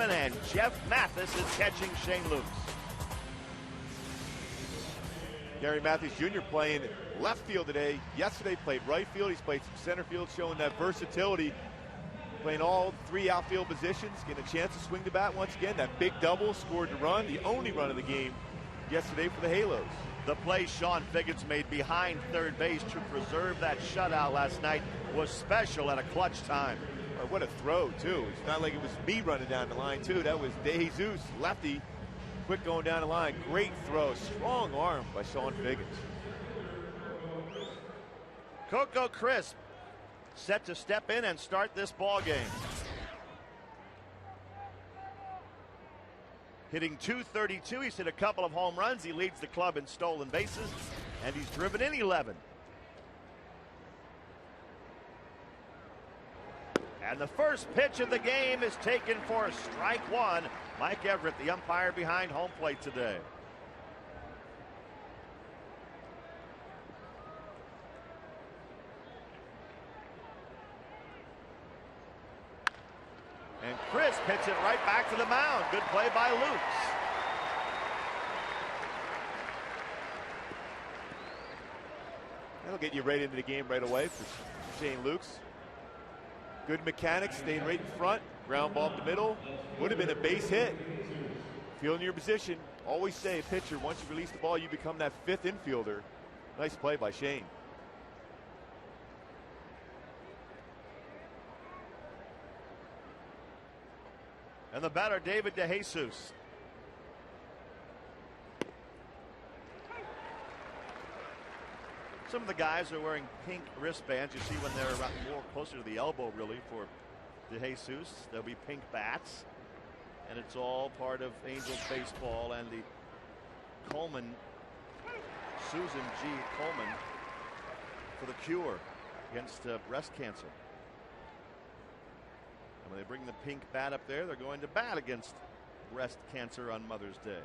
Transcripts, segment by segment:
11, and Jeff Mathis is catching Shane Lukes. Gary Matthews Jr. playing left field today. Yesterday played right field. He's played some center field, showing that versatility. Playing all three outfield positions, getting a chance to swing the bat once again. That big double, scored the run, the only run of the game yesterday for the Halos. The play Sean Figgins made behind third base to preserve that shutout last night was special at a clutch time. Oh, what a throw, too. It's not like it was me running down the line, too. That was De Jesus, lefty, quick going down the line. Great throw, strong arm by Sean Figgins. Coco Crisp set to step in and start this ball game. Hitting .232, he's hit a couple of home runs. He leads the club in stolen bases, and he's driven in 11. And the first pitch of the game is taken for strike one. Mike Everett, the umpire behind home plate today. And Chris hits it right back to the mound. Good play by Lukes. That'll get you right into the game right away for Shane Lukes. Good mechanics, staying right in front. Ground ball up the middle. Would have been a base hit. Fielding your position. Always say, pitcher, once you release the ball, you become that fifth infielder. Nice play by Shane. And the batter, David DeJesus. Some of the guys are wearing pink wristbands. You see when they're more closer to the elbow, really, for DeJesus. There'll be pink bats. And it's all part of Angels baseball and the Coleman, Susan G. Coleman, for the cure against breast cancer. And when they bring the pink bat up there, they're going to bat against breast cancer on Mother's Day.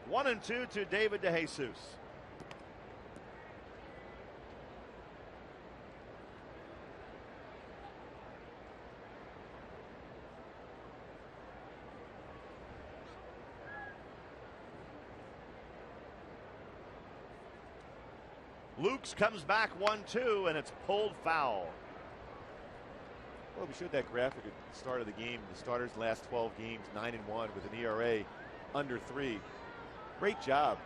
One and two to David DeJesus. Lukes comes back 1-2, and it's pulled foul. Well, we showed that graphic at the start of the game. The starters last 12 games, 9-1 with an ERA under 3. Great job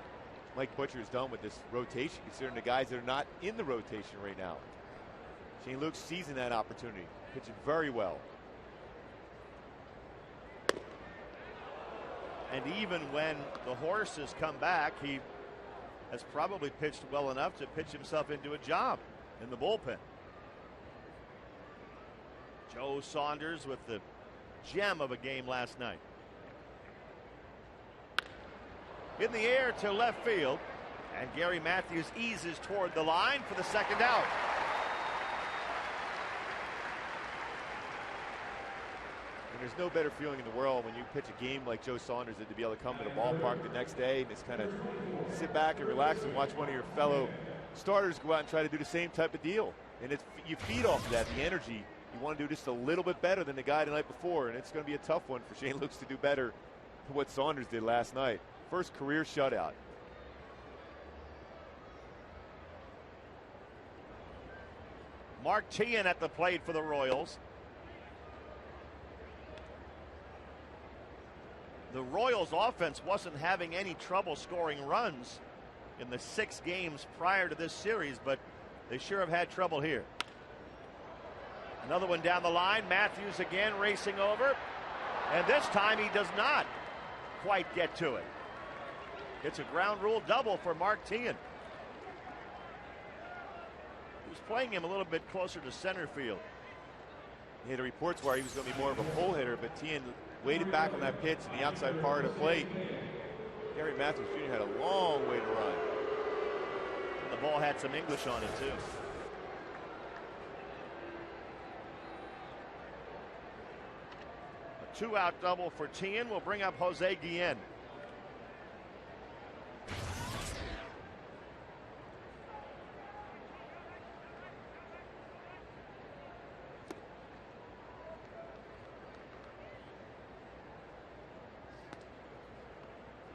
Mike Butcher's done with this rotation, considering the guys that are not in the rotation right now. Shane Lukes seizing that opportunity, pitching very well. And even when the horses come back, he has probably pitched well enough to pitch himself into a job in the bullpen. Joe Saunders with the gem of a game last night. In the air to left field, and Gary Matthews eases toward the line for the second out. And there's no better feeling in the world when you pitch a game like Joe Saunders did, to be able to come to the ballpark the next day and just kind of sit back and relax and watch one of your fellow starters go out and try to do the same type of deal. And it's, you feed off of that, the energy. You want to do just a little bit better than the guy the night before, and it's going to be a tough one for Shane Lukes to do better than what Saunders did last night. First career shutout. Mark Teahan at the plate for the Royals. The Royals offense wasn't having any trouble scoring runs in the 6 games prior to this series, but they sure have had trouble here. Another one down the line. Matthews again racing over, and this time he does not quite get to it. It's a ground rule double for Mark Teahan. He was playing him a little bit closer to center field. Yeah, the reports were he was going to be more of a pull hitter, but Teahan waited back on that pitch in the outside part of the plate. Gary Matthews Jr. had a long way to run. And the ball had some English on it, too. A 2-out double for Teahan will bring up Jose Guillen.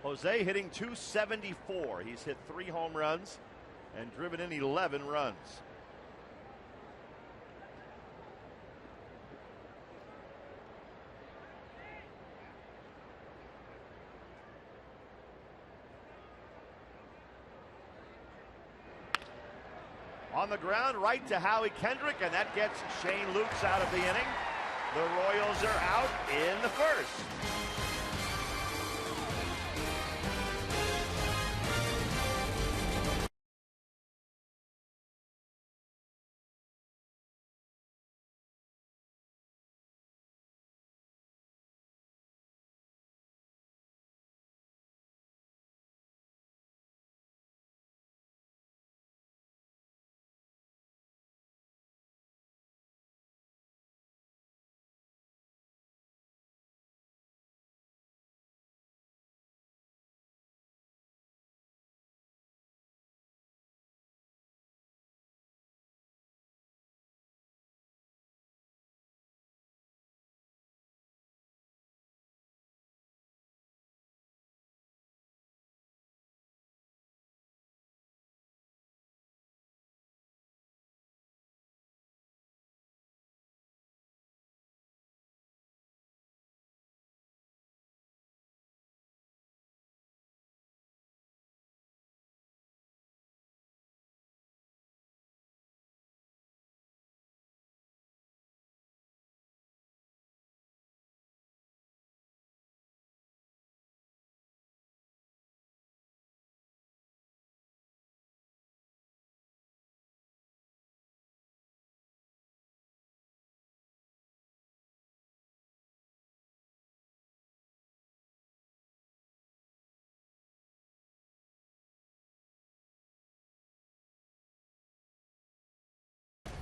Jose hitting .274. He's hit 3 home runs and driven in 11 runs. On the ground, right to Howie Kendrick, and that gets Shane Lukes out of the inning. The Royals are out in the first.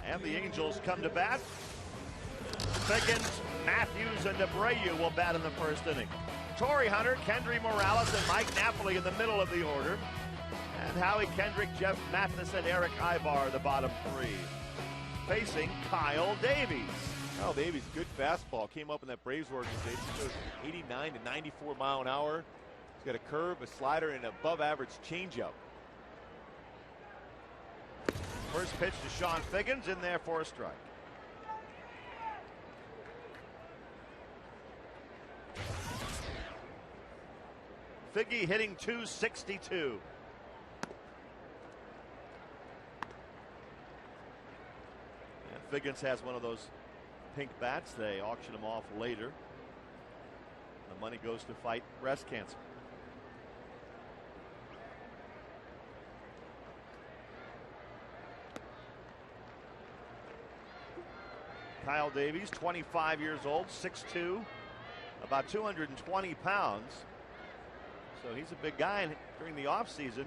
And the Angels come to bat. Figgins, Matthews, and Abreu will bat in the first inning. Torrey Hunter, Kendry Morales, and Mike Napoli in the middle of the order. And Howie Kendrick, Jeff Mathis, and Eric Ibar, the bottom 3. Facing Kyle Davies. Kyle Davies, good fastball. Came up in that Braves organization. Goes 89 to 94 mile an hour. He's got a curve, a slider, and an above-average changeup. First pitch to Sean Figgins, in there for a strike. Figgy hitting .262. And Figgins has one of those pink bats. They auction them off later. The money goes to fight breast cancer. Kyle Davies, 25 years old, 6'2", about 220 pounds. So he's a big guy, and during the offseason,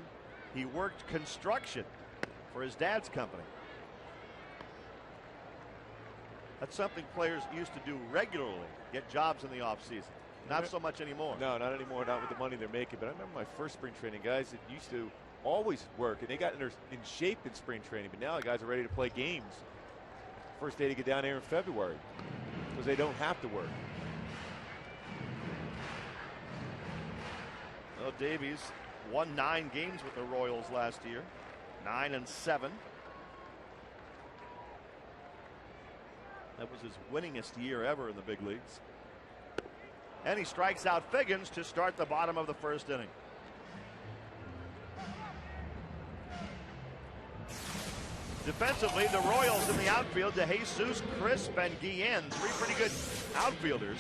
he worked construction for his dad's company. That's something players used to do regularly, get jobs in the offseason. Not so much anymore. No, not anymore, not with the money they're making. But I remember my first spring training, guys that used to always work, and they got in shape in spring training, but now the guys are ready to play games. First day to get down here in February because they don't have to work. Well, Davies won 9 games with the Royals last year, 9-7. That was his winningest year ever in the big leagues. And he strikes out Figgins to start the bottom of the first inning. Defensively, the Royals in the outfield to Jesus, Crisp, and Guillen. 3 pretty good outfielders.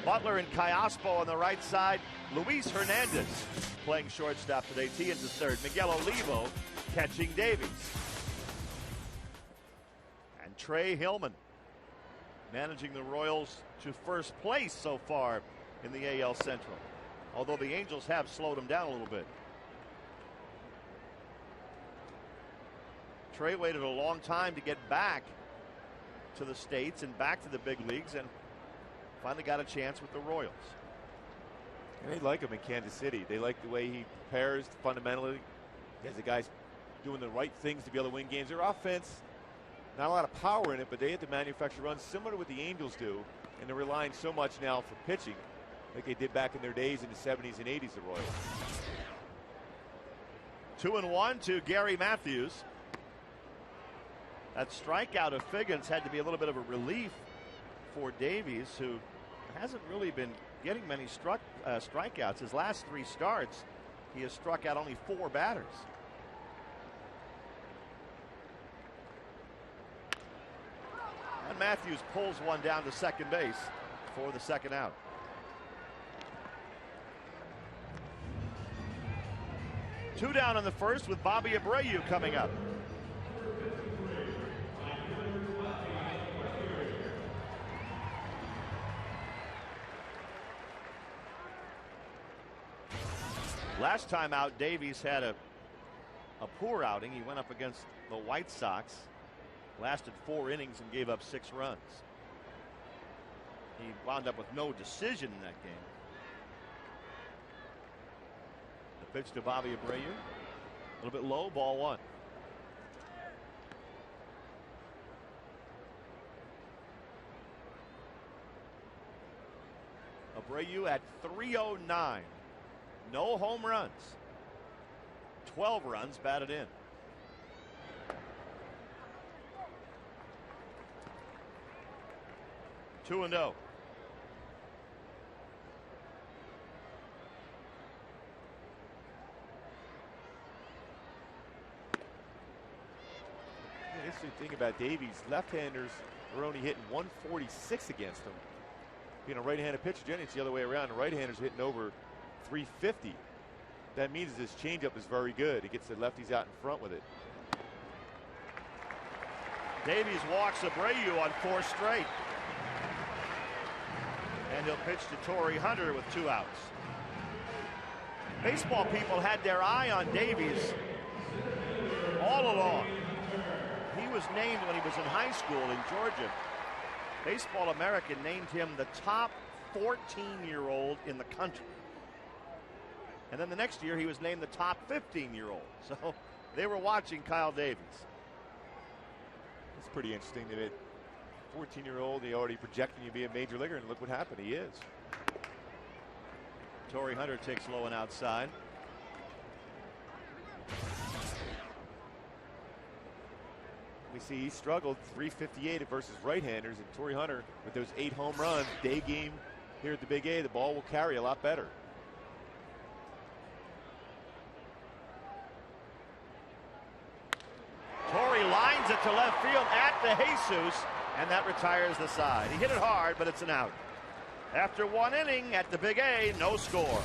Butler and Callaspo on the right side. Luis Hernandez playing shortstop today. T into third. Miguel Olivo catching Davies. And Trey Hillman managing the Royals to first place so far in the AL Central. Although the Angels have slowed them down a little bit. Trey waited a long time to get back to the States and back to the big leagues, and finally got a chance with the Royals. And they like him in Kansas City. They like the way he prepares fundamentally. He has the guys doing the right things to be able to win games. Their offense, not a lot of power in it, but they have to manufacture runs similar to what the Angels do, and they're relying so much now for pitching like they did back in their days in the 70s and 80s, the Royals. 2-1 to Gary Matthews. That strikeout of Figgins had to be a little bit of a relief for Davies, who hasn't really been getting many strikeouts. His last 3 starts, he has struck out only 4 batters. And Matthews pulls one down to second base for the second out. Two down in the first with Bobby Abreu coming up. Last time out, Davies had a poor outing. He went up against the White Sox, lasted 4 innings and gave up 6 runs. He wound up with no decision in that game. The pitch to Bobby Abreu, a little bit low, ball 1. Abreu at 309. No home runs. 12 runs batted in. Two and 0. The interesting thing about Davies, left-handers are only hitting 146 against him. Being a right-handed pitcher, generally it's the other way around. The right-handers hitting over 350. That means his changeup is very good. He gets the lefties out in front with it. Davies walks Abreu on 4 straight. And he'll pitch to Torrey Hunter with 2 outs. Baseball people had their eye on Davies all along. He was named when he was in high school in Georgia. Baseball America named him the top 14-year-old in the country. And then the next year he was named the top 15-year-old. So they were watching Kyle Davies. It's pretty interesting that a 14-year-old, he already projecting to be a major leaguer, and look what happened. He is. Torrey Hunter takes low and outside. We see he struggled 358 versus right-handers, and Torrey Hunter with those 8 home runs, day game here at the Big A, the ball will carry a lot better. Torrey lines it to left field at the Jesus, and that retires the side. He hit it hard, but it's an out. After 1 inning at the Big A, no score.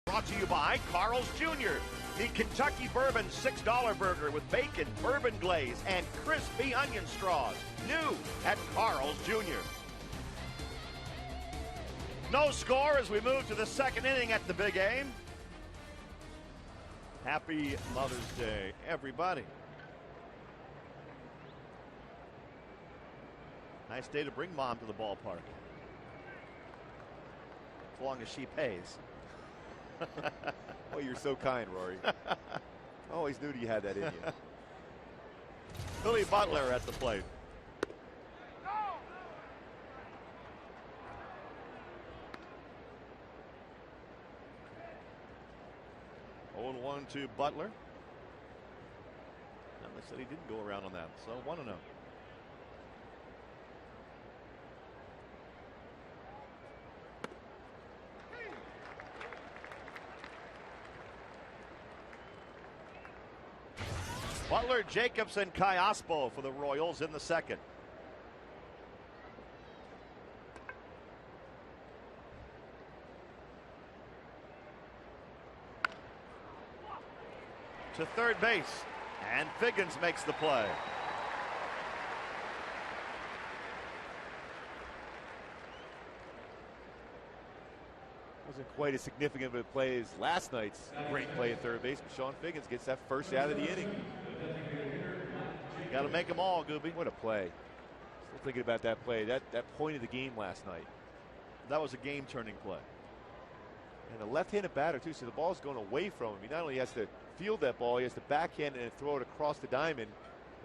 Brought to you by Carl's Jr., the Kentucky Bourbon $6 burger with bacon, bourbon glaze, and crispy onion straws. New at Carl's Jr. No score as we move to the 2nd inning at the Big A. Happy Mother's Day, everybody. Nice day to bring mom to the ballpark. As long as she pays. Oh, you're so kind, Rory. I always knew you had that in you. Billy Butler at the plate. No. 0-1 to Butler. And they said he didn't go around on that, so 1-0. Butler, Jacobs, and Kayaspo for the Royals in the second. To third base, and Figgins makes the play. Wasn't quite as significant of a play as last night's great play at third base, but Sean Figgins gets that first out of the inning. Got to make them all, Gooby. What a play. Still thinking about that play. That point of the game last night. That was a game-turning play. And a left-handed batter, too, so the ball's going away from him. He not only has to field that ball, he has to backhand it and throw it across the diamond.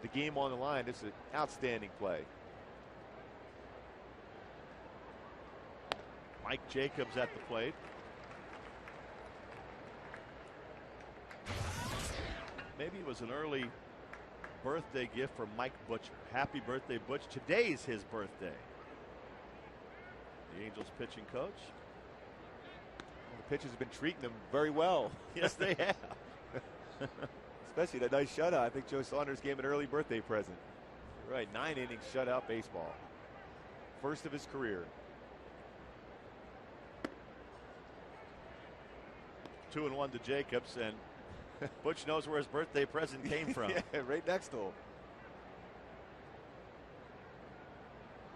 The game on the line. This is an outstanding play. Mike Jacobs at the plate. Maybe it was an early birthday gift from Mike Butcher. Happy birthday, Butch. Today's his birthday. The Angels pitching coach. Well, the pitchers have been treating them very well. Yes, they have. Especially that nice shutout. I think Joe Saunders gave an early birthday present. You're right, 9 innings shutout baseball. First of his career. 2-1 to Jacobs, and Butch knows where his birthday present came from. Yeah, right next to him.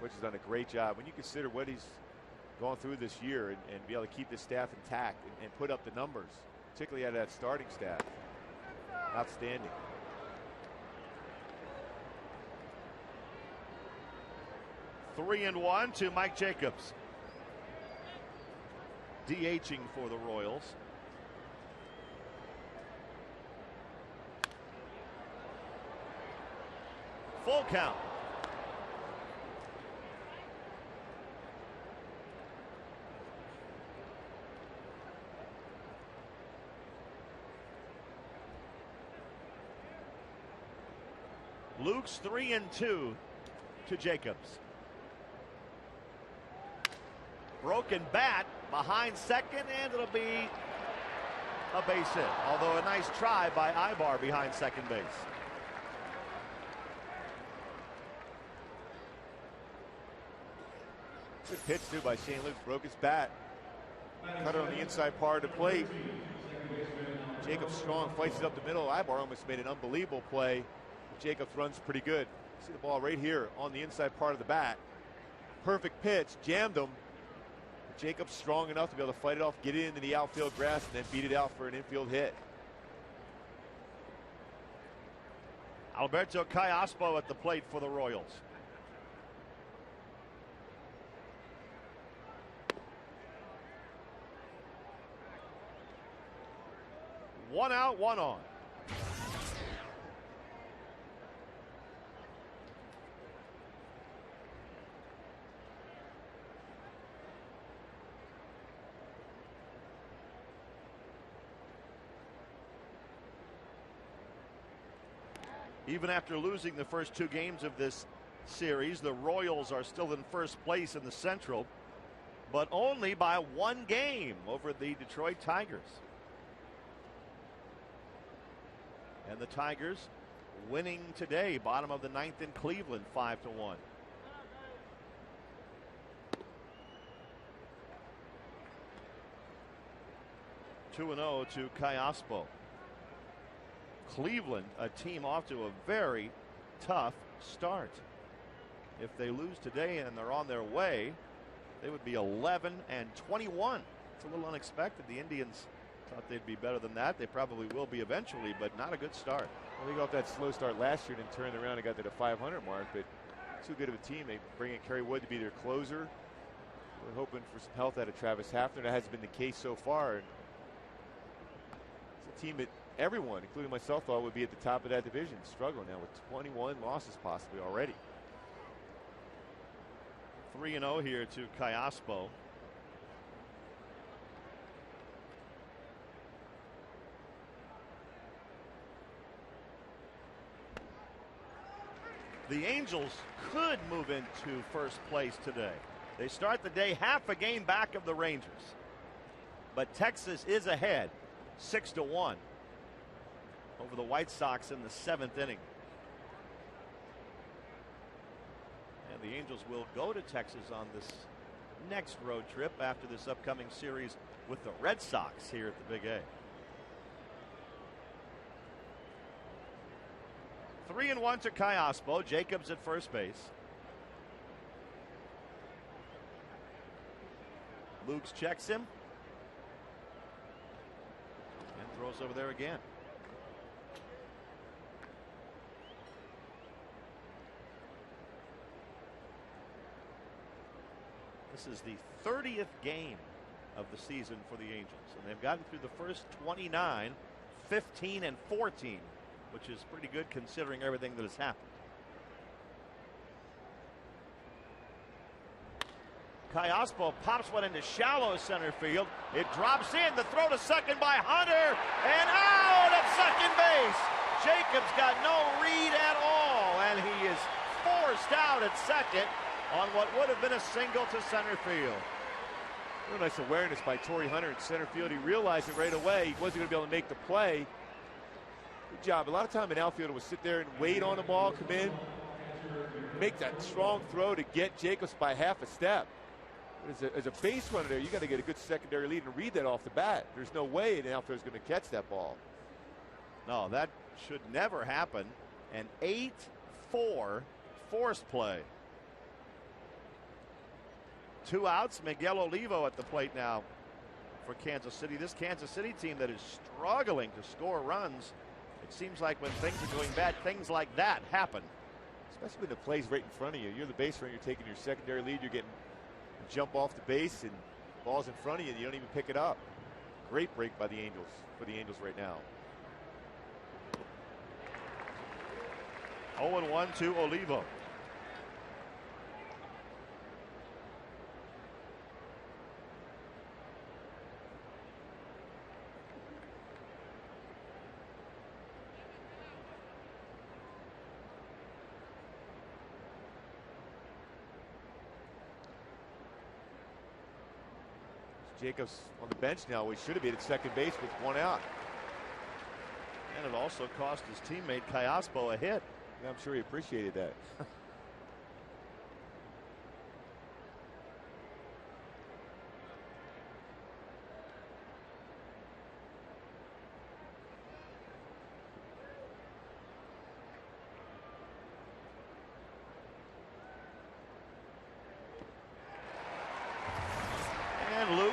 Butch has done a great job. When you consider what he's gone through this year and be able to keep the staff intact and put up the numbers, particularly out of that starting staff. Outstanding. Three and 1 to Mike Jacobs. DHing for the Royals. Full count. Luke's 3-2 to Jacobs. Broken bat behind second, and it'll be a base hit. Although a nice try by Ibar behind second base. Good pitch too by Shane Luke. Broke his bat. Cut it on the inside part of the plate. Jacobs strong, fights it up the middle. Ibar almost made an unbelievable play. Jacobs runs pretty good. See the ball right here on the inside part of the bat. Perfect pitch, jammed him. Jacobs strong enough to be able to fight it off, get it into the outfield grass, and then beat it out for an infield hit. Alberto Kayaspo at the plate for the Royals. One out, one on. Even after losing the first two games of this series, the Royals are still in first place in the Central, but only by one game over the Detroit Tigers. And the Tigers winning today, bottom of the ninth in Cleveland, 5-1. 2-0 to Kayaspo. Cleveland, a team off to a very tough start. If they lose today and they're on their way, they would be 11-21. It's a little unexpected. The Indians Thought they'd be better than that. They probably will be eventually, but not a good start. Well, they got off that slow start last year and then turned around and got to the 500 mark, but too good of a team. They bring in Kerry Wood to be their closer. We're hoping for some health out of Travis Hafner. That hasn't been the case so far. And it's a team that everyone, including myself, thought would be at the top of that division, struggling now with 21 losses possibly already. 3-0 here to Kayaspo. The Angels could move into first place today. They start the day half a game back of the Rangers. But Texas is ahead 6-1 over the White Sox in the 7th inning. And the Angels will go to Texas on this next road trip after this upcoming series with the Red Sox here at the Big A. 3-1 to Kayaspo. Jacobs at first base. Luke's checks him and throws over there again. This is the 30th game of the season for the Angels, and they've gotten through the first 29, 15 and 14, which is pretty good considering everything that has happened. Kayaspo pops one into shallow center field. It drops in. The throw to second by Hunter, and out at second base. Jacobs got no read at all, and he is forced out at second on what would have been a single to center field. Real nice awareness by Torrey Hunter in center field. He realized it right away. He wasn't going to be able to make the play. Good job. A lot of time an outfielder would sit there and wait on the ball, come in, make that strong throw to get Jacobs by half a step. But as a base runner there, you got to get a good secondary lead and read that off the bat. There's no way an outfielder is going to catch that ball. No, that should never happen. An 8-4 forced play. 2 outs. Miguel Olivo at the plate now for Kansas City. This Kansas City team that is struggling to score runs. It seems like when things are going bad, things like that happen. Especially when the play's right in front of you. You're the base runner. You're taking your secondary lead. You're getting a jump off the base, and the ball's in front of you, and you don't even pick it up. Great break by the Angels, for the Angels right now. 0-1 to Olivo. Jacobs on the bench now. We should have been at second base with 1 out. And it also cost his teammate Kayaspo a hit. Yeah, I'm sure he appreciated that. And Luke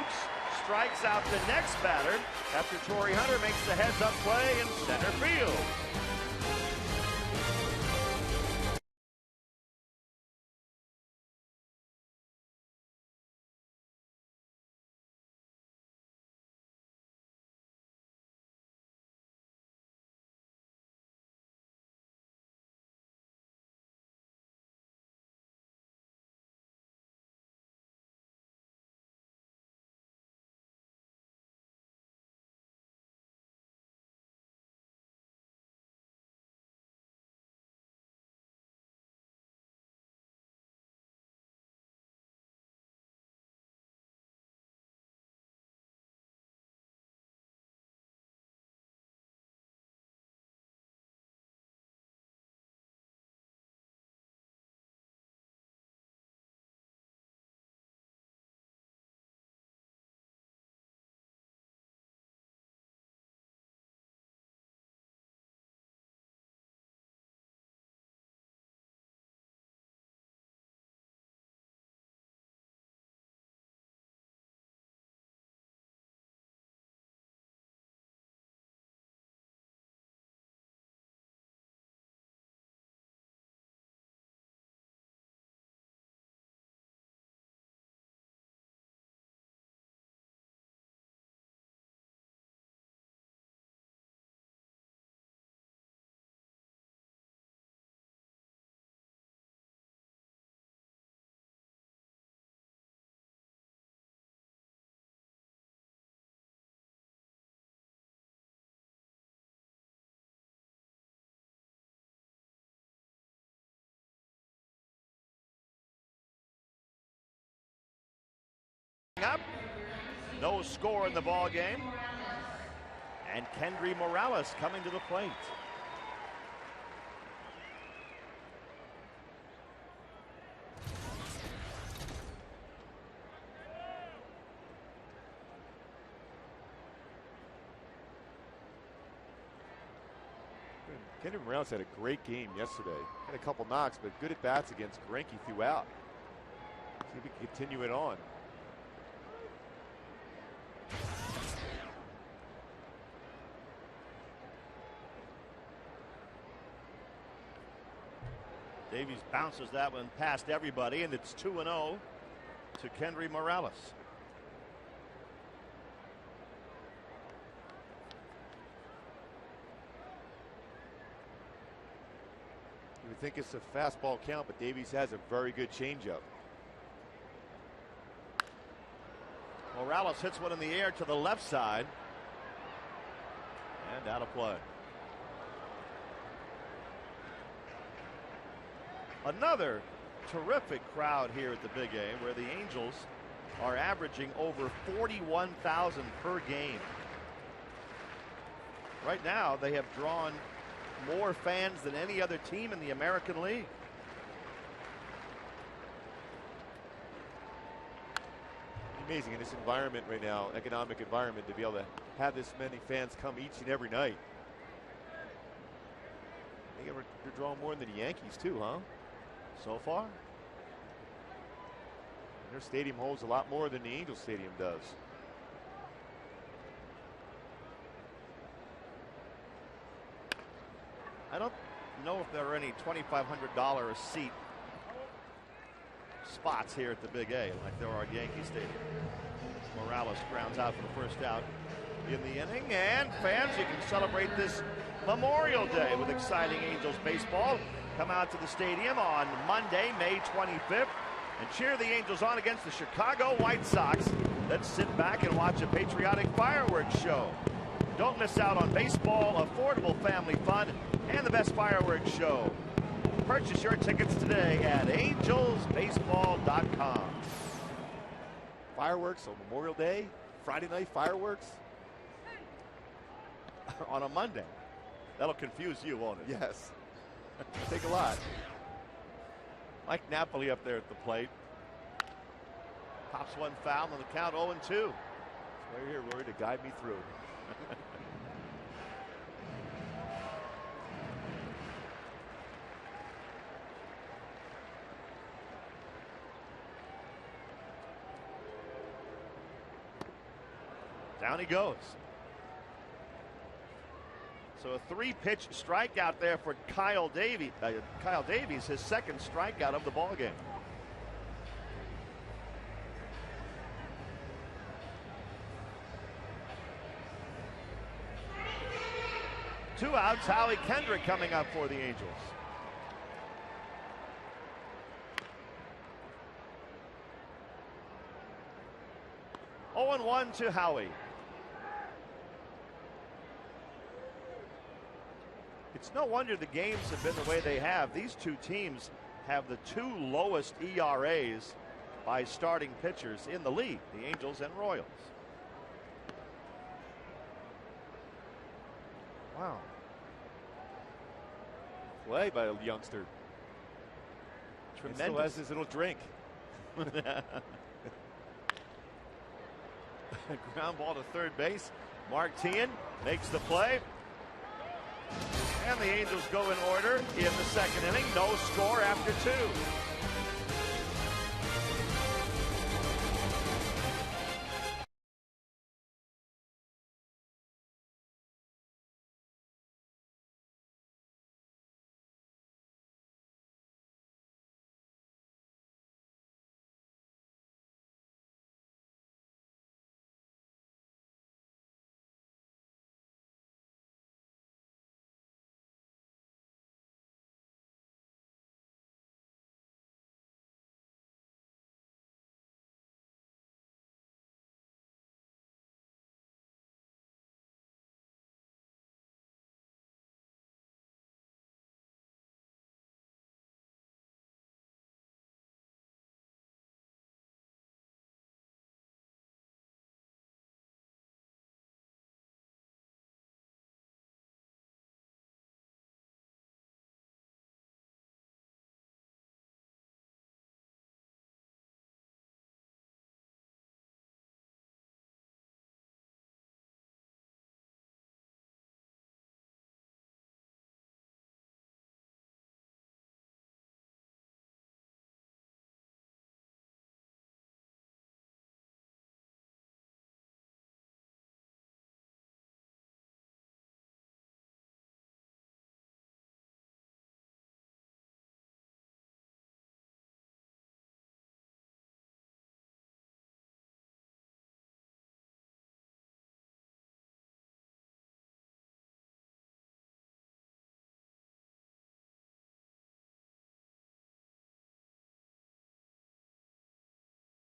strikes out the next batter after Torrey Hunter makes the heads-up play in center field. Up, no score in the ball game, and Kendry Morales coming to the plate. Kendry Morales had a great game yesterday. Had a couple knocks, but good at bats against Greinke throughout. See if we can continue it on. Davies bounces that one past everybody, and it's 2-0 to Kendry Morales. You would think it's a fastball count, but Davies has a very good changeup. Morales hits one in the air to the left side, and out of play. Another terrific crowd here at the Big A, where the Angels are averaging over 41,000 per game. Right now, they have drawn more fans than any other team in the American League. Amazing in this environment right now, economic environment, to be able to have this many fans come each and every night. They're drawing more than the Yankees too, huh? So far. And their stadium holds a lot more than the Angels Stadium does. I don't know if there are any $2,500 a seat spots here at the Big A like there are at Yankee Stadium. Morales grounds out for the first out in the inning, and fans, you can celebrate this Memorial Day with exciting Angels baseball. Come out to the stadium on Monday, May 25th, and cheer the Angels on against the Chicago White Sox. Let's sit back and watch a patriotic fireworks show. Don't miss out on baseball, affordable family fun, and the best fireworks show. Purchase your tickets today at angelsbaseball.com. Fireworks on Memorial Day, Friday night fireworks on a Monday. That'll confuse you, won't it? Yes. Take a lot. Mike Napoli up there at the plate. Pops one foul on the count, 0-2. Right here, Rory, to guide me through. Down he goes. So a 3-pitch strikeout there for Kyle Davies. Kyle Davies, his second strikeout of the ball game. Two outs. Howie Kendrick coming up for the Angels. Oh, 0-1 to Howie. It's no wonder the games have been the way they have. These two teams have the two lowest ERAs by starting pitchers in the league, the Angels and Royals. Wow. Play by a youngster. Tremendous. He still has his little drink. Ground ball to third base. Mark Teahan makes the play. And the Angels go in order in the second inning. No score after 2.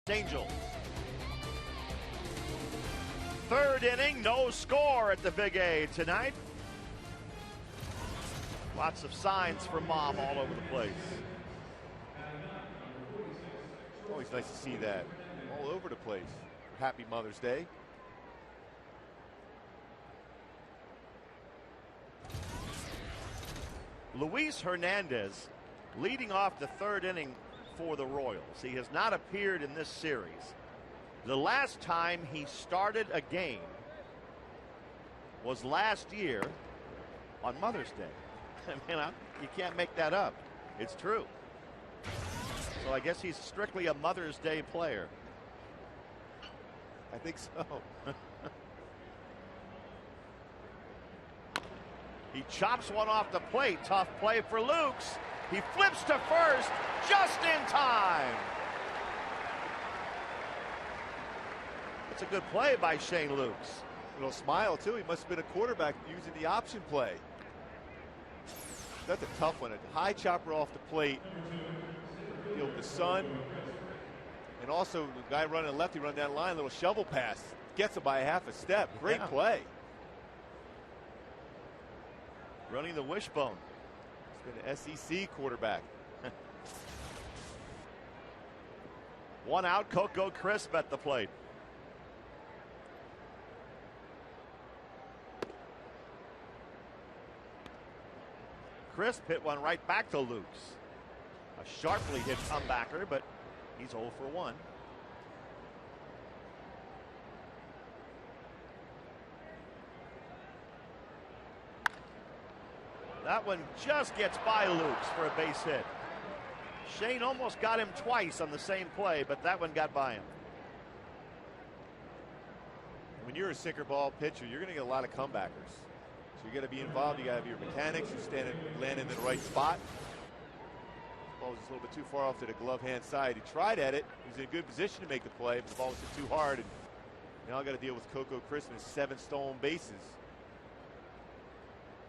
Angels. Third inning, no score at the Big A tonight. Lots of signs for Mom all over the place. Always nice to see that all over the place. Happy Mother's Day. Luis Hernandez leading off the third inning for the Royals. He has not appeared in this series. The last time he started a game was last year on Mother's Day. I mean, you can't make that up. It's true. So I guess he's strictly a Mother's Day player. I think so. He chops one off the plate. Tough play for Lukes. He flips to first just in time. It's a good play by Shane Lukes. Little smile too. He must have been a quarterback using the option play. That's a tough one. A high chopper off the plate. Deal with the sun. And also the guy running lefty run down the line, a little shovel pass. Gets him by a half a step. Great play. Running the wishbone. He's been an SEC quarterback. One out, Coco Crisp at the plate. Crisp hit one right back to Lukes. A sharply hit comebacker, but he's 0 for 1. That one just gets by Lukes for a base hit. Shane almost got him twice on the same play, but that one got by him. When you're a sinker ball pitcher, you're going to get a lot of comebackers. So you got to be involved. You got to have your mechanics. You're landing in the right spot. The ball was just a little bit too far off to the glove hand side. He tried at it. He was in a good position to make the play, but the ball was hit too hard. And now I got to deal with Coco Crisp and 7 stolen bases.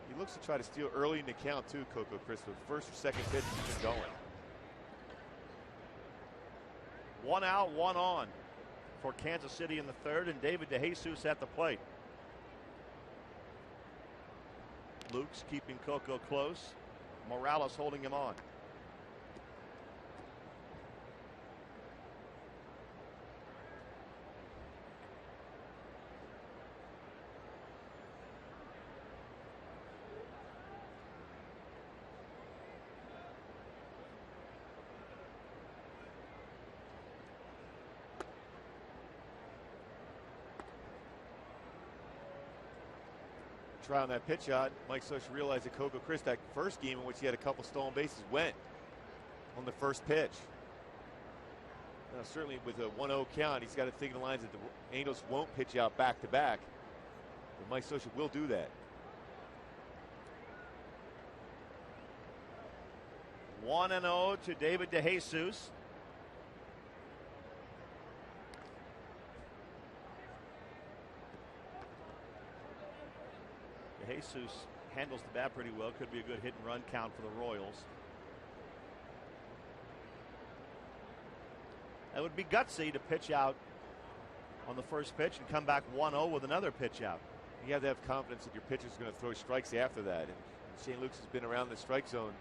He looks to try to steal early in the count too, Coco Crisp. With first or second pitch, he's been going. 1 out, 1 on for Kansas City in the third, and David DeJesus at the plate. Lukes keeping Coco close. Morales holding him on. Try on that pitch out. Mike Scioscia realized that Coco Crisp, that first game in which he had a couple stolen bases, went on the first pitch. Now, certainly with a 1-0 count, he's got to think of the lines that the Angels won't pitch out back to back. But Mike Scioscia will do that. 1-0 to David DeJesus. DeJesus handles the bat pretty well. Could be a good hit and run count for the Royals. That would be gutsy to pitch out on the first pitch and come back 1-0 with another pitch out. You have to have confidence that your pitcher's going to throw strikes after that. And Shane Lukes has been around the strike zone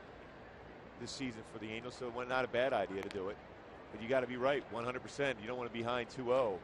this season for the Angels, so it was not a bad idea to do it. But you got to be right 100%. You don't want to be behind 2-0.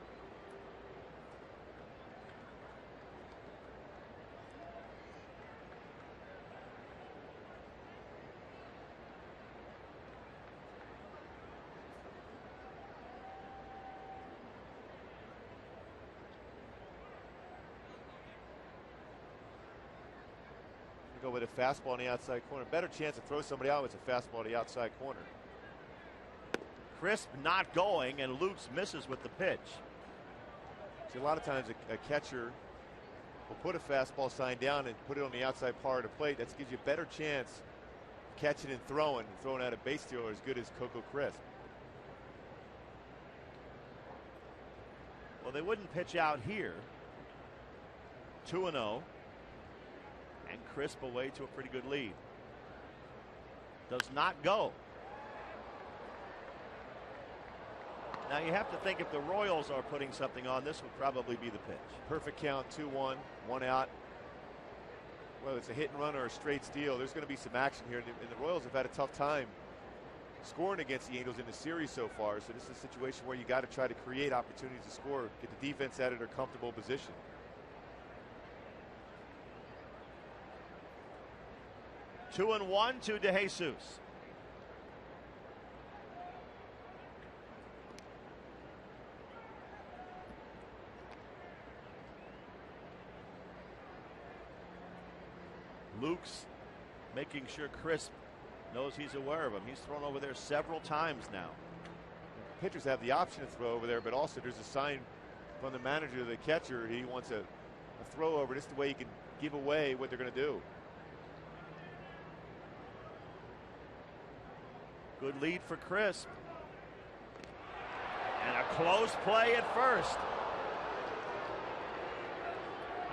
Go with a fastball on the outside corner. Better chance to throw somebody out with a fastball on the outside corner. Crisp not going, and Lukes misses with the pitch. See, a lot of times a catcher will put a fastball sign down and put it on the outside part of the plate. That gives you a better chance of catching and throwing out a base stealer as good as Coco Crisp. Well, they wouldn't pitch out here. 2-0. And Crisp away to a pretty good lead. Does not go. Now you have to think if the Royals are putting something on, this would probably be the pitch. Perfect count, 2-1, 1 out. Well, it's a hit and run or a straight steal. There's going to be some action here, and the Royals have had a tough time scoring against the Angels in the series so far. So this is a situation where you got to try to create opportunities to score, get the defense out of their comfortable position. Two and one to DeJesus. Luke's making sure Crisp knows he's aware of him. He's thrown over there several times now. Pitchers have the option to throw over there, but also there's a sign from the manager to the catcher. He wants a throw over. Just the way he can give away what they're going to do. Good lead for Crisp. And a close play at first.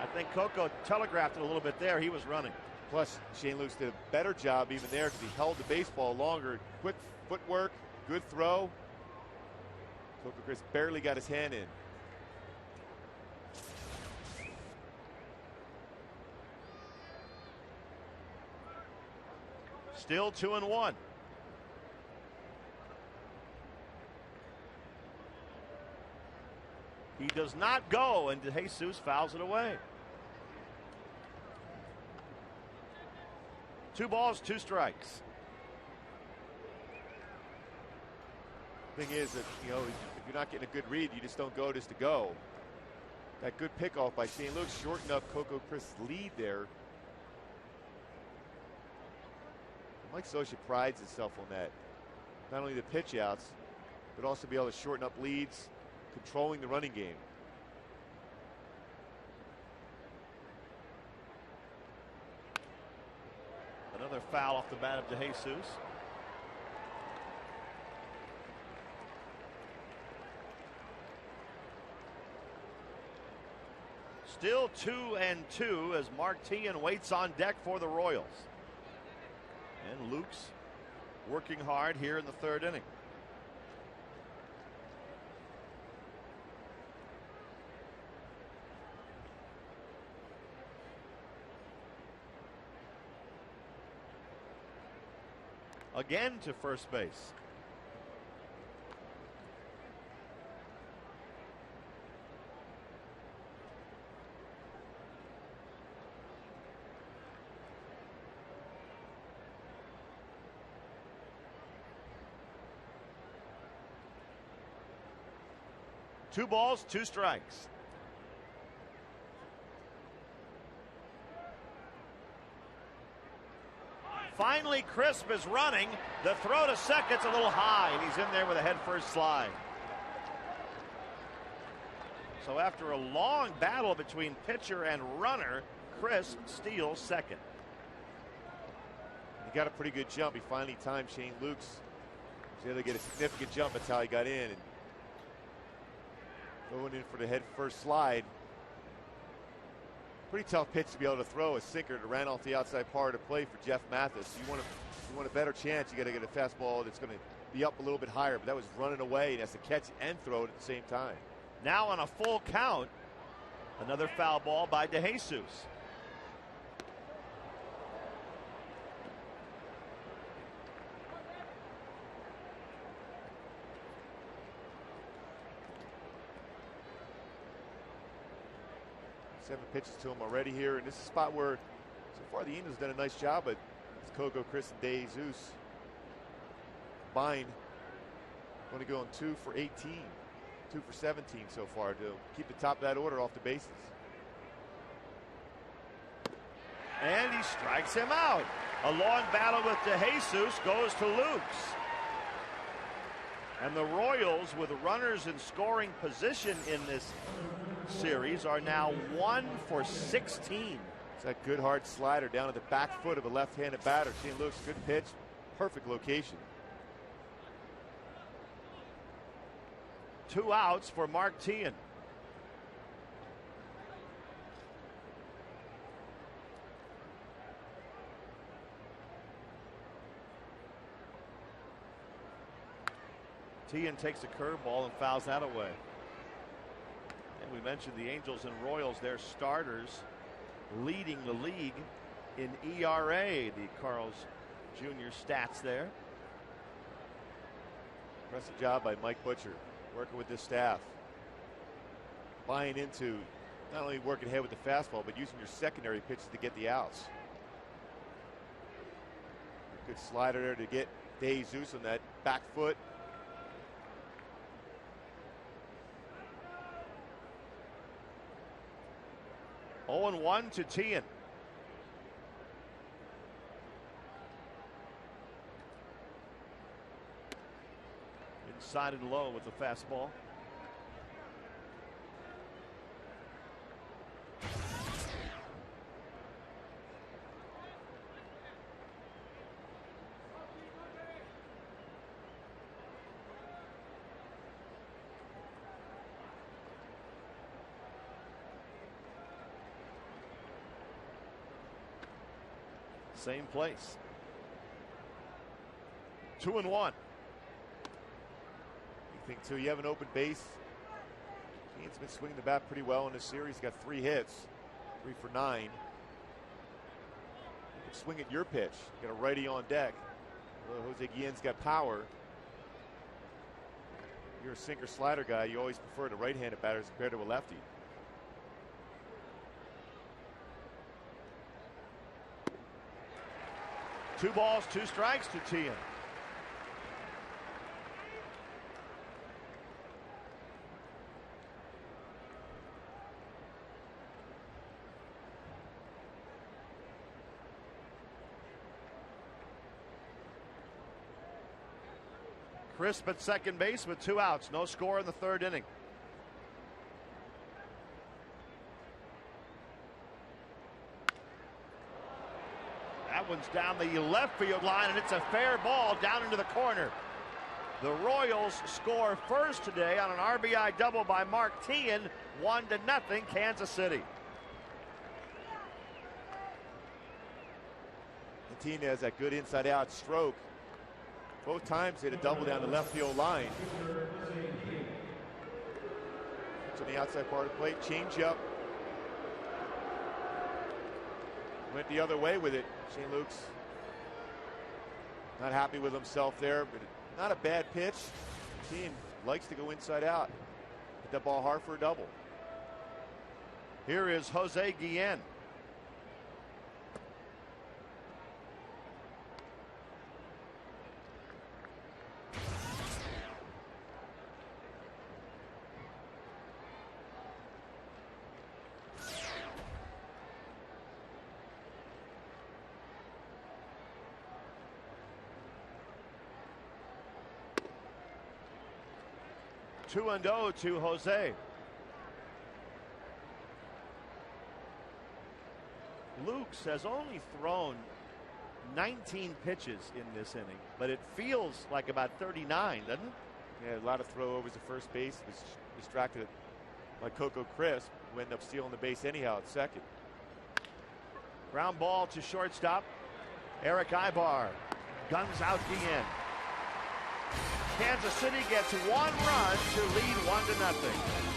I think Coco telegraphed it a little bit there. He was running. Plus, Shane Lukes did a better job even there because he held the baseball longer. Quick footwork, good throw. Coco Crisp barely got his hand in. Still 2-1. He does not go, and DeJesus fouls it away. 2 balls, 2 strikes. Thing is that, you know, if you're not getting a good read, you just don't go just to go. That good pickoff by Shane Lukes shortened up Coco Crisp's lead there. Mike Scioscia prides himself on that. Not only the pitch outs, but also be able to shorten up leads, controlling the running game. Another foul off the bat of DeJesus. Still 2-2 as Martin waits on deck for the Royals. And Luke's working hard here in the 3rd inning. Again to first base. Two balls, 2 strikes. Finally, Crisp is running. The throw to second's a little high, and he's in there with a head-first slide. So after a long battle between pitcher and runner, Crisp steals second. He got a pretty good jump. He finally timed Shane Lukes. He was able to get a significant jump. That's how he got in. And going in for the head-first slide. Pretty tough pitch to be able to throw a sinker that ran off the outside part of the play for Jeff Mathis. You want a better chance, you got to get a fastball that's going to be up a little bit higher, but that was running away, and has to catch and throw it at the same time. Now on a full count, another foul ball by DeJesus. Seven pitches to him already here, and this is a spot where so far the Angels done a nice job, but it's Coco, Crisp, and DeJesus combined only going 2 for 18, 2 for 17 so far to keep the top of that order off the bases. And he strikes him out. A long battle with DeJesus goes to Lukes. And the Royals, with runners in scoring position in this series, are now 1 for 16. It's that good hard slider down at the back foot of a left-handed batter. Shane Lukes, good pitch, perfect location. 2 outs for Martin. Tian takes a curveball and fouls that away. And we mentioned the Angels and Royals, their starters leading the league in ERA. The Carl's Jr. stats there. Impressive job by Mike Butcher, working with this staff. Buying into not only working ahead with the fastball, but using your secondary pitches to get the outs. Good slider there to get DeJesus on that back foot. Oh, 0-1 to Tian. Inside and low with the fastball. Same place. 2-1. You think too, you have an open base. Tian's been swinging the bat pretty well in this series. He's got 3 hits, 3 for 9. You can swing at your pitch. You got a righty on deck. Jose Guillen's got power. You're a sinker slider guy. You always prefer the right-handed batters compared to a lefty. Two balls, 2 strikes to Tian. Crisp at second base with 2 outs. No score in the 3rd inning. That one's down the left field line, and it's a fair ball down into the corner. The Royals score first today on an RBI double by Mark Tian. 1-0, Kansas City. And Tian has that good inside-out stroke. Both times hit a double down the left field line. It's on the outside part of the plate. Change up. Went the other way with it. St. Luke's not happy with himself there, but not a bad pitch. Tian likes to go inside out. Hit that ball hard for a double. Here is Jose Guillen. Two and 0 to Jose. Lukes has only thrown 19 pitches in this inning, but it feels like about 39, doesn't it? Yeah, a lot of throwovers to first base. Was distracted by Coco Crisp, who ended up stealing the base anyhow at second. Ground ball to shortstop. Eric Ibar guns out Guillen. Kansas City gets 1 run to lead 1-0.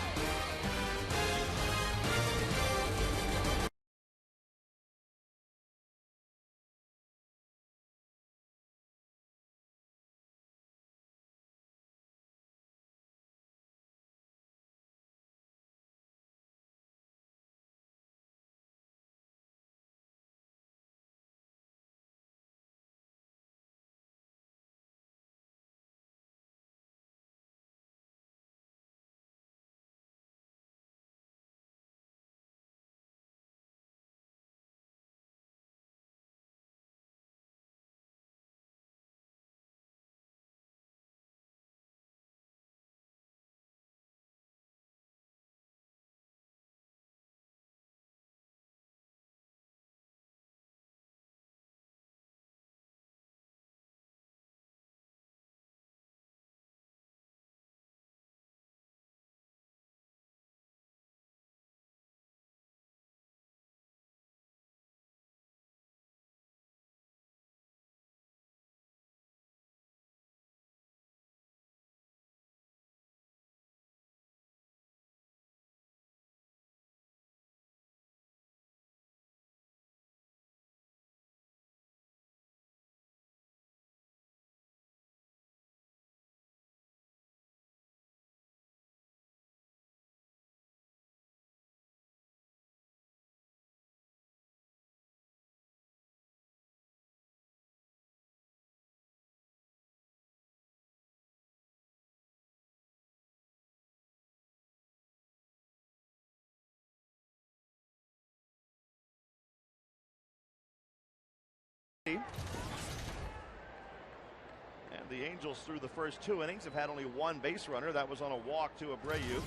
And the Angels through the first 2 innings have had only one base runner. That was on a walk to Abreu.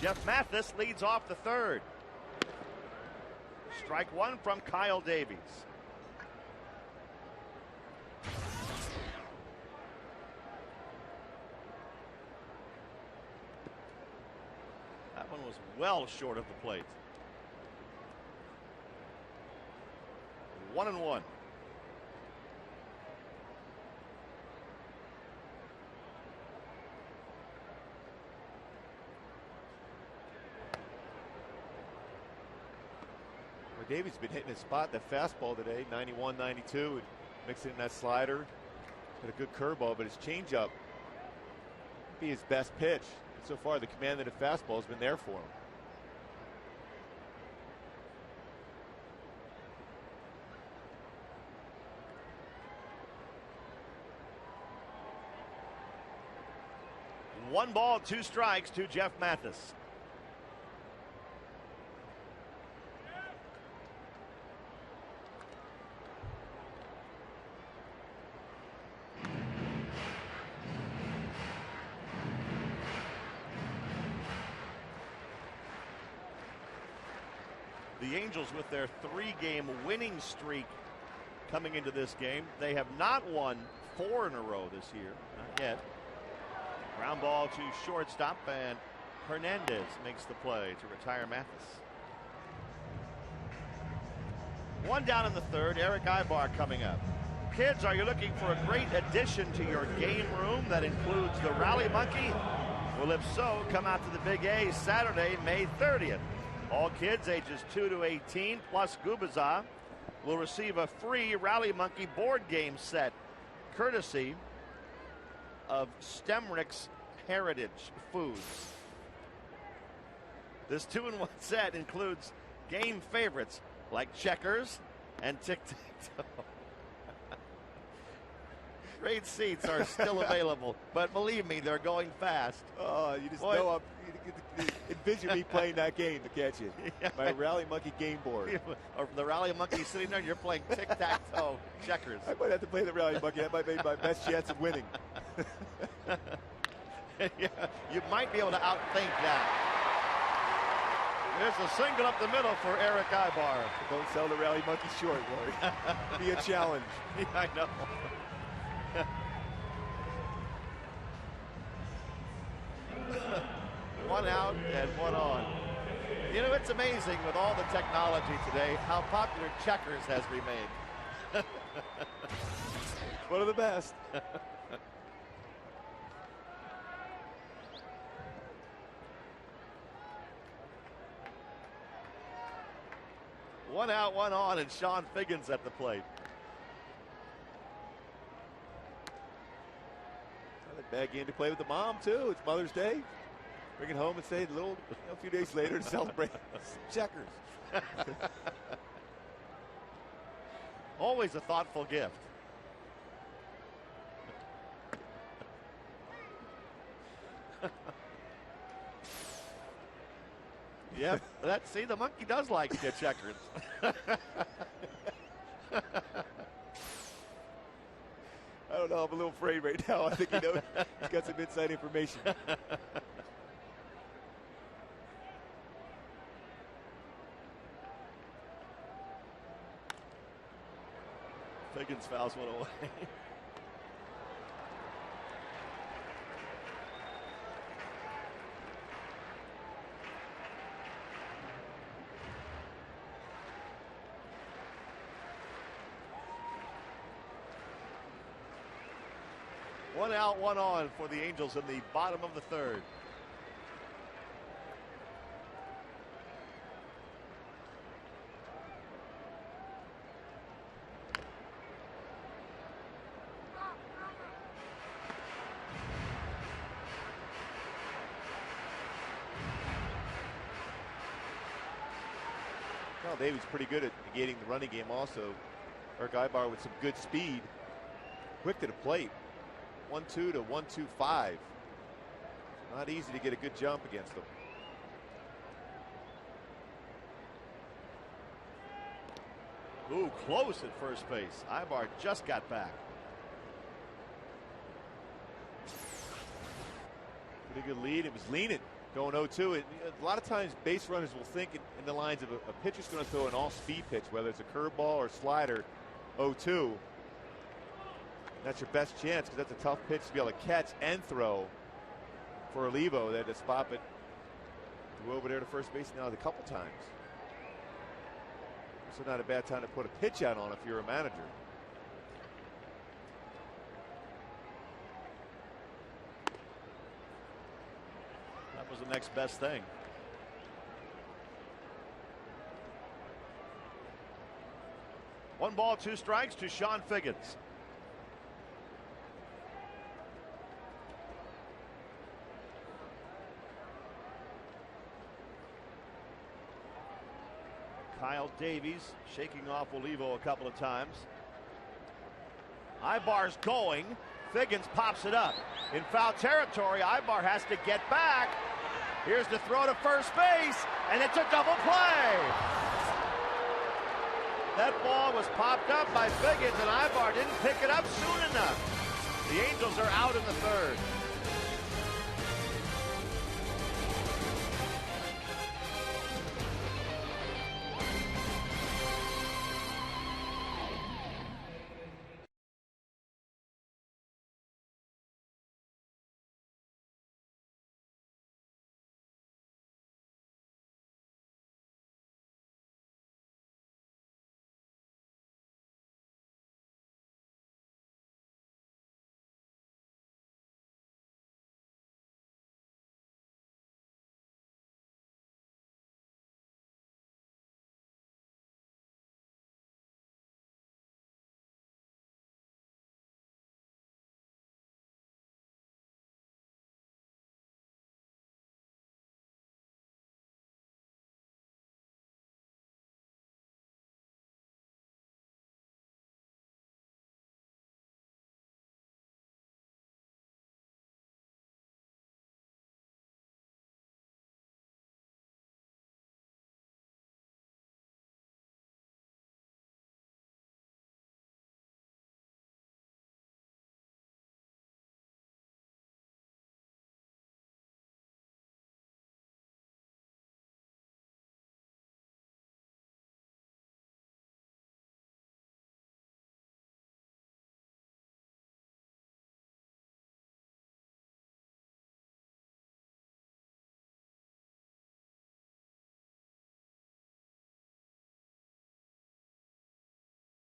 Jeff Mathis leads off the third. Strike one from Kyle Davies. That one was well short of the plate. 1-1. Davies has been hitting his spot, that fastball today, 91, 92, and mixing in that slider. Got a good curveball, but his changeup be his best pitch. And so far, the command of the fastball has been there for him. One ball, 2 strikes to Jeff Mathis. The Angels with their 3-game winning streak coming into this game. They have not won 4 in a row this year. Not yet. Ground ball to shortstop, and Hernandez makes the play to retire Mathis. 1 down in the third. Eric Ibar coming up. Kids, are you looking for a great addition to your game room that includes the Rally Monkey? Well, if so, come out to the Big A Saturday, May 30th. All kids ages 2 to 18 plus Gubaza will receive a free Rally Monkey board game set courtesy of Stemrick's Heritage Foods. This 2-in-1 set includes game favorites like checkers and tic-tac-toe. Great seats are still available, but believe me, they're going fast. Oh, you just know you envision me playing that game to catch it. Yeah. My Rally Monkey game board. Or the Rally Monkey sitting there, and you're playing tic-tac-toe checkers. I might have to play the Rally Monkey. That might be my best chance of winning. Yeah, you might be able to outthink that. There's a single up the middle for Eric Ibar. Don't sell the Rally Monkey short, Rory. Be a challenge. Yeah, I know. One out and one on. You know, it's amazing with all the technology today how popular checkers has remained. One of the best. One out, one on, and Sean Figgins at the plate. Bad game to play with the mom, too. It's Mother's Day. Bring it home and say a few days later to celebrate checkers. Always a thoughtful gift. Yeah, see, the monkey does like to get checkers. I don't know. I'm a little afraid right now. I think he's got some inside information. Figgins fouls one away. One out, one on for the Angels in the bottom of the third. Well, Davies pretty good at negating the running game also. Eric Ibar with some good speed. Quick to the plate. 1-2 to 1-2-5. Not easy to get a good jump against them. Ooh, close at first base. Ibar just got back. Pretty good lead. It was leaning going 0-2. A lot of times base runners will think in the lines of a pitcher's going to throw an all-speed pitch, whether it's a curveball or slider. 0-2. That's your best chance because that's a tough pitch to be able to catch and throw for Olivo. They had to spot it. Threw over there to first base now a couple times. So not a bad time to put a pitch out on if you're a manager. That was the next best thing. One ball, two strikes to Sean Figgins. Kyle Davies shaking off Olivo a couple of times. Ibar's going. Figgins pops it up. In foul territory, Ibar has to get back. Here's the throw to first base, and it's a double play. That ball was popped up by Figgins, and Ibar didn't pick it up soon enough. The Angels are out in the third.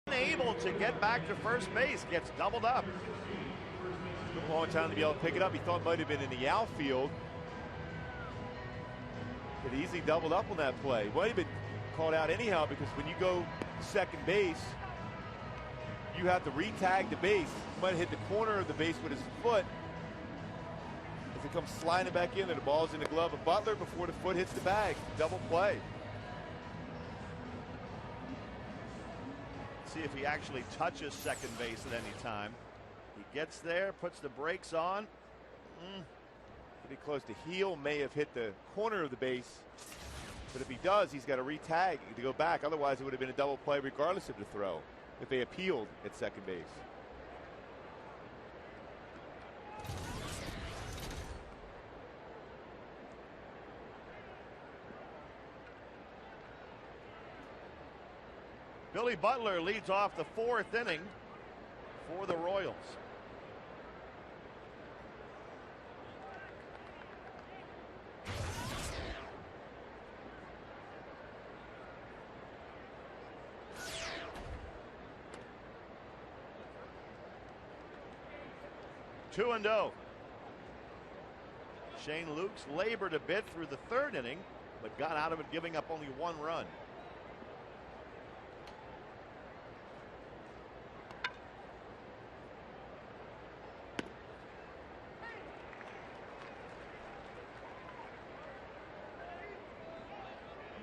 Unable to get back to first base, gets doubled up. Took a long time to be able to pick it up. He thought it might have been in the outfield. But easily doubled up on that play. Might have been called out anyhow because when you go second base, you have to re-tag the base. He might have hit the corner of the base with his foot. As it comes sliding back in, and the ball's in the glove of Butler before the foot hits the bag. Double play. See if he actually touches second base at any time. He gets there, puts the brakes on. Pretty close to heel, may have hit the corner of the base. But if he does, he's got to re-tag to go back. Otherwise, it would have been a double play regardless of the throw if they appealed at second base. Billy Butler leads off the fourth inning for the Royals. Two and oh. Shane Lukes labored a bit through the third inning, but got out of it giving up only one run.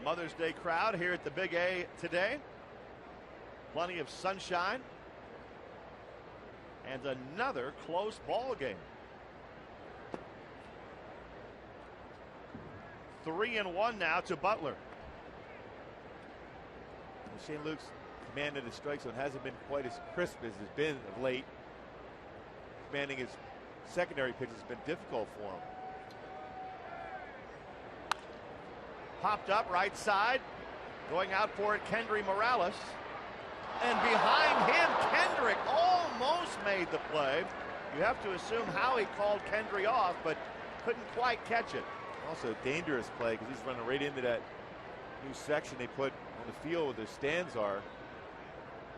Mother's Day crowd here at the Big A today. Plenty of sunshine. And another close ball game. 3-1 now to Butler. Shane Lukes command of the strike zone hasn't been quite as crisp as it's been of late. Commanding his secondary pitches has been difficult for him. Popped up right side. Going out for it, Kendry Morales. And behind him, Kendrick almost made the play. You have to assume Howie called Kendry off, but couldn't quite catch it. Also a dangerous play because he's running right into that new section they put on the field where the stands are.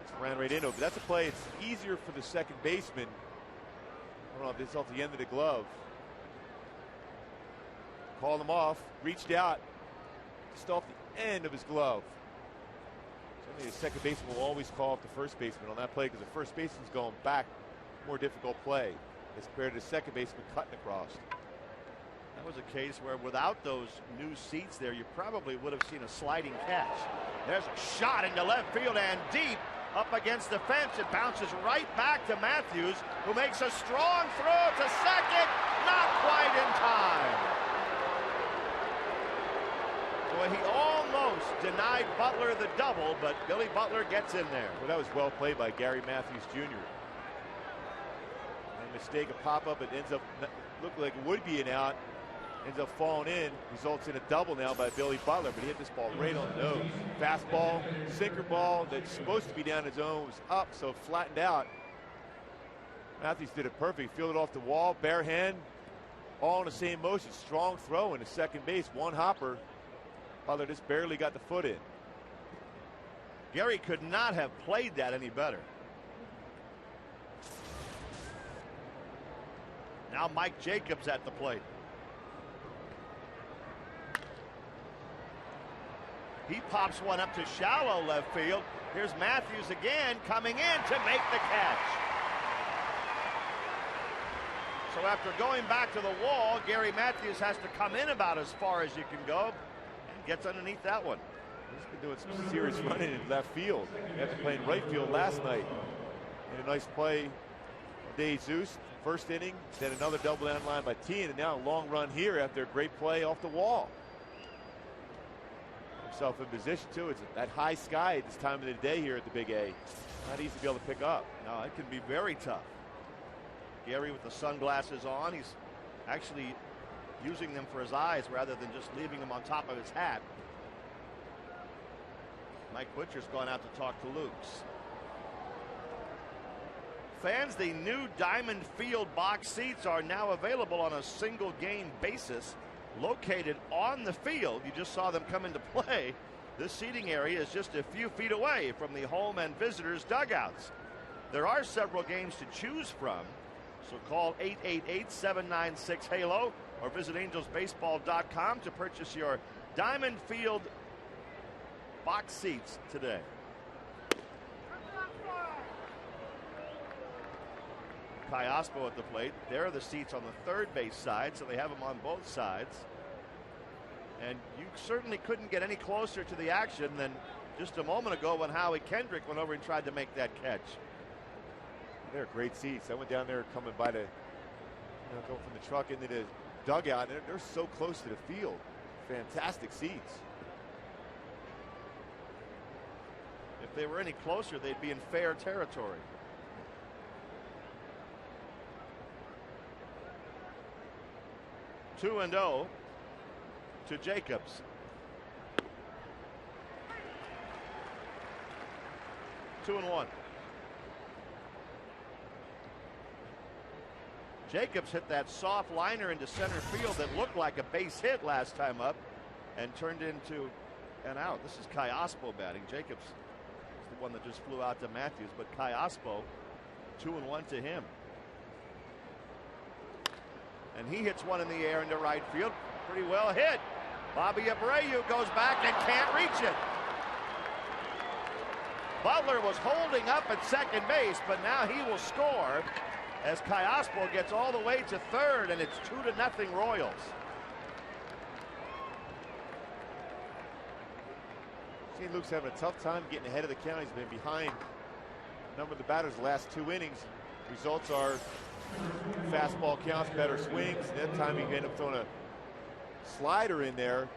Just ran right into it. But that's a play. It's easier for the second baseman. I don't know if it's off the end of the glove. Called him off, reached out, just off the end of his glove. Certainly the second baseman will always call off the first baseman on that play because the first baseman's going back. More difficult play as compared to the second baseman cutting across. That was a case where without those new seats there, you probably would have seen a sliding catch. There's a shot into left field and deep up against the fence. It bounces right back to Matthews, who makes a strong throw to second. Not quite in time. Boy, he almost denied Butler the double, but Billy Butler gets in there. Well, that was well played by Gary Matthews Jr. A mistake, a pop-up, it ends up looked like it would be an out. Ends up falling in, results in a double now by Billy Butler, but he hit this ball right on the nose. Fastball, sinker ball that's supposed to be down his zone was up, so flattened out. Matthews did it perfect, fielded off the wall, bare hand, all in the same motion. Strong throw into second base, one hopper. Butler just barely got the foot in. Gary could not have played that any better. Now Mike Jacobs at the plate. He pops one up to shallow left field. Here's Matthews again coming in to make the catch. So after going back to the wall, Gary Matthews has to come in about as far as you can go and gets underneath that one. He's been doing some serious running in left field. After playing right field last night. And a nice play, DeJesus, first inning, then another double down line by Tien, and now a long run here after a great play off the wall. Himself in position too. It's that high sky at this time of the day here at the Big A. Not easy to be able to pick up. No, it can be very tough. Gary with the sunglasses on, he's actually using them for his eyes rather than just leaving them on top of his hat. Mike Butcher's gone out to talk to Lukes. Fans, the new Diamond Field box seats are now available on a single game basis. Located on the field, you just saw them come into play. This seating area is just a few feet away from the home and visitors dugouts. There are several games to choose from, so call 888-796-HALO or visit angelsbaseball.com to purchase your Diamond Field box seats today. Kai Ospo at the plate. There are the seats on the third base side, so they have them on both sides. And you certainly couldn't get any closer to the action than just a moment ago when Howie Kendrick went over and tried to make that catch. They're great seats. I went down there coming by the, going from the truck into the dugout, and they're so close to the field. Fantastic seats. If they were any closer, they'd be in fair territory. Two and 0 to Jacobs. Two and 1. Jacobs hit that soft liner into center field that looked like a base hit last time up and turned into an out. This is Kai Ospo batting. Jacobs is the one that just flew out to Matthews, but Kai Ospo, 2 and 1 to him. And he hits one in the air into right field. Pretty well hit. Bobby Abreu goes back and can't reach it. Butler was holding up at second base, but now he will score as Kai Ospo gets all the way to third, and it's 2-0 Royals. St. Luke's having a tough time getting ahead of the count. He's been behind a number of the batters the last 2 innings. Results are fastball counts, better swings. That time he ended up throwing a slider in there.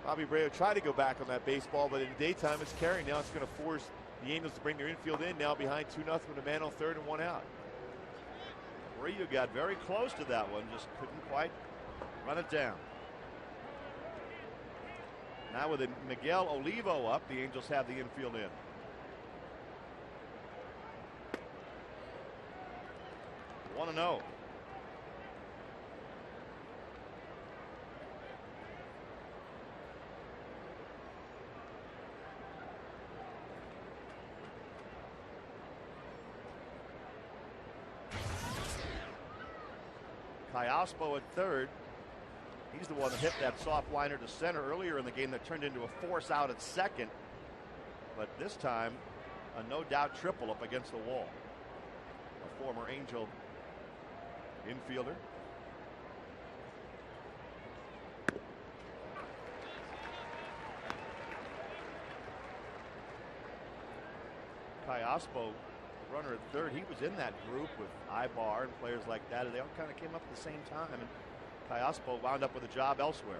Bobby Abreu tried to go back on that baseball, but in the daytime it's carrying. Now it's going to force the Angels to bring their infield in, now behind 2-0 with a man on third and 1 out. Abreu got very close to that one, just couldn't quite run it down. Now with Miguel Olivo up, the Angels have the infield in. One and 0. Callaspo at third. He's the one that hit that soft liner to center earlier in the game that turned into a force out at second. But this time, a no doubt triple up against the wall. A former Angel infielder. Callaspo, runner at third, he was in that group with Ibar and players like that, and they all kind of came up at the same time, and Callaspo wound up with a job elsewhere.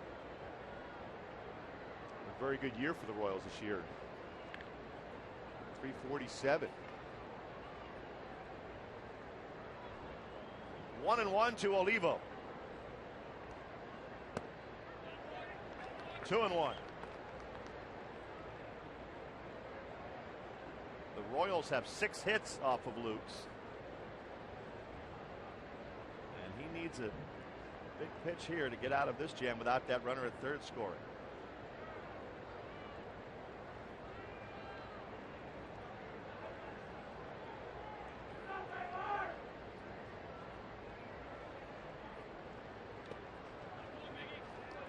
A very good year for the Royals this year. 347. 1-1 to Olivo. 2-1. The Royals have 6 hits off of Lukes. And he needs a big pitch here to get out of this jam without that runner at third scoring.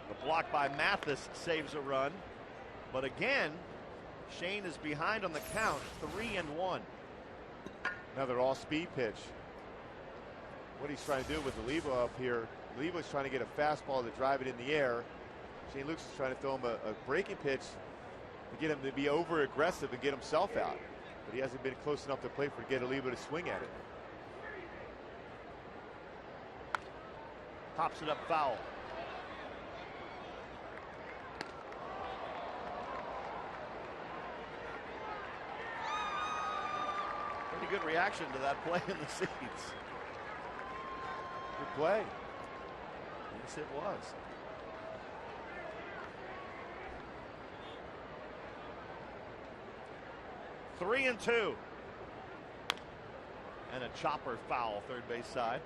The block by Mathis saves a run. But again, Shane is behind on the count, 3-1. Another all-speed pitch. What he's trying to do with Olivo up here, Olivo's trying to get a fastball to drive it in the air. Shane Lukes is trying to throw him a breaking pitch to get him to be over-aggressive and get himself out. But he hasn't been close enough to plate for to get Olivo to swing at it. Pops it up foul. Pretty good reaction to that play in the seats. Good play. Yes, it was. Three and 2. And a chopper foul, third base side.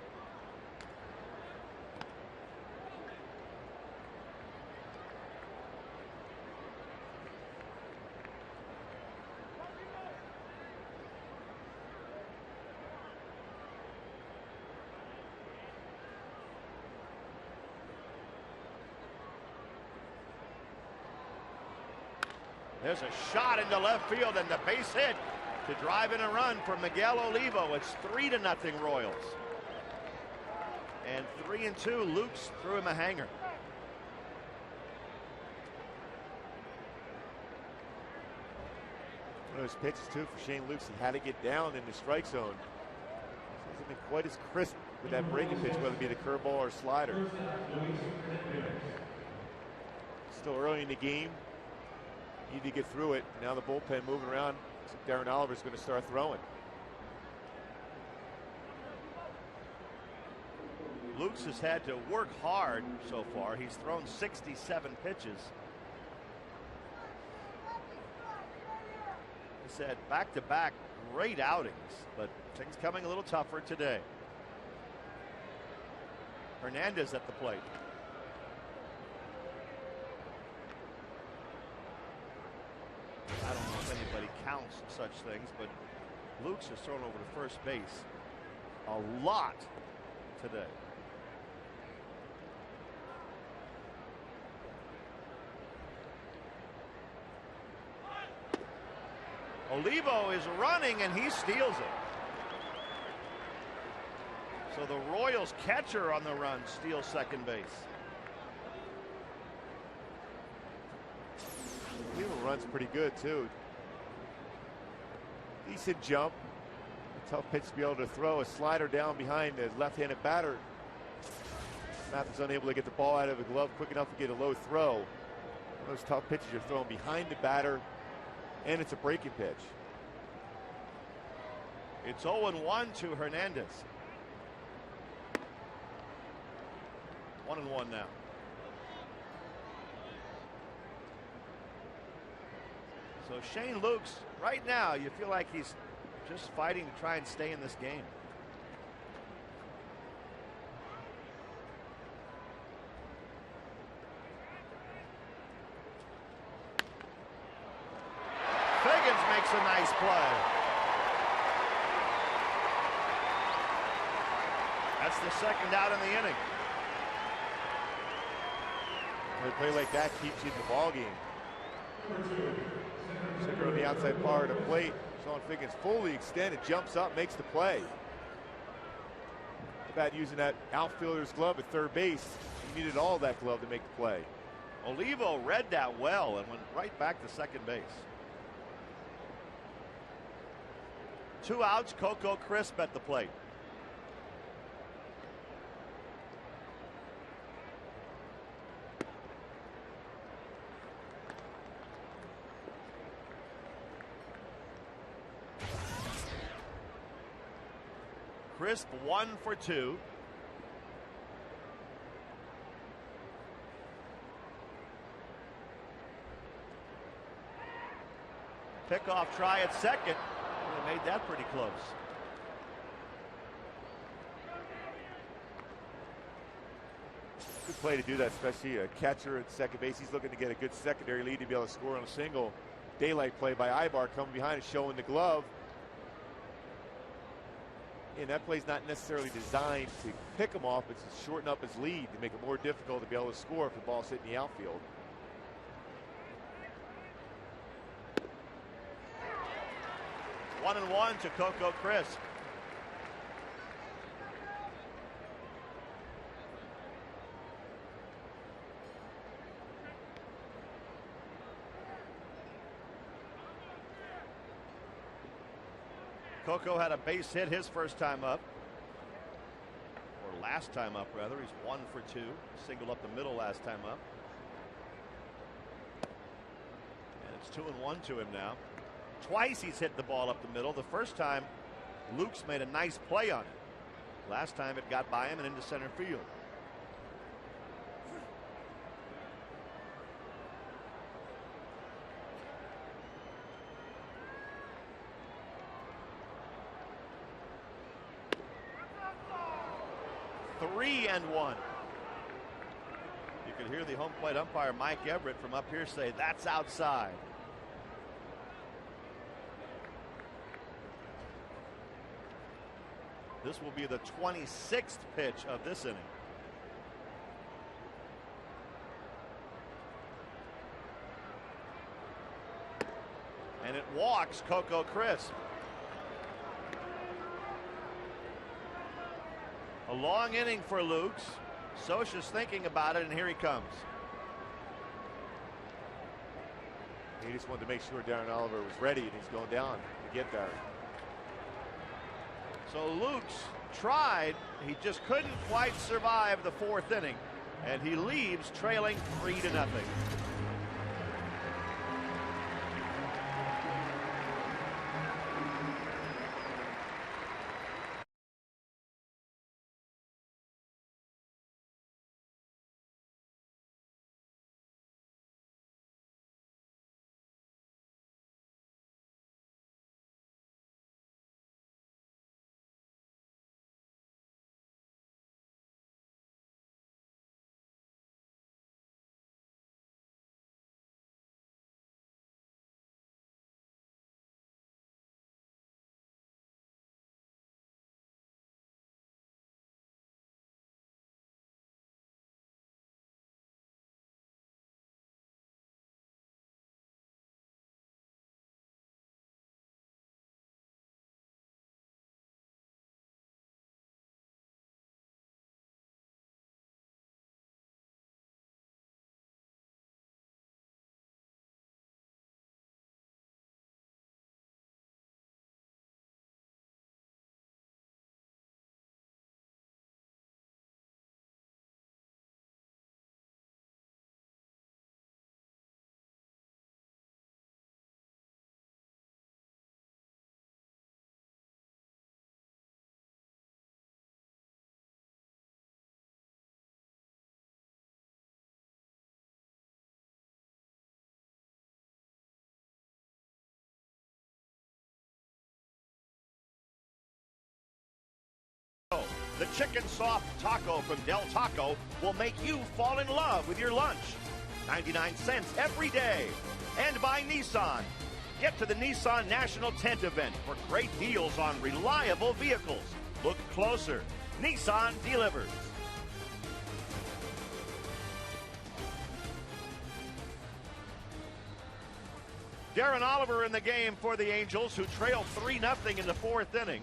There's a shot into left field and the base hit to drive in a run for Miguel Olivo. It's 3-0 Royals. And 3-2, Lukes threw him a hanger. One of those pitches too for Shane Lukes. He had to get down in the strike zone. He hasn't been quite as crisp with that breaking pitch, whether it be the curveball or slider. Still early in the game. Need to get through it. Now the bullpen moving around. So Darren Oliver's going to start throwing. Lukes has had to work hard so far. He's thrown 67 pitches. He said back-to-back great outings, but things coming a little tougher today. Hernandez at the plate. I don't know if anybody counts such things, but Lukes has thrown over to first base a lot today. Olivo is running and he steals it. So the Royals catcher on the run steals second base. Olivo runs pretty good too. Decent jump. A tough pitch to be able to throw a slider down behind the left-handed batter. Mathis unable to get the ball out of the glove quick enough to get a low throw. Those tough pitches you're throwing behind the batter, and it's a breaking pitch. It's 0-1 to Hernandez. 1-1 now. So Shane Lukes, right now, you feel like he's just fighting to try and stay in this game. Figgins makes a nice play. That's the second out in the inning. A play like that keeps you in the ball game. Sinker on the outside part of the plate. Sean Figgins fully extended, jumps up, makes the play. About using that outfielder's glove at third base. He needed all that glove to make the play. Olivo read that well and went right back to second base. 2 outs, Coco Crisp at the plate. Crisp 1 for 2. Pickoff try at second. They made that pretty close. Good play to do that, especially a catcher at second base. He's looking to get a good secondary lead to be able to score on a single. Daylight play by Ibar coming behind and showing the glove. And that play's not necessarily designed to pick him off, it's to shorten up his lead to make it more difficult to be able to score if the ball's hitting the outfield. 1-1 to Coco Crisp. Coco had a base hit his first time up, or last time up rather. He's 1 for 2. Singled up the middle last time up. And it's 2-1 to him now. Twice he's hit the ball up the middle. The first time Lukes made a nice play on it. Last time it got by him and into center field. Three and 1. You could hear the home plate umpire Mike Everett from up here say that's outside. This will be the 26th pitch of this inning. And it walks Coco Crisp. A long inning for Lukes. Scioscia's thinking about it, and here he comes. He just wanted to make sure Darren Oliver was ready, and he's going down to get there. So Lukes tried. He just couldn't quite survive the 4th inning, and he leaves trailing 3-0. The chicken soft taco from Del Taco will make you fall in love with your lunch. 99 cents every day. And by Nissan. Get to the Nissan National Tent Event for great deals on reliable vehicles. Look closer. Nissan delivers. Darren Oliver in the game for the Angels, who trailed 3-0 in the fourth inning.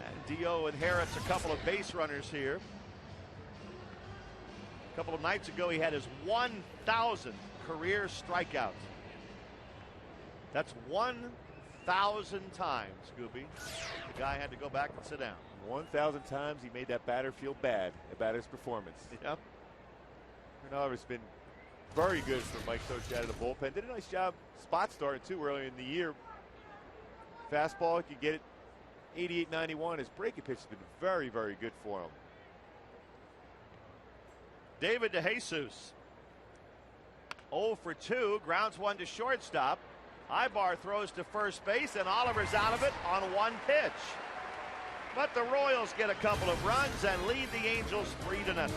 And Dio inherits a couple of base runners here. A couple of nights ago, he had his 1,000th career strikeout. That's 1,000 times, Scooby. The guy had to go back and sit down. 1,000 times he made that batter feel bad about his performance. Yep. Oliver's been very good for Mike Socci out of the bullpen. Did a nice job spot starting too earlier in the year. Fastball, he could get it 88, 91. His breaking pitch has been very, very good for him. David DeJesus. 0 for 2, grounds one to shortstop. Ibar throws to first base, and Oliver's out of it on one pitch. But the Royals get a couple of runs and lead the Angels 3-0.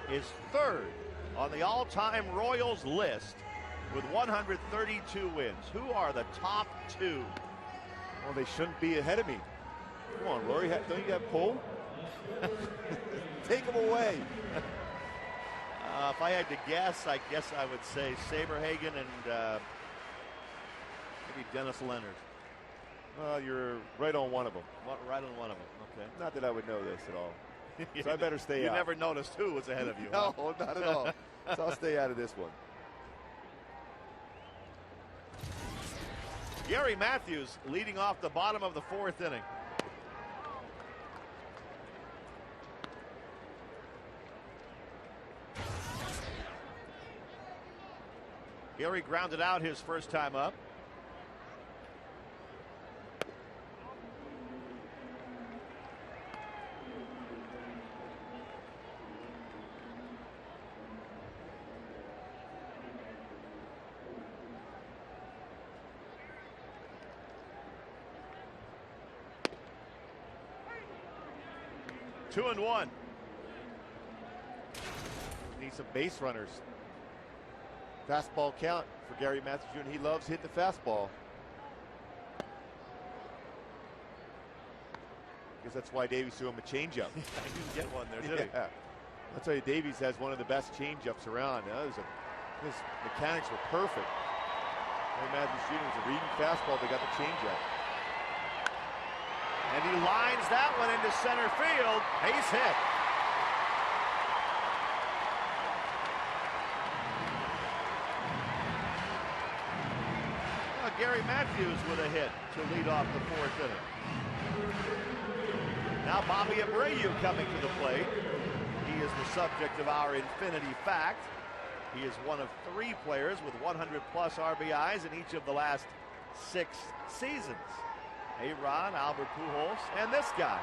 Is third on the all-time Royals list with 132 wins. Who are the top two? Well, they shouldn't be ahead of me. Come on, Rory, don't you have pull? Take them away. If I had to guess, I guess I would say Saberhagen and maybe Dennis Leonard. Well, you're right on one of them. Right on one of them, okay. Not that I would know this at all. So I better stay out. You never noticed who was ahead of you. No, huh? not at all. So I'll stay out of this one. Gary Matthews leading off the bottom of the fourth inning. Gary grounded out his first time up. Two and one. Need some base runners. Fastball count for Gary Matthews Jr. He loves hitting the fastball. I guess that's why Davies threw him a changeup. He didn't get one there, did he? I'll tell you, Davies has one of the best changeups around. His mechanics were perfect. Gary Matthews Jr. was a reading fastball. They got the changeup. And he lines that one into center field. Base hit. Gary Matthews with a hit to lead off the fourth inning. Now Bobby Abreu coming to the plate. He is the subject of our infinity fact. He is one of 3 players with 100+ RBIs in each of the last 6 seasons. A-Rod, Albert Pujols, and this guy.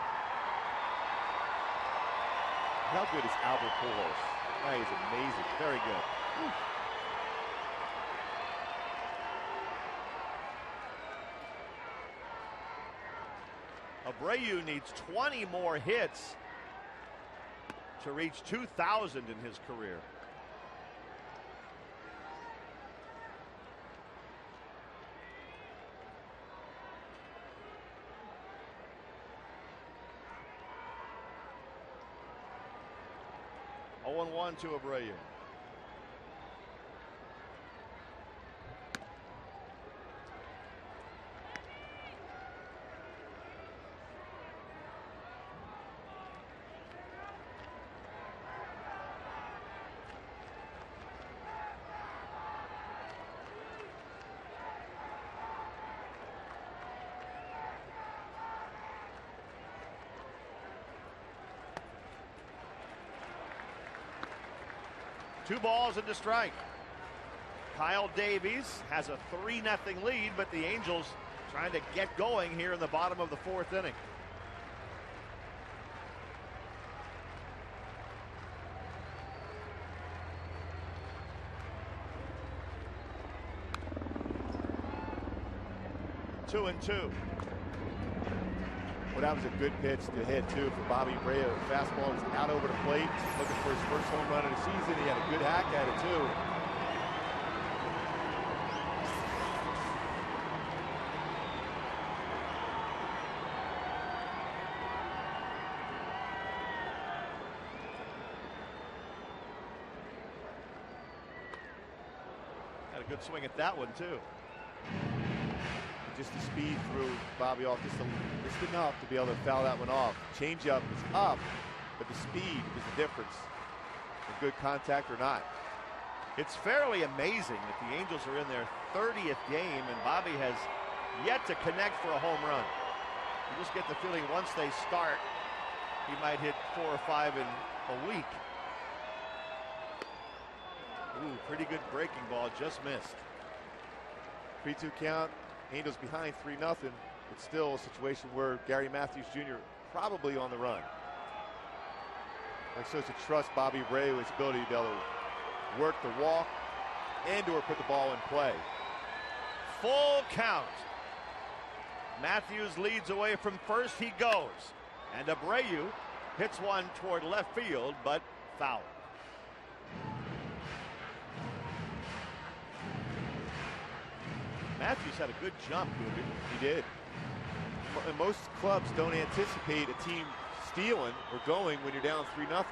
How good is Albert Pujols? That is amazing. Very good. Abreu needs 20 more hits to reach 2,000 in his career. Oh, 1 to Abreu. Two balls and a strike. Kyle Davies has a 3-0 lead, but the Angels trying to get going here in the bottom of the 4th inning. Two and two. Well, that was a good pitch to hit, too, for Bobby Abreu. Fastball was out over the plate, looking for his first home run of the season. He had a good hack at it, too. Had a good swing at that one, too. Just the speed threw Bobby off just enough to be able to foul that one off. Changeup is up, but the speed is the difference in good contact or not. It's fairly amazing that the Angels are in their 30th game and Bobby has yet to connect for a home run. You just get the feeling once they start, he might hit 4 or 5 in a week. Ooh, pretty good breaking ball, just missed. 3-2 count. Angels behind 3-0, but still a situation where Gary Matthews Jr. probably on the run. They're supposed to trust Bobby Abreu, his ability to be able to work the walk and or put the ball in play. Full count. Matthews leads away from first. He goes. And Abreu hits one toward left field, but foul. Matthews had a good jump, Gooby. He did. And most clubs don't anticipate a team stealing or going when you're down 3-0.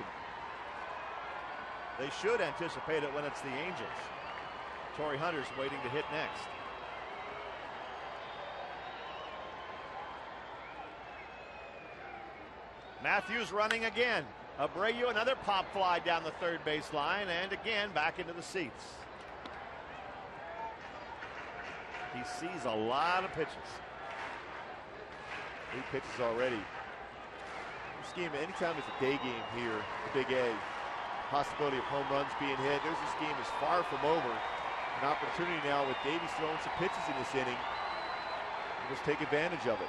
They should anticipate it when it's the Angels. Torrey Hunter's waiting to hit next. Matthews running again. Abreu, another pop fly down the third base line, and again back into the seats. He sees a lot of pitches. 8 pitches already. This game, anytime it's a day game here, the Big A, possibility of home runs being hit. This game is far from over. An opportunity now with Davies throwing some pitches in this inning. We'll just take advantage of it.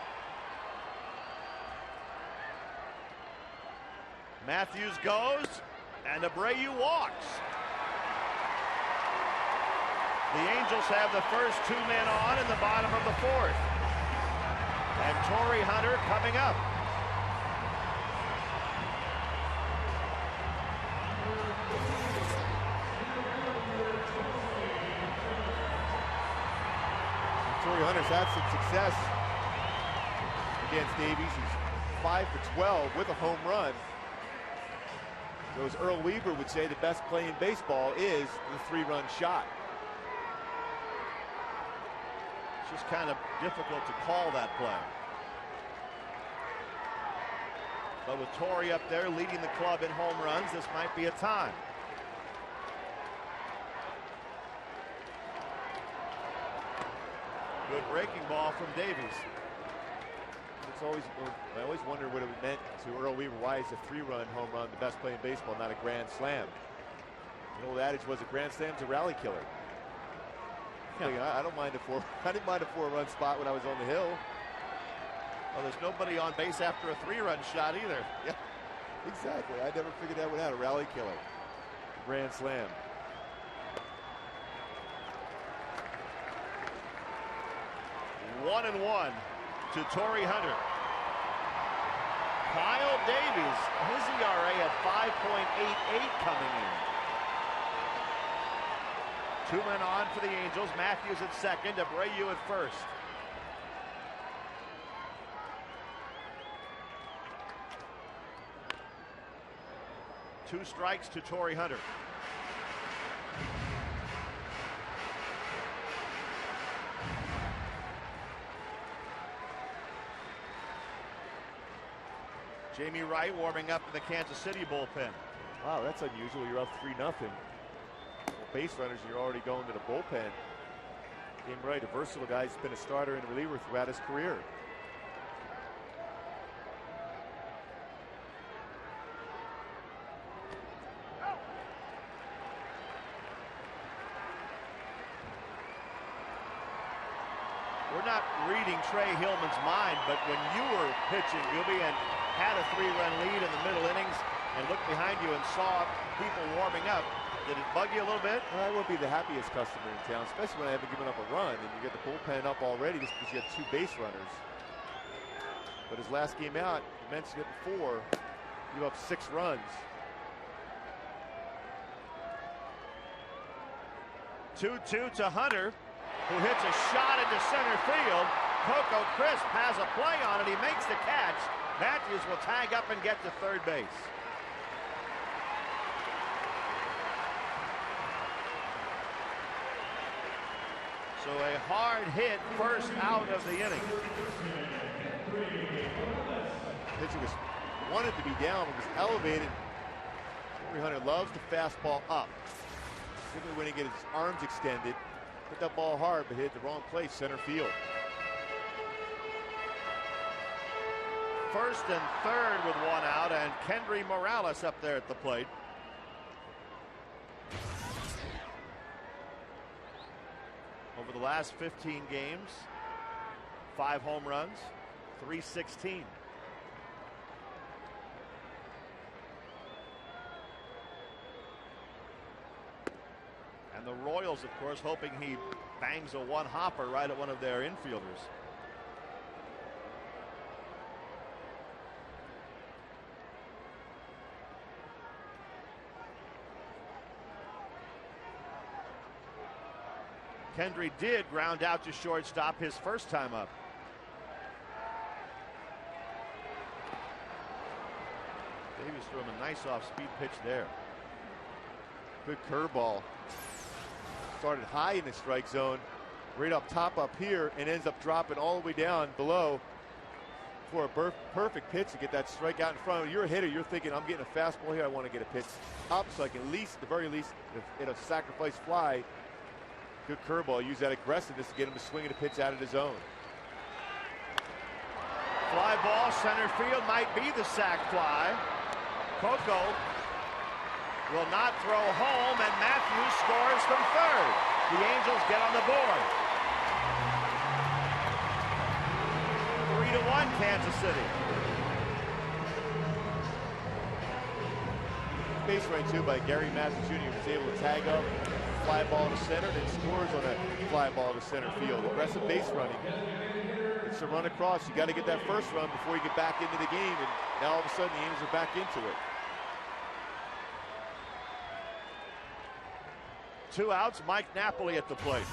Matthews goes, and Abreu walks. The Angels have the first 2 men on in the bottom of the 4th. And Torrey Hunter coming up. Torrey Hunter's had some success against Davies. He's 5 for 12 with a home run. So as Earl Weaver would say, the best play in baseball is the 3-run shot. Just kind of difficult to call that play. But with Torrey up there leading the club in home runs, this might be a time. Good breaking ball from Davies. It's I always wonder what it meant to Earl Weaver. Why is a 3-run home run the best play in baseball, not a grand slam? The old adage was a grand slam's a rally killer. Yeah. I don't mind I didn't mind a 4-run spot when I was on the hill. Well, there's nobody on base after a 3-run shot either. Yeah, exactly. I never figured that one out. A rally killer, grand slam. One and one to Torrey Hunter. Kyle Davies, his ERA at 5.88 coming in. 2 men on for the Angels. Matthews at second, Abreu at first. Two strikes to Torrey Hunter. Jamie Wright warming up in the Kansas City bullpen. Wow, that's unusual. You're up 3-0. Well, base runners, you're already going to the bullpen. Jamie Wright, a versatile guy, has been a starter and a reliever throughout his career. We're not reading Trey Hillman's mind, but when you were pitching, Gooby, and had a 3-run lead in the middle innings and looked behind you and saw people warming up, did it bug you a little bit? Well, I won't be the happiest customer in town, especially when I haven't given up a run and you get the bullpen up already just because you had 2 base runners. But his last game out, you mentioned it before, you up 6 runs. 2-2 to Hunter, who hits a shot into center field. Coco Crisp has a play on it. He makes the catch. Matthews will tag up and get to third base. So a hard hit first out of the inning. Pitcher wanted to be down, but was elevated. Hunter loves the fastball up. Particularly when he gets his arms extended. Hit that ball hard, but hit the wrong place, center field. First and third with 1 out, and Kendry Morales up there at the plate. Over the last 15 games, 5 home runs, 316. And the Royals, of course, hoping he bangs a 1-hopper right at one of their infielders. Kendry did ground out to shortstop his first time up. Davies threw him a nice off-speed pitch there. Good curveball. Started high in the strike zone, right up top up here, and ends up dropping all the way down below for a perfect pitch to get that strike out in front of you. You're a hitter. You're thinking, I'm getting a fastball here. I want to get a pitch up so I can at least, at the very least, hit a sacrifice fly. Good curveball. Use that aggressiveness to get him to swing a pitch out of the zone. Fly ball, center field, might be the sac fly. Coco will not throw home, and Matthews scores from third. The Angels get on the board. 3-1 Kansas City. Base running too by Gary Matthews Jr. was able to tag up, fly ball to center, then scores on a fly ball to center field. Aggressive base running. It's a run across. You got to get that first run before you get back into the game, and now all of a sudden the Angels are back into it. 2 outs, Mike Napoli at the plate.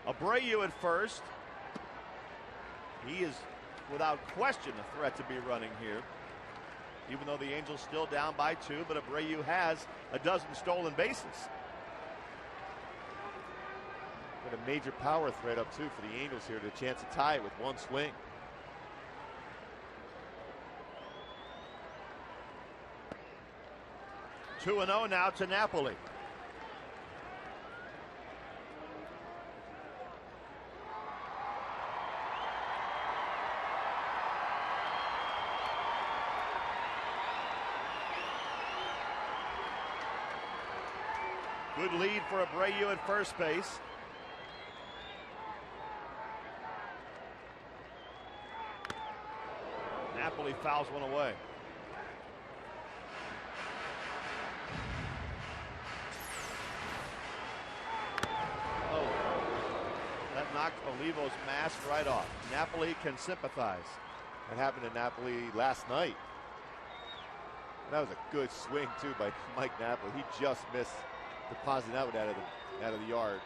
Abreu at first. He is without question a threat to be running here. even though the Angels still down by 2, but Abreu has a dozen stolen bases. Got a major power threat up too for the Angels here, to a chance to tie it with one swing. Two and 0 now to Napoli. Good lead for Abreu at first base. Napoli fouls one away. Oh, that knocked Olivo's mask right off. Napoli can sympathize. That happened to Napoli last night. That was a good swing too by Mike Napoli. He just missed depositing that one out of the yard.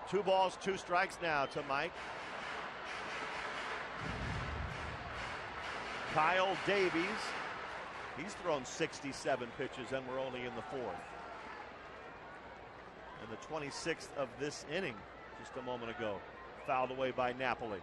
Two balls, 2 strikes now to Mike. Kyle Davies. He's thrown 67 pitches and we're only in the 4th. And the 26th of this inning just a moment ago. Fouled away by Napoli.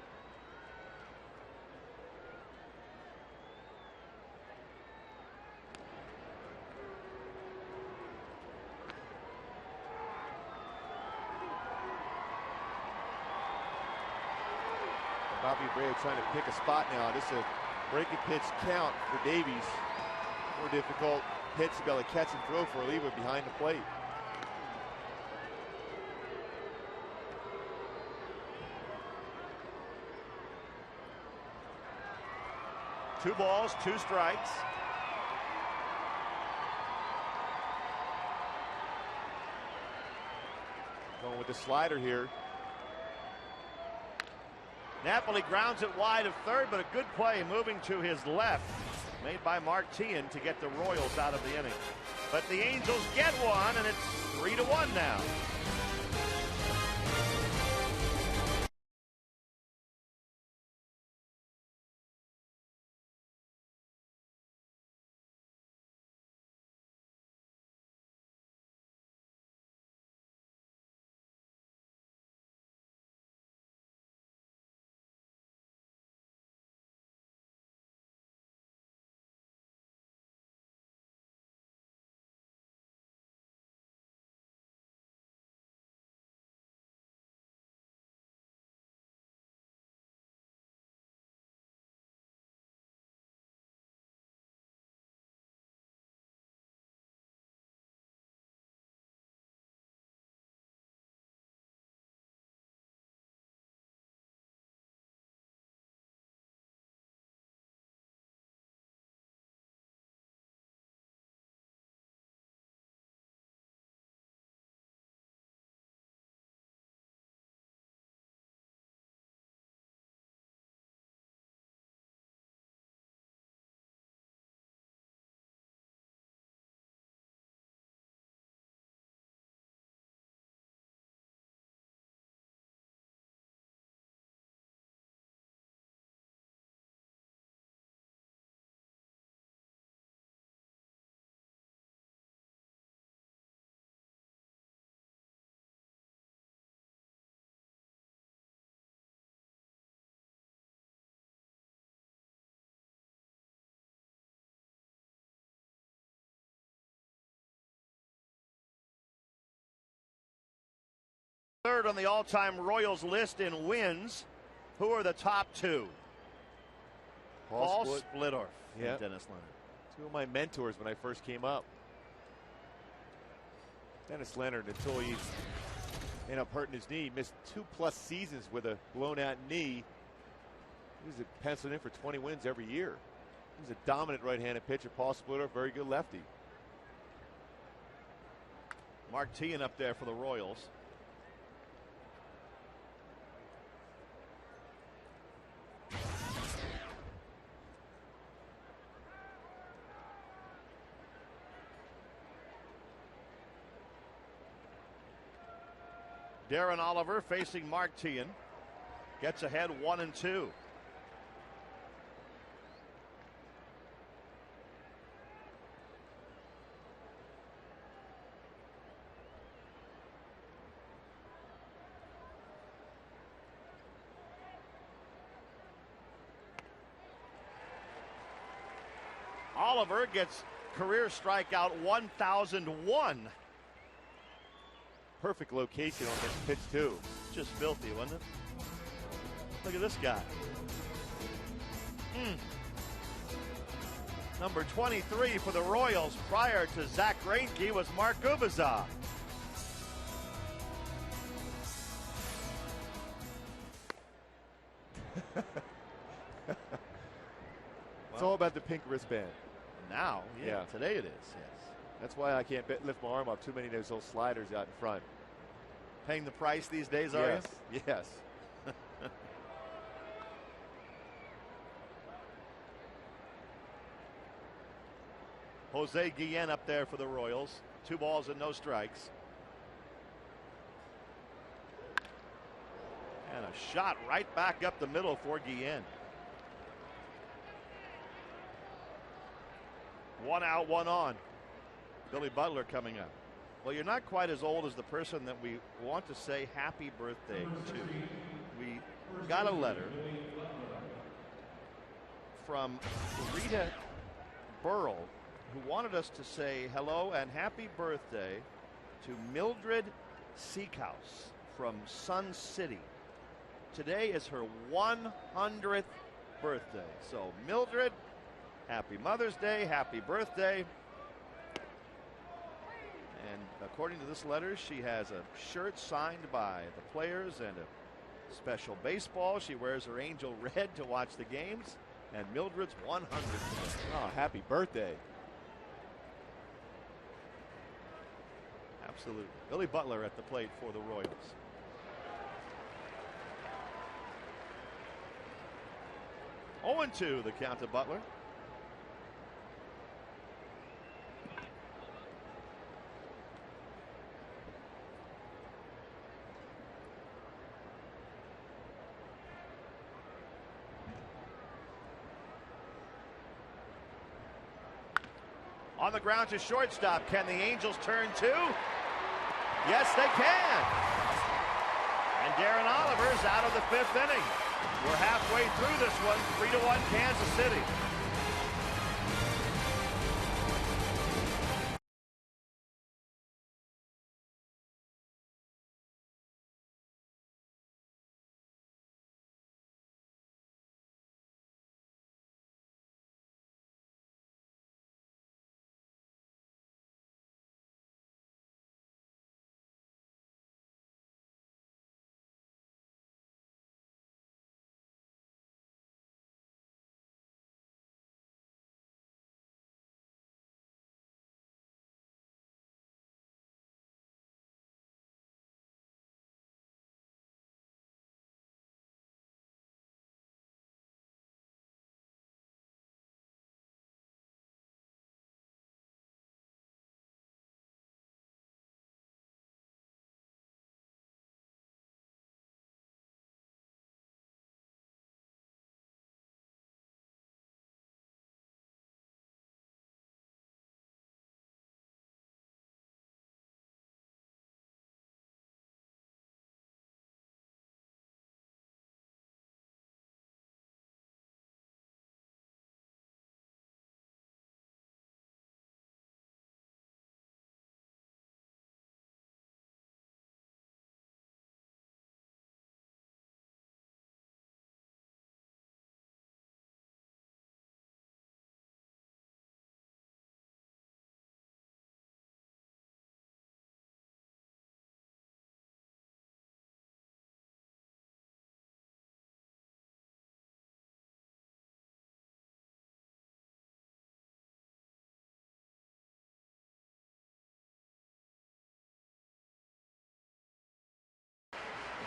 Bobby Abreu trying to pick a spot now. This is a breaking pitch count for Davies. More difficult pitch to be able to catch and throw for Oliva behind the plate. Two balls, 2 strikes. Going with the slider here. Napoli grounds it wide of third, but a good play moving to his left, made by Martin to get the Royals out of the inning. But the Angels get one, and it's 3-1 now. Third on the all-time Royals list in wins. Who are the top 2? Paul Splittorff and Dennis Leonard. Two of my mentors when I first came up. Dennis Leonard, until he ended up hurting his knee, missed 2+ seasons with a blown-out knee. He was penciled in for 20 wins every year. He's a dominant right-handed pitcher. Paul Splittorff, very good lefty. Martin up there for the Royals. Darren Oliver facing Mark Teahan. Gets ahead 1-2. Oliver gets career strikeout 1001. Perfect location on this pitch, too. Just filthy, wasn't it? Look at this guy. Number 23 for the Royals prior to Zach Greinke was Mark Gubicza. It's all about the pink wristband. Now, yeah, today it is, yes. That's why I can't lift my arm up. Too many of those little sliders out in front. Paying the price these days, are you? Yes. Jose Guillen up there for the Royals. 2 balls and no strikes. And a shot right back up the middle for Guillen. 1 out, 1 on. Billy Butler coming up. Well, you're not quite as old as the person that we want to say happy birthday to. We got a letter from Rita Burrell, who wanted us to say hello and happy birthday to Mildred Seekhouse from Sun City. Today is her 100th birthday. So Mildred, happy Mother's Day, happy birthday. And according to this letter, she has a shirt signed by the players and a special baseball. She wears her angel red to watch the games. And Mildred's 100th. Oh, happy birthday. Absolutely. Billy Butler at the plate for the Royals. 0-2 the count to Butler. On the ground to shortstop. Can the Angels turn 2? Yes, they can. And Darren Oliver's out of the 5th inning. We're halfway through this one. 3-1 Kansas City.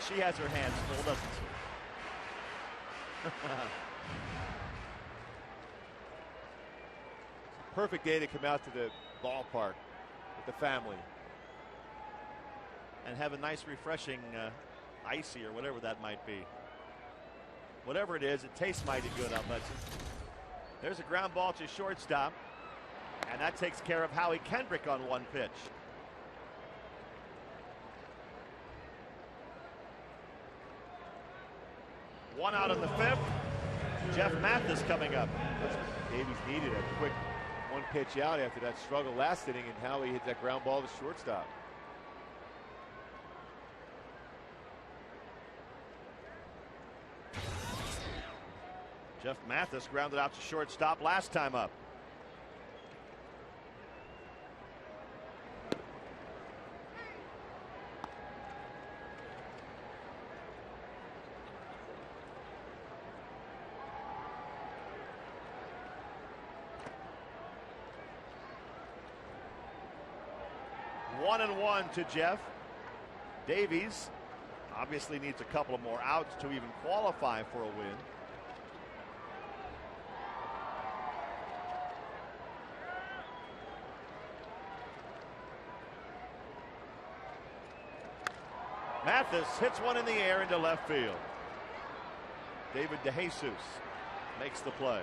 She has her hands full, doesn't she? Perfect day to come out to the ballpark with the family. and have a nice refreshing icy or whatever that might be. Whatever it is, it tastes mighty good, I'll bet you. There's a ground ball to shortstop, and that takes care of Howie Kendrick on one pitch. One out in the fifth. Jeff Mathis coming up. Davies needed a quick one pitch out after that struggle last inning, and Howie hit that ground ball to shortstop. Jeff Mathis grounded out to shortstop last time up. One and one to Jeff. Davies obviously needs a couple of more outs to even qualify for a win. Mathis hits one in the air into left field. David DeJesus makes the play.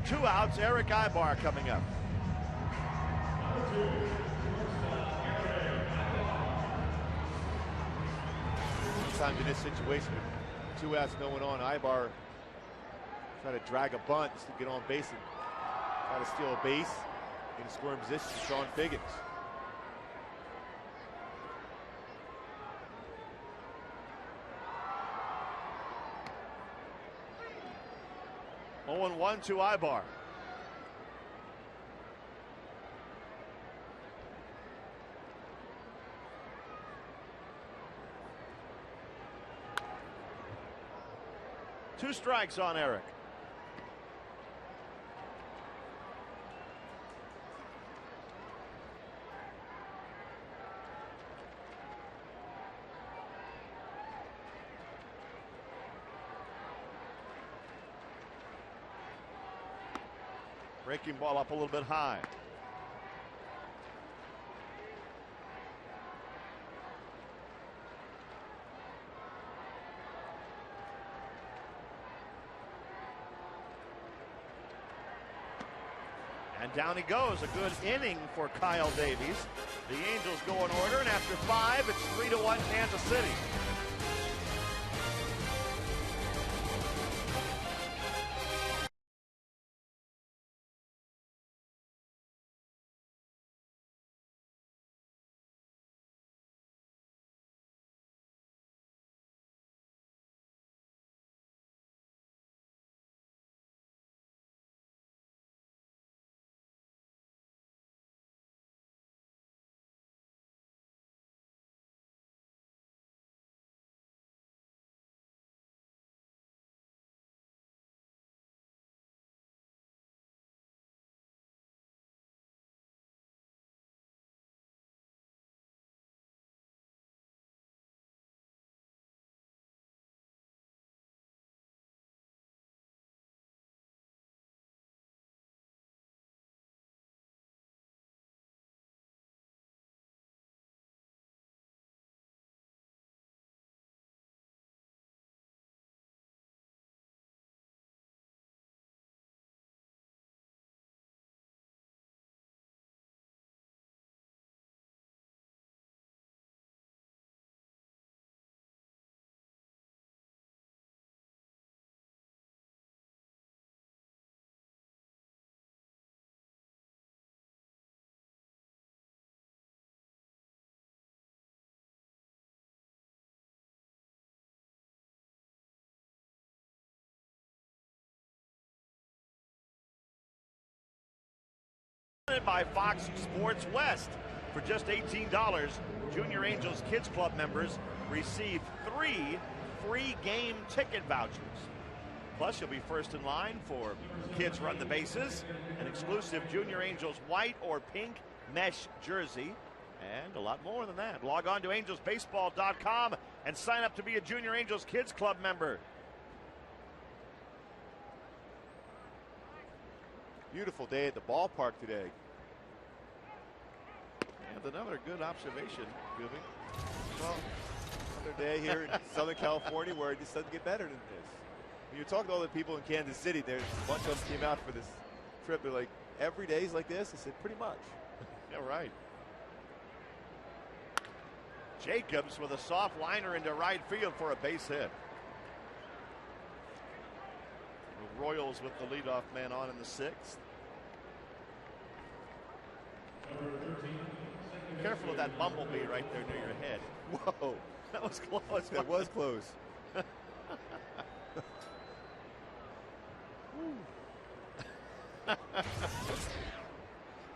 2 outs. Eric Ibar coming up. Sometimes in this situation, 2 outs, no one on, Ibar try to drag a bunt to get on base and try to steal a base in scoring position. Sean Figgins. 0-1 to Ibar. Two strikes on Eric. Breaking ball up a little bit high. And down he goes. A good inning for Kyle Davies. The Angels go in order, and after 5, it's 3-1 Kansas City. By Fox Sports West. For just $18, Junior Angels Kids Club members receive 3 free game ticket vouchers. Plus, you'll be first in line for Kids Run the Bases, an exclusive Junior Angels white or pink mesh jersey, and a lot more than that. Log on to angelsbaseball.com and sign up to be a Junior Angels Kids Club member. Beautiful day at the ballpark today. That's another good observation, Gooby. Well, another day here in Southern California where it just doesn't get better than this. When you're talking to all the people in Kansas City, there's a bunch of them came out for this trip. They're like, every day's like this? I said, pretty much. Yeah, right. Jacobs with a soft liner into right field for a base hit. The Royals with the leadoff man on in the 6th. Careful of that bumblebee right there near your head. Whoa. That was close. That was close.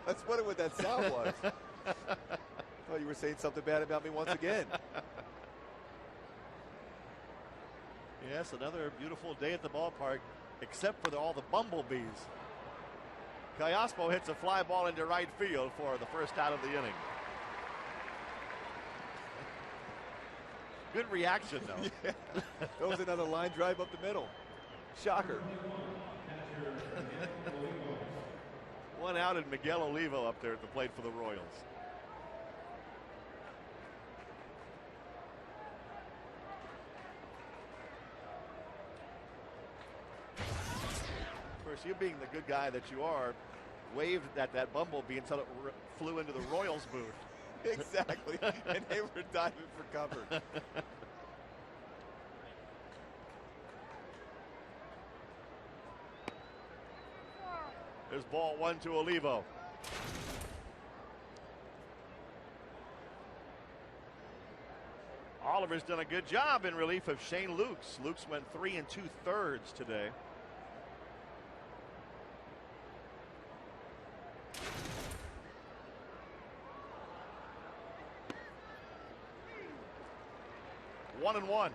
That's what that sound was. I thought you were saying something bad about me once again. Yes, another beautiful day at the ballpark, except for all the bumblebees. Callaspo hits a fly ball into right field for the first out of the inning. Good reaction, though. Yeah. That was another line drive up the middle. Shocker. One out and Miguel Olivo up there at the plate for the Royals. Of course, you being the good guy that you are, waved at that bumblebee until it flew into the Royals booth. Exactly. And they were diving for cover. There's ball 1 to Olivo. Oliver's done a good job in relief of Shane Lukes. Lukes went 3 2/3 today. One and one.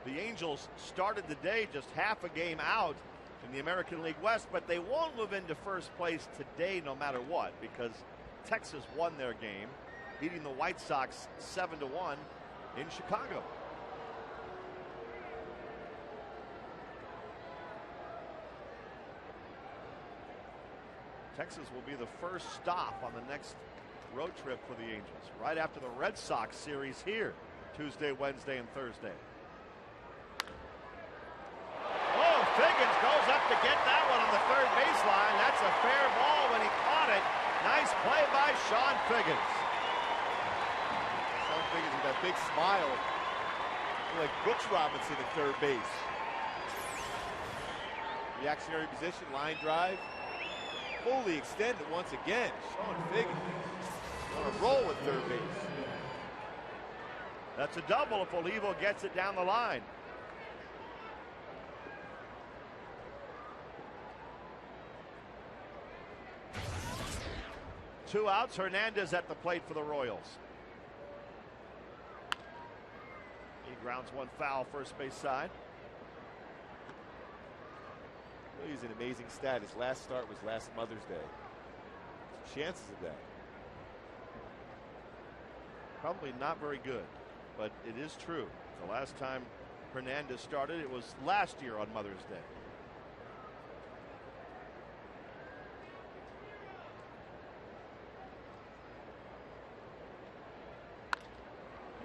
The Angels started the day just half a game out in the American League West, but they won't move into first place today no matter what, because Texas won their game, beating the White Sox 7-1 in Chicago. Texas will be the first stop on the next road trip for the Angels, right after the Red Sox series here Tuesday, Wednesday, and Thursday. Figgins goes up to get that one on the third baseline. That's a fair ball when he caught it. Nice play by Sean Figgins. Sean Figgins with that big smile. Like Brooks Robinson at third base. Reactionary position, line drive. Fully extended once again. Sean Figgins on a roll at third base. That's a double if Olivo gets it down the line. Two outs. Hernandez at the plate for the Royals. He grounds one foul first base side. Well, he's an amazing stat. His last start was last Mother's Day. Chances of that? Probably not very good, but it is true. The last time Hernandez started, it was last year on Mother's Day.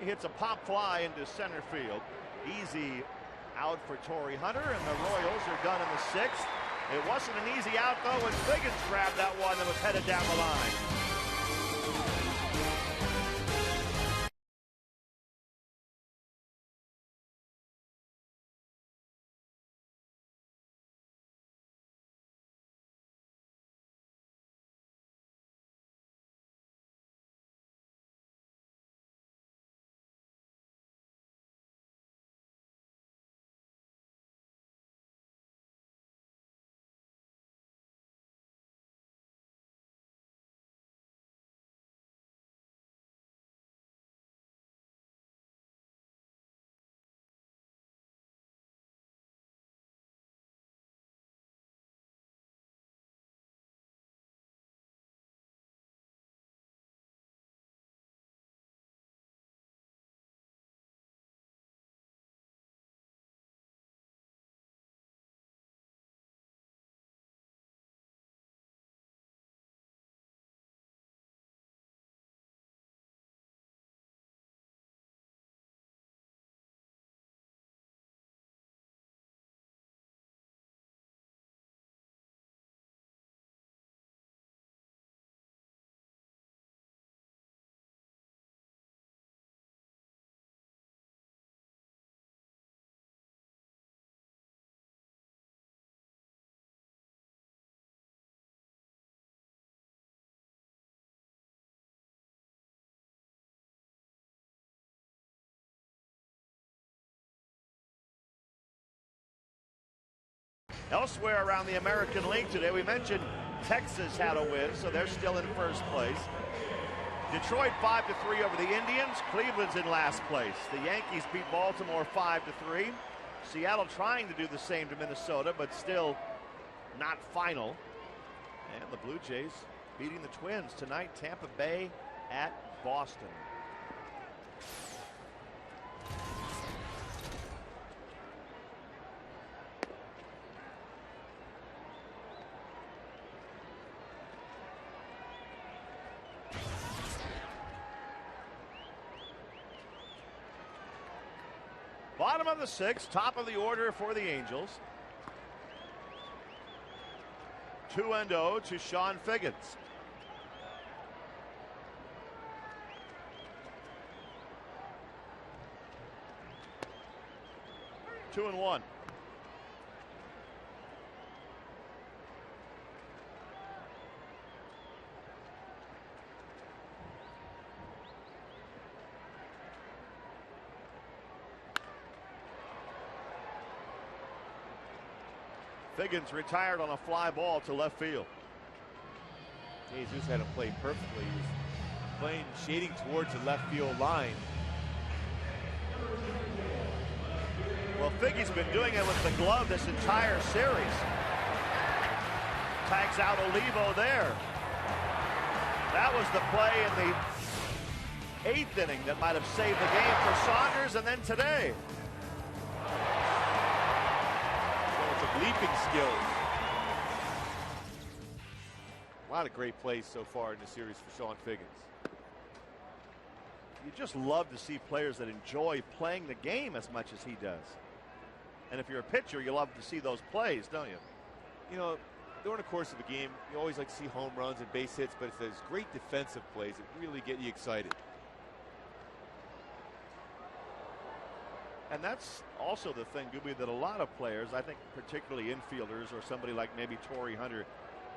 He hits a pop fly into center field. Easy out for Torrey Hunter, and the Royals are done in the 6th. It wasn't an easy out, though, when Figgins grabbed that one that was headed down the line. Elsewhere around the American League today, we mentioned Texas had a win, so they're still in first place. Detroit 5-3 over the Indians. Cleveland's in last place. The Yankees beat Baltimore 5-3. Seattle trying to do the same to Minnesota, but still not final. And the Blue Jays beating the Twins tonight. Tampa Bay at Boston. Bottom of the sixth, top of the order for the Angels. 2-0 to Sean Figgins. Two and one. Figgins retired on a fly ball to left field. Jesus had him play perfectly. He was playing, shading towards the left field line. Well, Figgy's been doing it with the glove this entire series. Tags out Olivo there. That was the play in the 8th inning that might have saved the game for Saunders, and then today. Leaping skills. A lot of great plays so far in the series for Sean Figgins. You just love to see players that enjoy playing the game as much as he does. And if you're a pitcher, you love to see those plays, don't you? You know, during the course of a game, you always like to see home runs and base hits, but it's those great defensive plays that really get you excited. And that's also the thing, Gooby, that a lot of players, I think particularly infielders or somebody like maybe Torrey Hunter,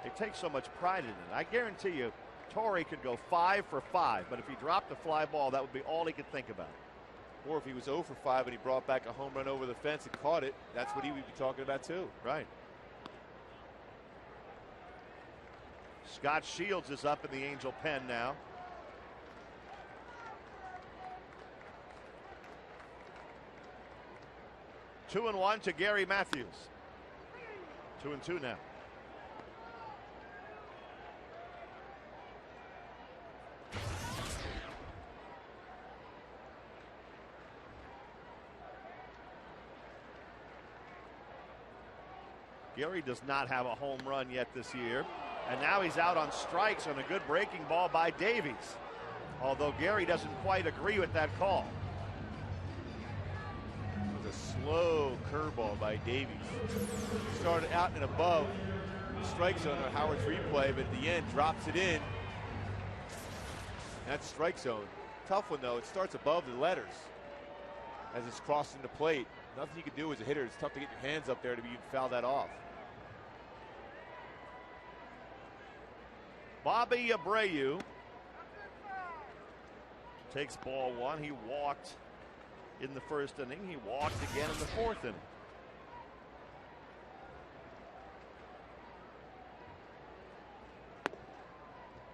they take so much pride in it. I guarantee you, Torrey could go 5 for 5, but if he dropped the fly ball, that would be all he could think about. Or if he was 0 for 5 and he brought back a home run over the fence and caught it, that's what he would be talking about too. Right. Scott Shields is up in the Angel pen now. Two and one to Gary Matthews. 2-2 now. Gary does not have a home run yet this year, and now he's out on strikes on a good breaking ball by Davies, although Gary doesn't quite agree with that call. Slow curveball by Davies. Started out and above the strike zone on Howard's replay, but at the end drops it in. That's strike zone. Tough one though. It starts above the letters as it's crossing the plate. Nothing you can do as a hitter. It's tough to get your hands up there to even foul that off. Bobby Abreu takes ball one. He walked in the first inning. He walked again in the 4th inning.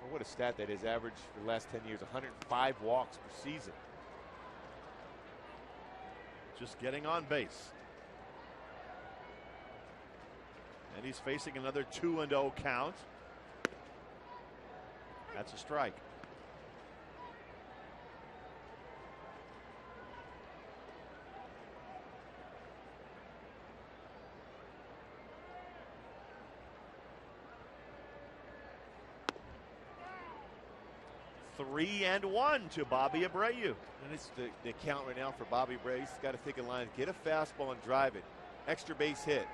Well, what a stat that is. Average for the last 10 years, 105 walks per season. Just getting on base. And he's facing another 2-0 count. That's a strike. Three and one to Bobby Abreu. And it's the count right now for Bobby Abreu. He's got to think in line, get a fastball and drive it. Extra base hit.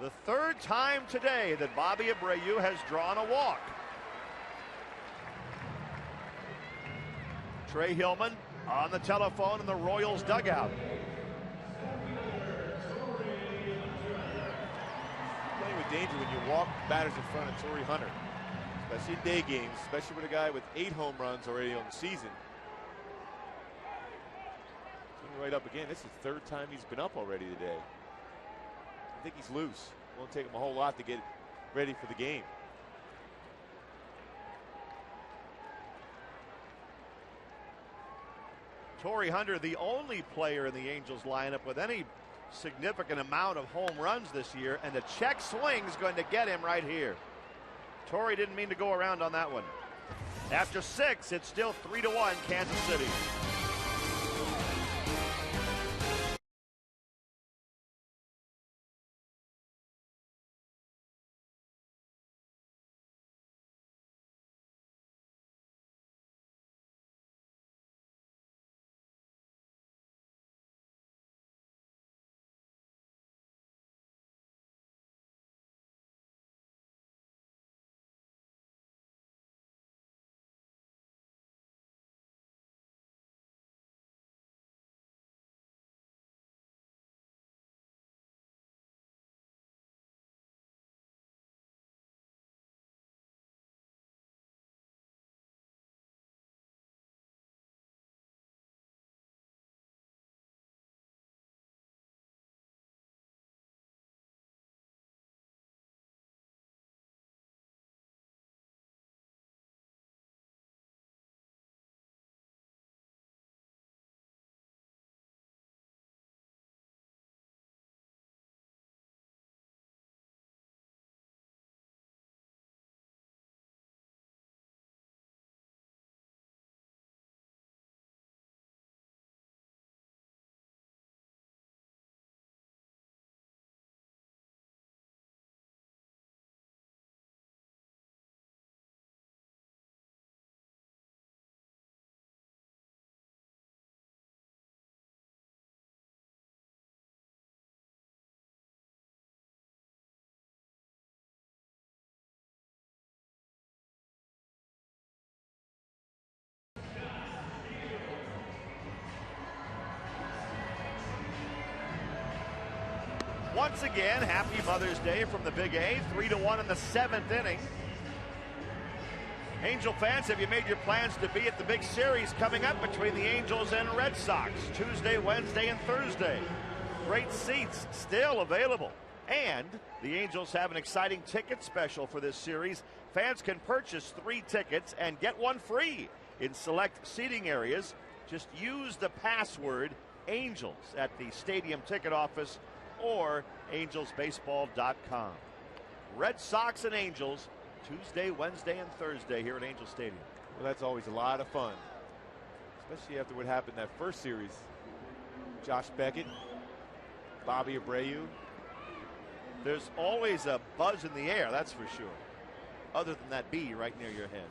The 3rd time today that Bobby Abreu has drawn a walk. Trey Hillman on the telephone in the Royals dugout. Playing with danger when you walk batters in front of Torrey Hunter, especially in day games, especially with a guy with 8 home runs already on the season. right up again. This is the third time he's been up already today. I think he's loose. Won't take him a whole lot to get ready for the game. Torrey Hunter, the only player in the Angels lineup with any significant amount of home runs this year, and the check swing is going to get him right here. Torrey didn't mean to go around on that one. After 6, it's still 3-1 Kansas City. Once again, happy Mother's Day from the Big A. 3-1 in the 7th inning. Angel fans, have you made your plans to be at the big series coming up between the Angels and Red Sox? Tuesday, Wednesday, and Thursday. Great seats still available. And the Angels have an exciting ticket special for this series. Fans can purchase 3 tickets and get 1 free in select seating areas. Just use the password ANGELS at the stadium ticket office or angelsbaseball.com. Red Sox and Angels, Tuesday, Wednesday, and Thursday here at Angel Stadium. Well, that's always a lot of fun, especially after what happened in that first series. Josh Beckett, Bobby Abreu. There's always a buzz in the air, that's for sure. Other than that bee right near your head.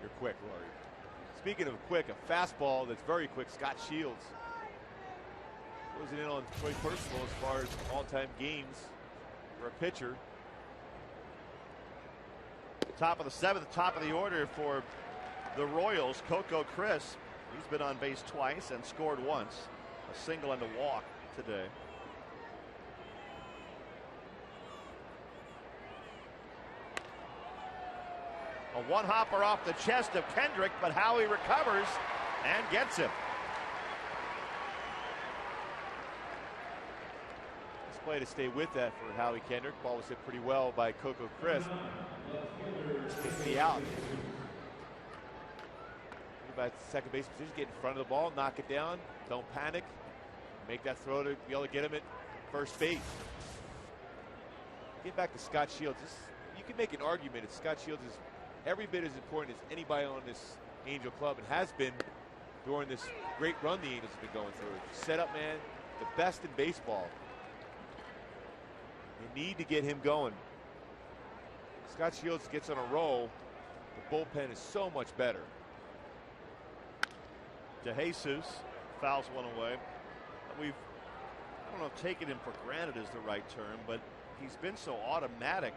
You're quick, Rory. Speaking of quick, a fastball that's very quick, Scott Shields. Closing in on Troy Percival as far as all-time games for a pitcher. Top of the 7th, top of the order for the Royals, Coco Chris. He's been on base twice and scored once. A single and a walk today. A one-hopper off the chest of Kendrick, but Howie recovers and gets him. Play to stay with that for Howie Kendrick. Ball was hit pretty well by Coco Chris. Takes the out. About second base position, get in front of the ball, knock it down, don't panic, make that throw to be able to get him at first base. Get back to Scott Shields. You can make an argument that Scott Shields is every bit as important as anybody on this Angel club and has been during this great run the Angels have been going through. Setup man, the best in baseball. They need to get him going. Scott Shields gets on a roll. The bullpen is so much better. DeJesus fouls one away. I don't know if taking him for granted is the right term, but he's been so automatic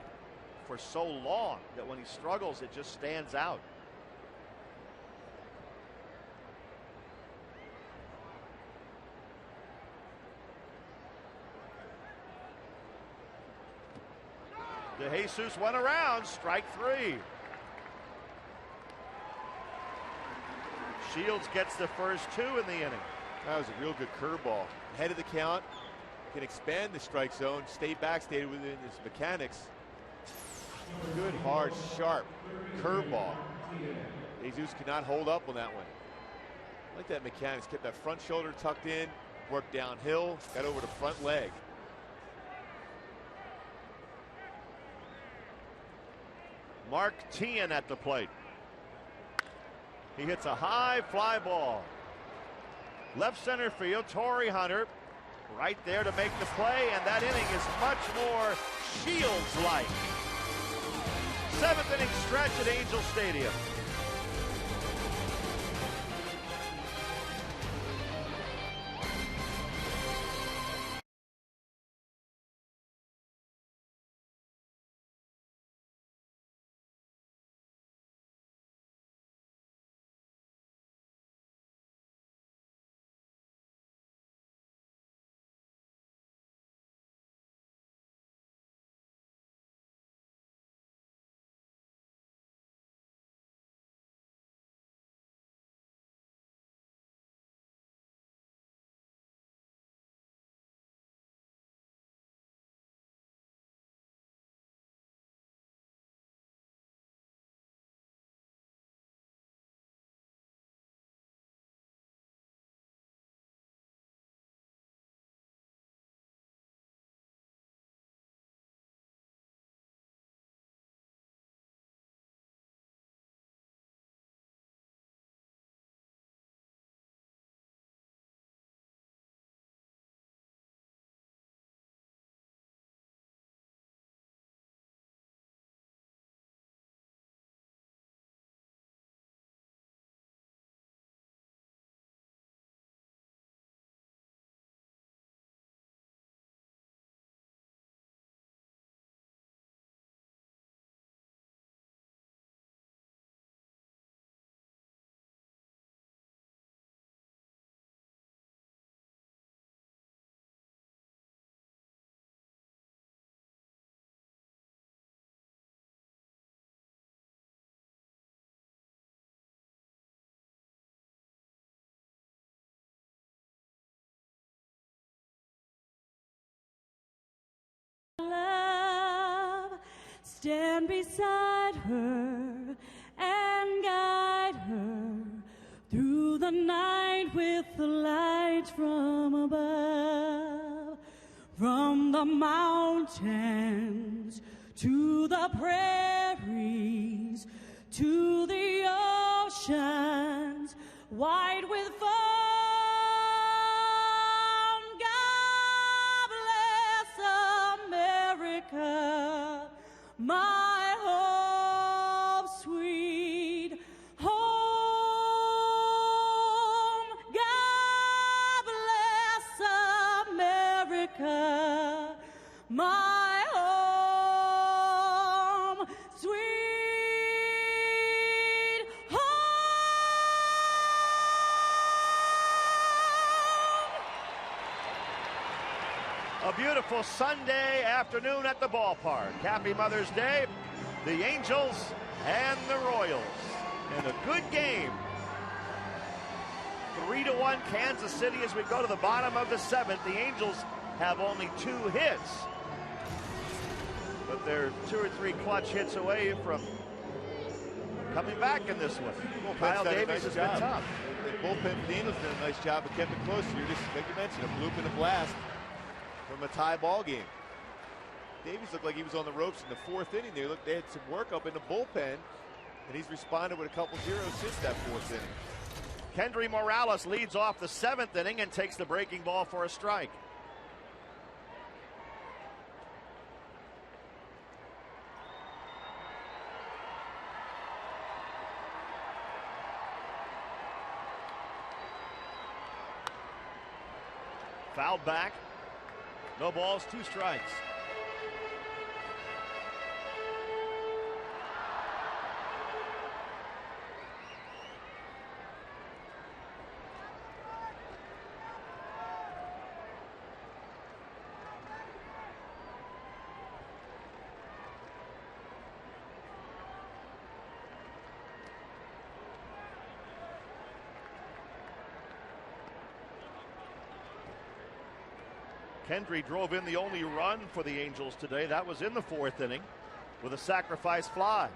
for so long that when he struggles, it just stands out. DeJesus went around, strike 3. Shields gets the first 2 in the inning. That was a real good curveball. Head of the count, can expand the strike zone, stay back, stay within his mechanics. Good, hard, sharp curveball. Jesus could not hold up on that one. I like that mechanics, kept that front shoulder tucked in, worked downhill, got over the front leg. Mark Teahan at the plate. He hits a high fly ball. Left center field, Torrey Hunter right there to make the play, and that inning is much more Shields-like. 7th inning stretch at Angel Stadium. Love, stand beside her and guide her through the night with the light from above. From the mountains to the prairies to the oceans wide with foam. My home, sweet home. God bless America. My home, sweet home. A beautiful Sunday afternoon at the ballpark. Happy Mother's Day. The Angels and the Royals. And a good game. 3-1 Kansas City as we go to the bottom of the 7th. The Angels have only 2 hits. But they're 2 or 3 clutch hits away from coming back in this one. Kyle Davies has been tough. The bullpen for the Angels did a nice job, but kept it close. You're just, like you mentioned, a bloop and a blast from a tie ball game. Davies looked like he was on the ropes in the 4th inning. They had some work up in the bullpen, and he's responded with a couple zeros since that 4th inning. Kendry Morales leads off the 7th inning and takes the breaking ball for a strike. Fouled back. No balls, 2 strikes. Kendry drove in the only run for the Angels today. That was in the 4th inning with a sacrifice fly.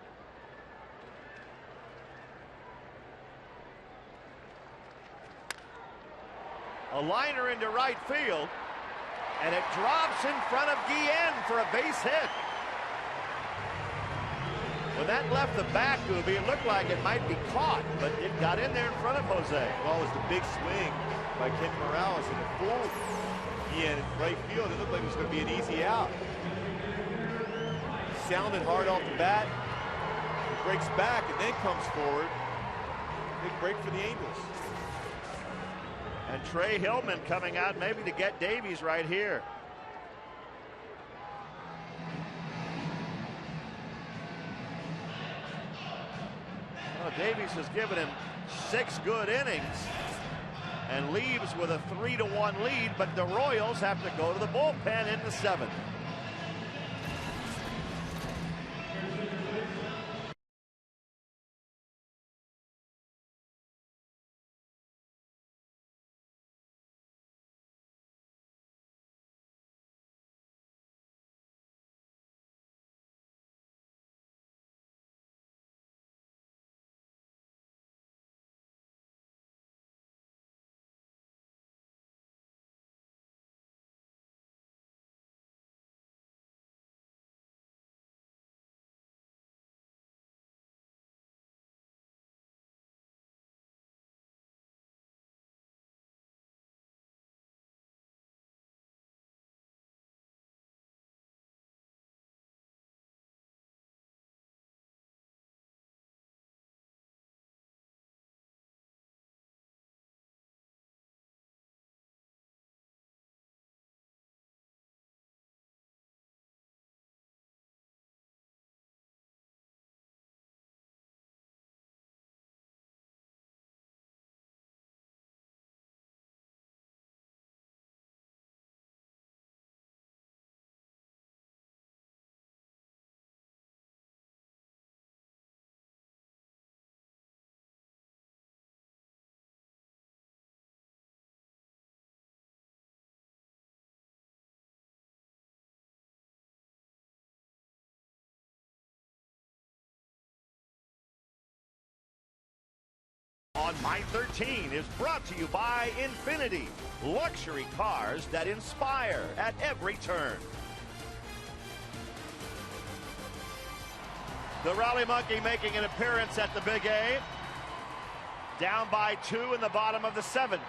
A liner into right field, and it drops in front of Guillen for a base hit. When that left the back, Gooby, it looked like it might be caught, but it got in there in front of Jose. Well, it was the big swing by Ken Morales, and it fooled Guillen in right field. It looked like it was going to be an easy out. Sounded hard off the bat, breaks back, and then comes forward. Big break for the Angels. And Trey Hillman coming out maybe to get Davies right here. Well, Davies has given him 6 good innings and leaves with a 3-1 lead, but the Royals have to go to the bullpen in the 7th. On My 13 is brought to you by Infinity, luxury cars that inspire at every turn. The Rally Monkey making an appearance at the Big A. Down by 2 in the bottom of the 7th.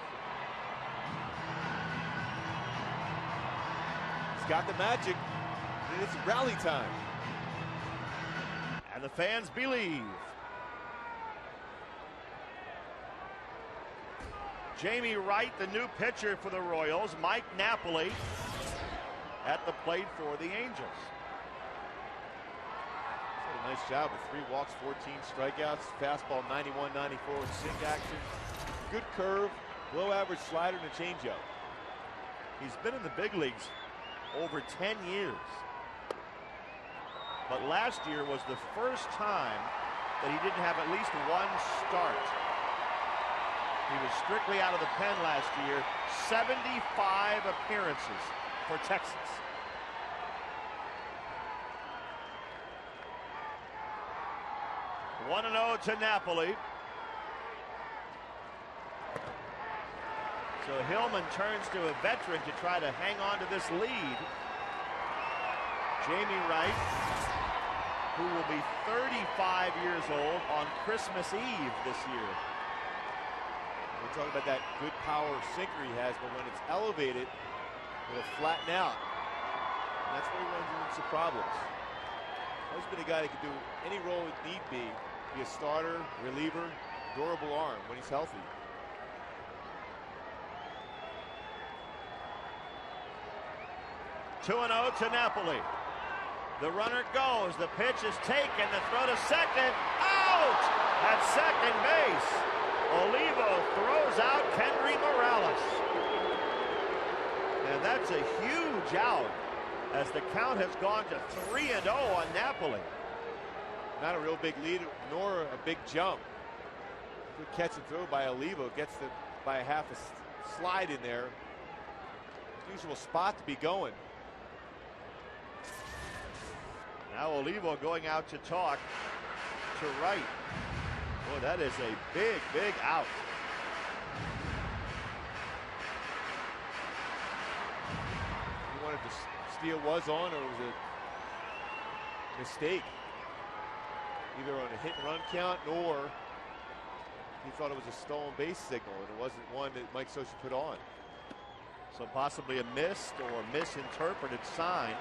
He's got the magic, and it's rally time. And the fans believe. Jamie Wright, the new pitcher for the Royals. Mike Napoli at the plate for the Angels. Did a nice job with 3 walks, 14 strikeouts, fastball 91-94 with sink action. Good curve, below average slider, and a changeup. He's been in the big leagues over 10 years. But last year was the first time that he didn't have at least 1 start. He was strictly out of the pen last year. 75 appearances for Texas. One 1-0 to Napoli. So Hillman turns to a veteran to try to hang on to this lead. Jamie Wright, who will be 35 years old on Christmas Eve this year. We're talking about that good power sinker he has, but when it's elevated, it'll flatten out. And that's where he runs into some problems. He's been a guy that can do any role it need be a starter, reliever, durable arm when he's healthy. Two 2-0 to Napoli. The runner goes. The pitch is taken. The throw to second. Out at second base. Olivo throws out Kendry Morales. And that's a huge out as the count has gone to 3-0 on Napoli. Not a real big lead, nor a big jump. Good catch and throw by Olivo. Gets by a half a slide in there. unusual spot to be going. Now Olivo going out to talk to Wright. Boy, that is a big, big out. He wanted to steal was on, or it was a mistake. Either on a hit and run count, or he thought it was a stolen base signal, and it wasn't one that Mike Scioscia put on. So possibly a missed or misinterpreted sign.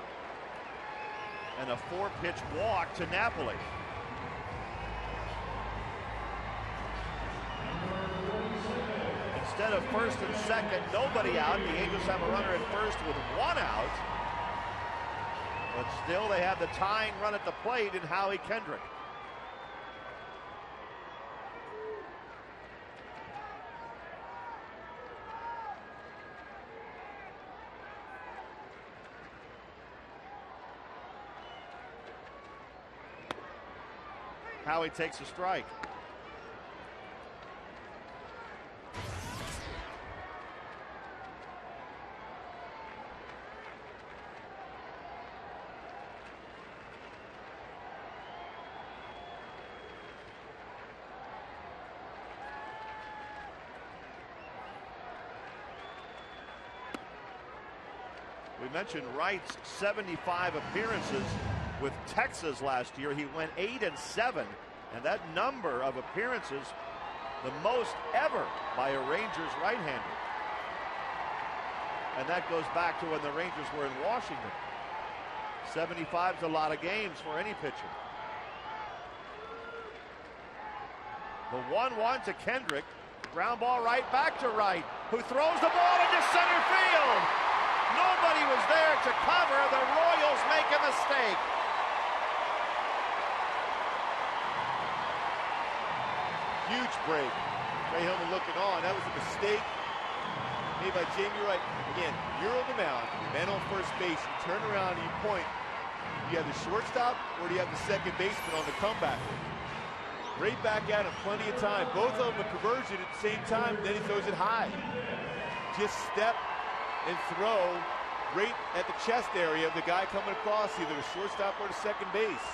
And a 4-pitch walk to Napoli. Instead of first and second, nobody out. The Angels have a runner at first with 1 out. But still they have the tying run at the plate in Howie Kendrick. Howie takes a strike. We mentioned Wright's 75 appearances with Texas last year. He went 8-7, and that number of appearances, the most ever by a Rangers right-hander. And that goes back to when the Rangers were in Washington. 75's a lot of games for any pitcher. The 1-1 to Kendrick. Ground ball right back to Wright, who throws the ball into center field. Nobody was there to cover. The Royals make a mistake. Huge break. Ray Hillman looking on. That was a mistake made by Jamie Wright. Again, you're on the mound, man on first base. You turn around and you point. Do you have the shortstop or do you have the second baseman on the comeback? Right back at him, plenty of time. Both of them a conversion at the same time, then he throws it high. Just step and throw right at the chest area of the guy coming across, either the shortstop or the second base.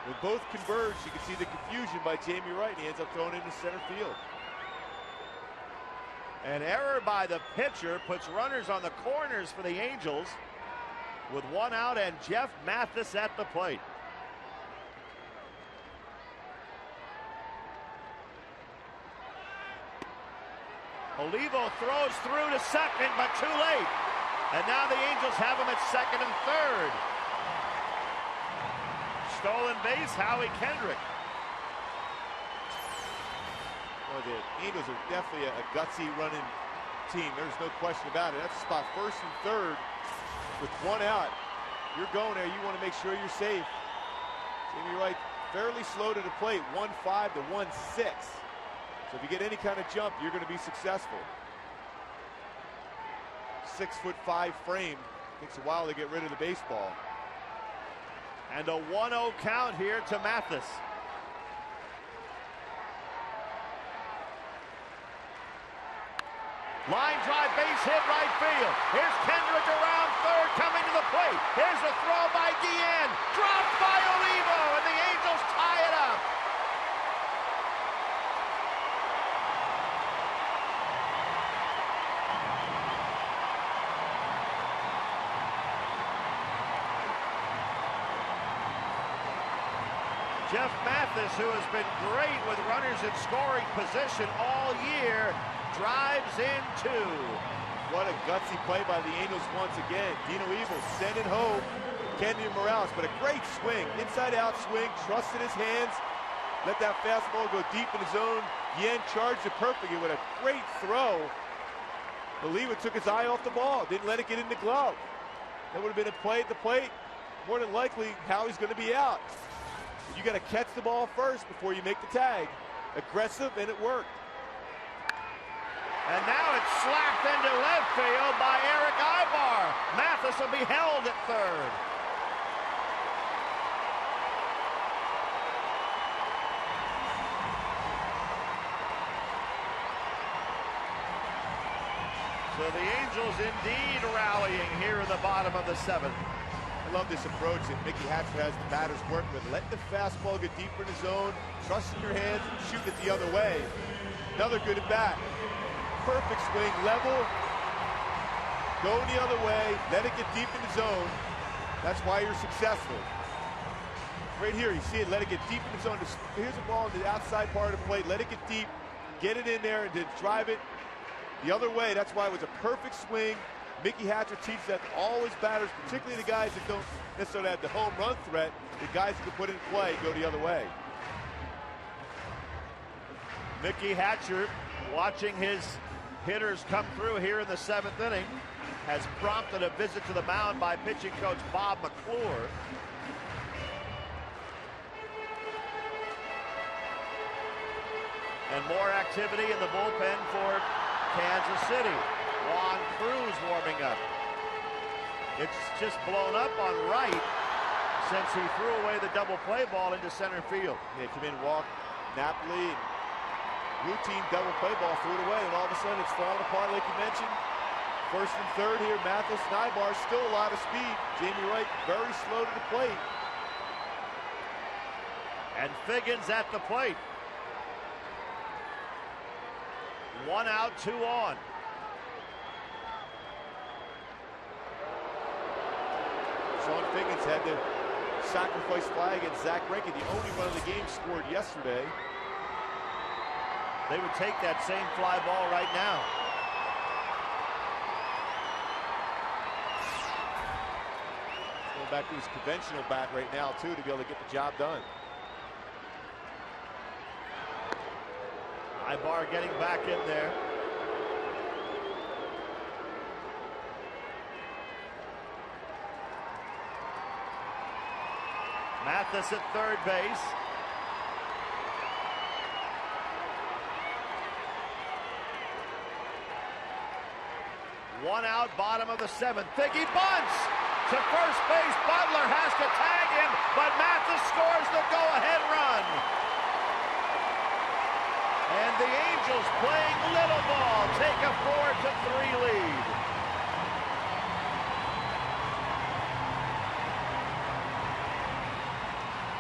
When both converge, you can see the confusion by Jamie Wright. He ends up throwing it into center field. An error by the pitcher puts runners on the corners for the Angels with 1 out and Jeff Mathis at the plate. Olivo throws through to second, but too late. And now the Angels have him at second and third. Stolen base, Howie Kendrick. Well, the Angels are definitely a gutsy running team. There's no question about it. That's a spot first and third with 1 out. You're going there. You want to make sure you're safe. Jamie Wright fairly slow to the plate, 1-5 to 1-6. So if you get any kind of jump, you're going to be successful. 6'5" frame. Takes a while to get rid of the baseball. And a 1-0 count here to Mathis. Line drive, base hit, right field. Here's Kendrick around third, coming to the plate. Here's a throw by Deanne. Dropped by Olivo, and the Angels tie it up. Jeff Mathis, who has been great with runners in scoring position all year, drives in 2. What a gutsy play by the Angels once again. Dino Evil sending home Kenyon Morales, but a great swing, inside-out swing, trusted his hands, let that fastball go deep in his zone. Yen charged it perfectly with a great throw. Oliva took his eye off the ball, didn't let it get in the glove. That would have been a play at the plate. More than likely, Howie's going to be out. You got to catch the ball first before you make the tag. Aggressive, and it worked. And now it's slapped into left field by Eric Ibar. Mathis will be held at third. So So the Angels indeed rallying here in the bottom of the 7th. I love this approach that Mickey Hatcher has the batters work with. Let the fastball get deeper in the zone, trust in your hands, and shoot it the other way. Another good at bat. Perfect swing, level, going the other way, let it get deep in the zone. That's why you're successful. Right here, you see it, let it get deep in the zone. Here's a ball in the outside part of the plate, let it get deep, get it in there, and then drive it the other way. That's why it was a perfect swing. Mickey Hatcher teaches that to all his batters, particularly the guys that don't necessarily have the home run threat, the guys who can put it in play, go the other way. Mickey Hatcher, watching his hitters come through here in the 7th inning, has prompted a visit to the mound by pitching coach Bob McClure. And more activity in the bullpen for Kansas City. Juan Cruz warming up. It's just blown up on right since he threw away the double play ball into center field. Yeah, come in, walk Napoli, and routine double play ball, threw it away, and all of a sudden it's falling apart like you mentioned. First and third here, Mathis, Nybar, still a lot of speed. Jamie Wright very slow to the plate. And Figgins at the plate. 1 out, 2 on. Sean Figgins had to sacrifice fly against Zach Greinke, the only one of the game scored yesterday. They would take that same fly ball right now. Going back to his conventional bat right now, too, to be able to get the job done. Ibar getting back in there. Mathis at third base. One out, bottom of the 7th. Figgy bunts to first base. Butler has to tag him, but Mathis scores the go-ahead run. And the Angels, playing little ball, take a 4-3 lead.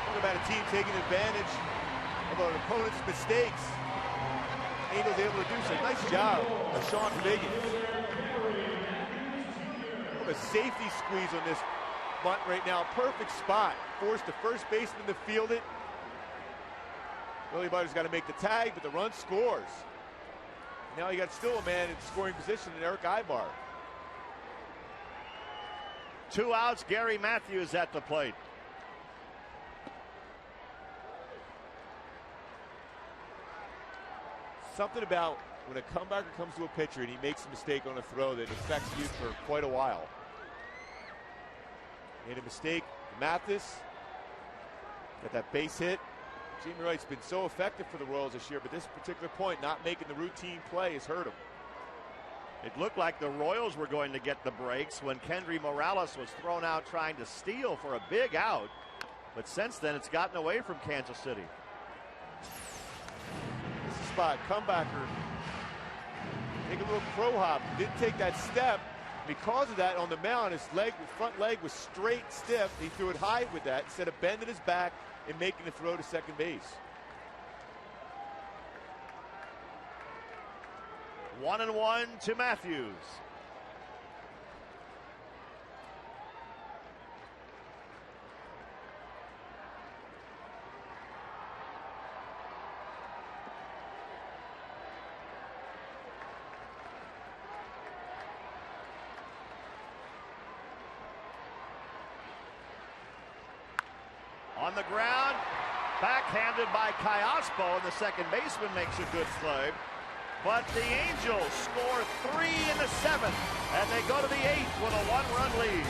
Talk about a team taking advantage of an opponent's mistakes. Angels able to do so. Nice job of Sean Figgins. A safety squeeze on this bunt right now. Perfect spot. Forced the first baseman to field it. Willie Butler's got to make the tag, but the run scores. Now you got still a man in scoring position in Eric Ibar. 2 outs, Gary Matthews at the plate. Something about when a comebacker comes to a pitcher and he makes a mistake on a throw that affects you for quite a while. Made a mistake. Mathis got that base hit. Jamie Wright's been so effective for the Royals this year, but this particular point, not making the routine play, has hurt him. It looked like the Royals were going to get the breaks when Kendry Morales was thrown out trying to steal for a big out. But since then, it's gotten away from Kansas City. This is a spot. Comebacker. Take a little crow hop. Didn't take that step. Because of that, on the mound, his front leg was straight stiff. He threw it high with that instead of bending his back and making the throw to second base. 1-1 to Matthews. On the ground, backhanded by Kayaspo, and the second baseman makes a good play. But the Angels score 3 in the 7th, and they go to the 8th with a 1-run lead.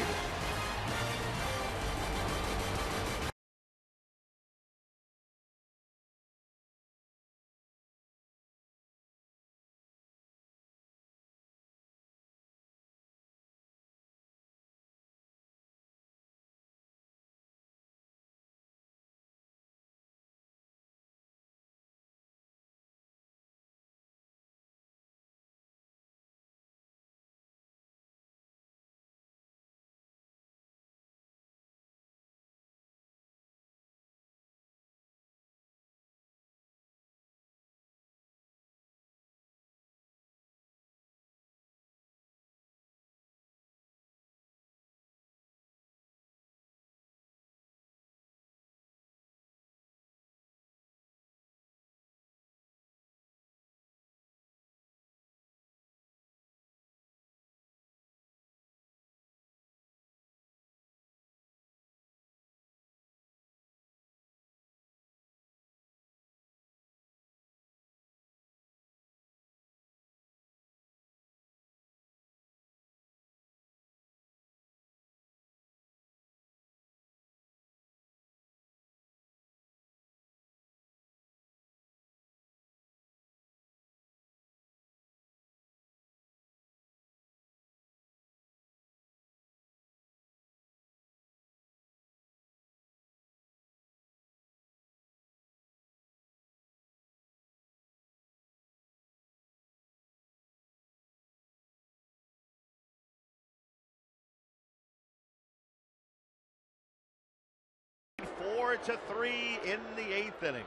4-3 in the 8th inning.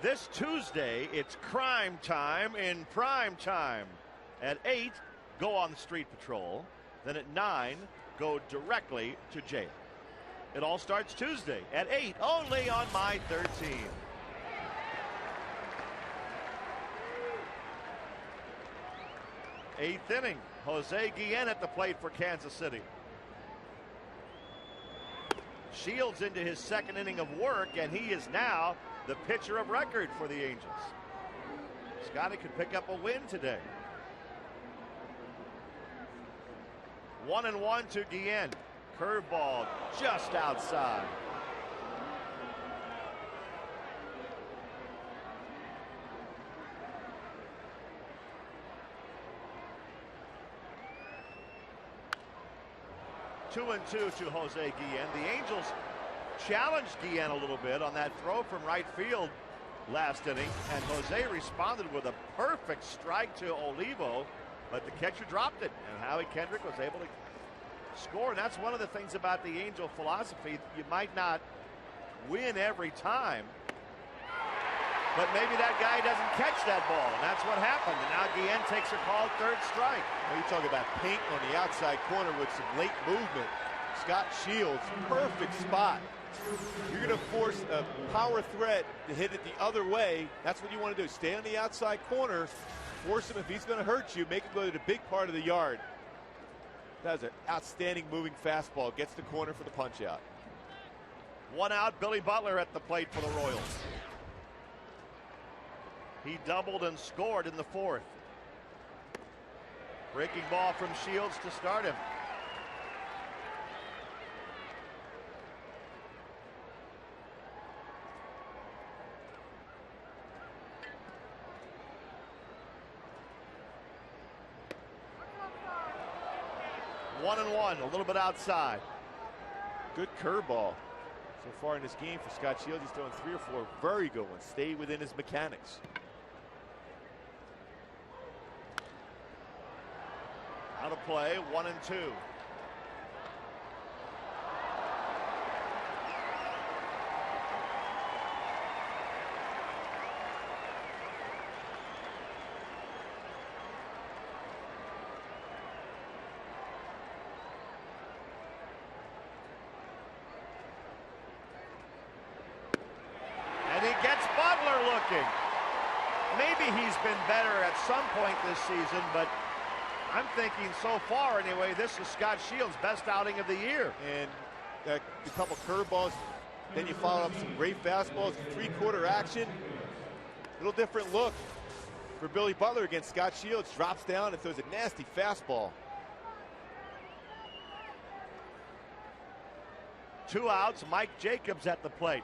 This Tuesday, it's crime time in prime time. At 8, go on the street patrol. Then at 9, go directly to jail. It all starts Tuesday at 8, only on My 13. Eighth inning, Jose Guillen at the plate for Kansas City. Shields into his second inning of work, and he is now the pitcher of record for the Angels. Scotty could pick up a win today. 1-1 to Guillen. Curveball just outside. Two and two to Jose Guillen. The Angels challenged Guillen a little bit on that throw from right field last inning, and Jose responded with a perfect strike to Olivo, but the catcher dropped it, and Howie Kendrick was able to score. And that's one of the things about the Angel philosophy. You might not win every time, but maybe that guy doesn't catch that ball, and that's what happened. And now Guillen takes a called third strike. Now you talk about paint on the outside corner with some late movement. Scott Shields, perfect spot. You're going to force a power threat to hit it the other way. That's what you want to do. Stay on the outside corner, force him if he's going to hurt you, make him go to the big part of the yard. That was an outstanding moving fastball. Gets the corner for the punch out. One out, Billy Butler at the plate for the Royals. He doubled and scored in the 4th. Breaking ball from Shields to start him. One and one, a little bit outside. Good curveball so far in this game for Scott Shields. He's throwing 3 or 4 very good ones. Stay within his mechanics. Out of play, 1 and 2. And he gets Butler looking. Maybe he's been better at some point this season, but I'm thinking so far anyway, this is Scott Shields' best outing of the year. And a couple curveballs, then you follow up some great fastballs, 3-quarter action. Little different look for Billy Butler against Scott Shields. Drops down and throws a nasty fastball. 2 outs, Mike Jacobs at the plate.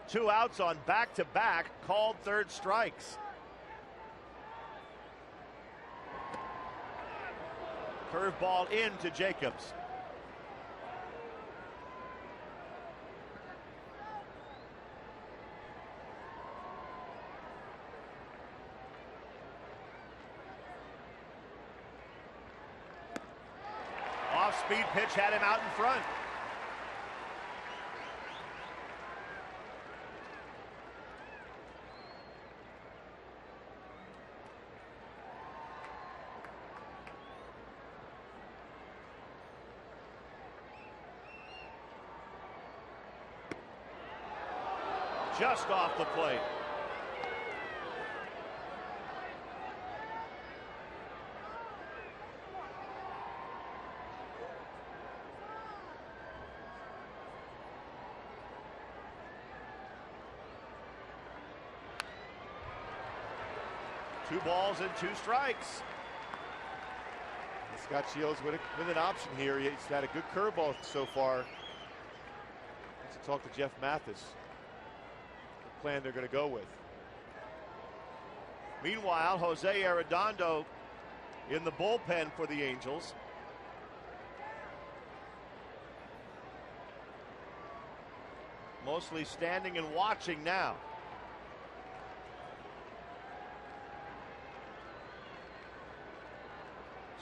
2 outs on back-to-back called third strikes. Curveball into Jacobs. Off-speed pitch had him out in front. Just off the plate. Two balls and 2 strikes. Scott Shields with an option here. He's had a good curveball so far. Let's talk to Jeff Mathis. Plan they're going to go with. Meanwhile, Jose Arredondo in the bullpen for the Angels. Mostly standing and watching now.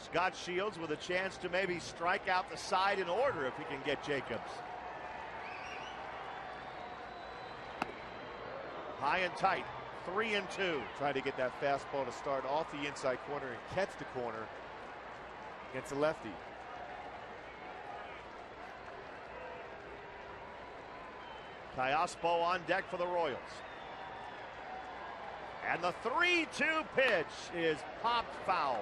Scott Shields with a chance to maybe strike out the side in order if he can get Jacobs. High and tight, 3-2. Trying to get that fastball to start off the inside corner and catch the corner against the lefty. Callaspo on deck for the Royals. And the 3-2 pitch is popped foul.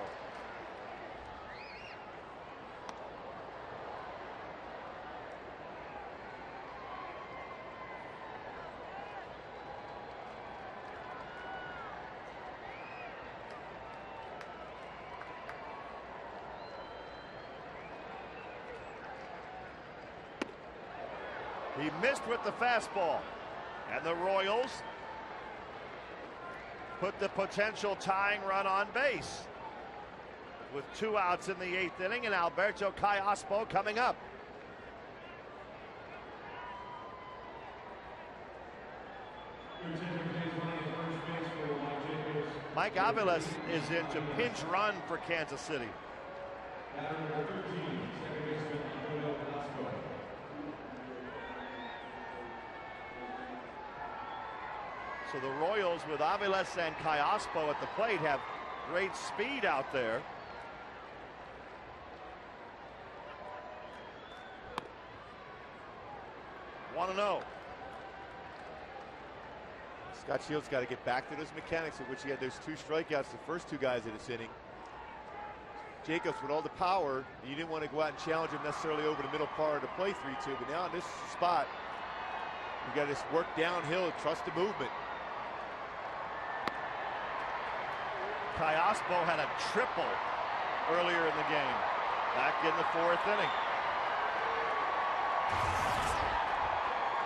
He missed with the fastball. And the Royals put the potential tying run on base. With 2 outs in the 8th inning, and Alberto Callaspo coming up. Mike Aviles is in to pinch run for Kansas City. So the Royals with Aviles and Callaspo at the plate have great speed out there. Want to know. Scott Shields got to get back to those mechanics of which he had those 2 strikeouts, the first 2 guys in this inning. Jacobs with all the power, you didn't want to go out and challenge him necessarily over the middle part of the play 3-2, but now in this spot, you got to just work downhill and trust the movement. Callaspo had a triple earlier in the game, back in the 4th inning.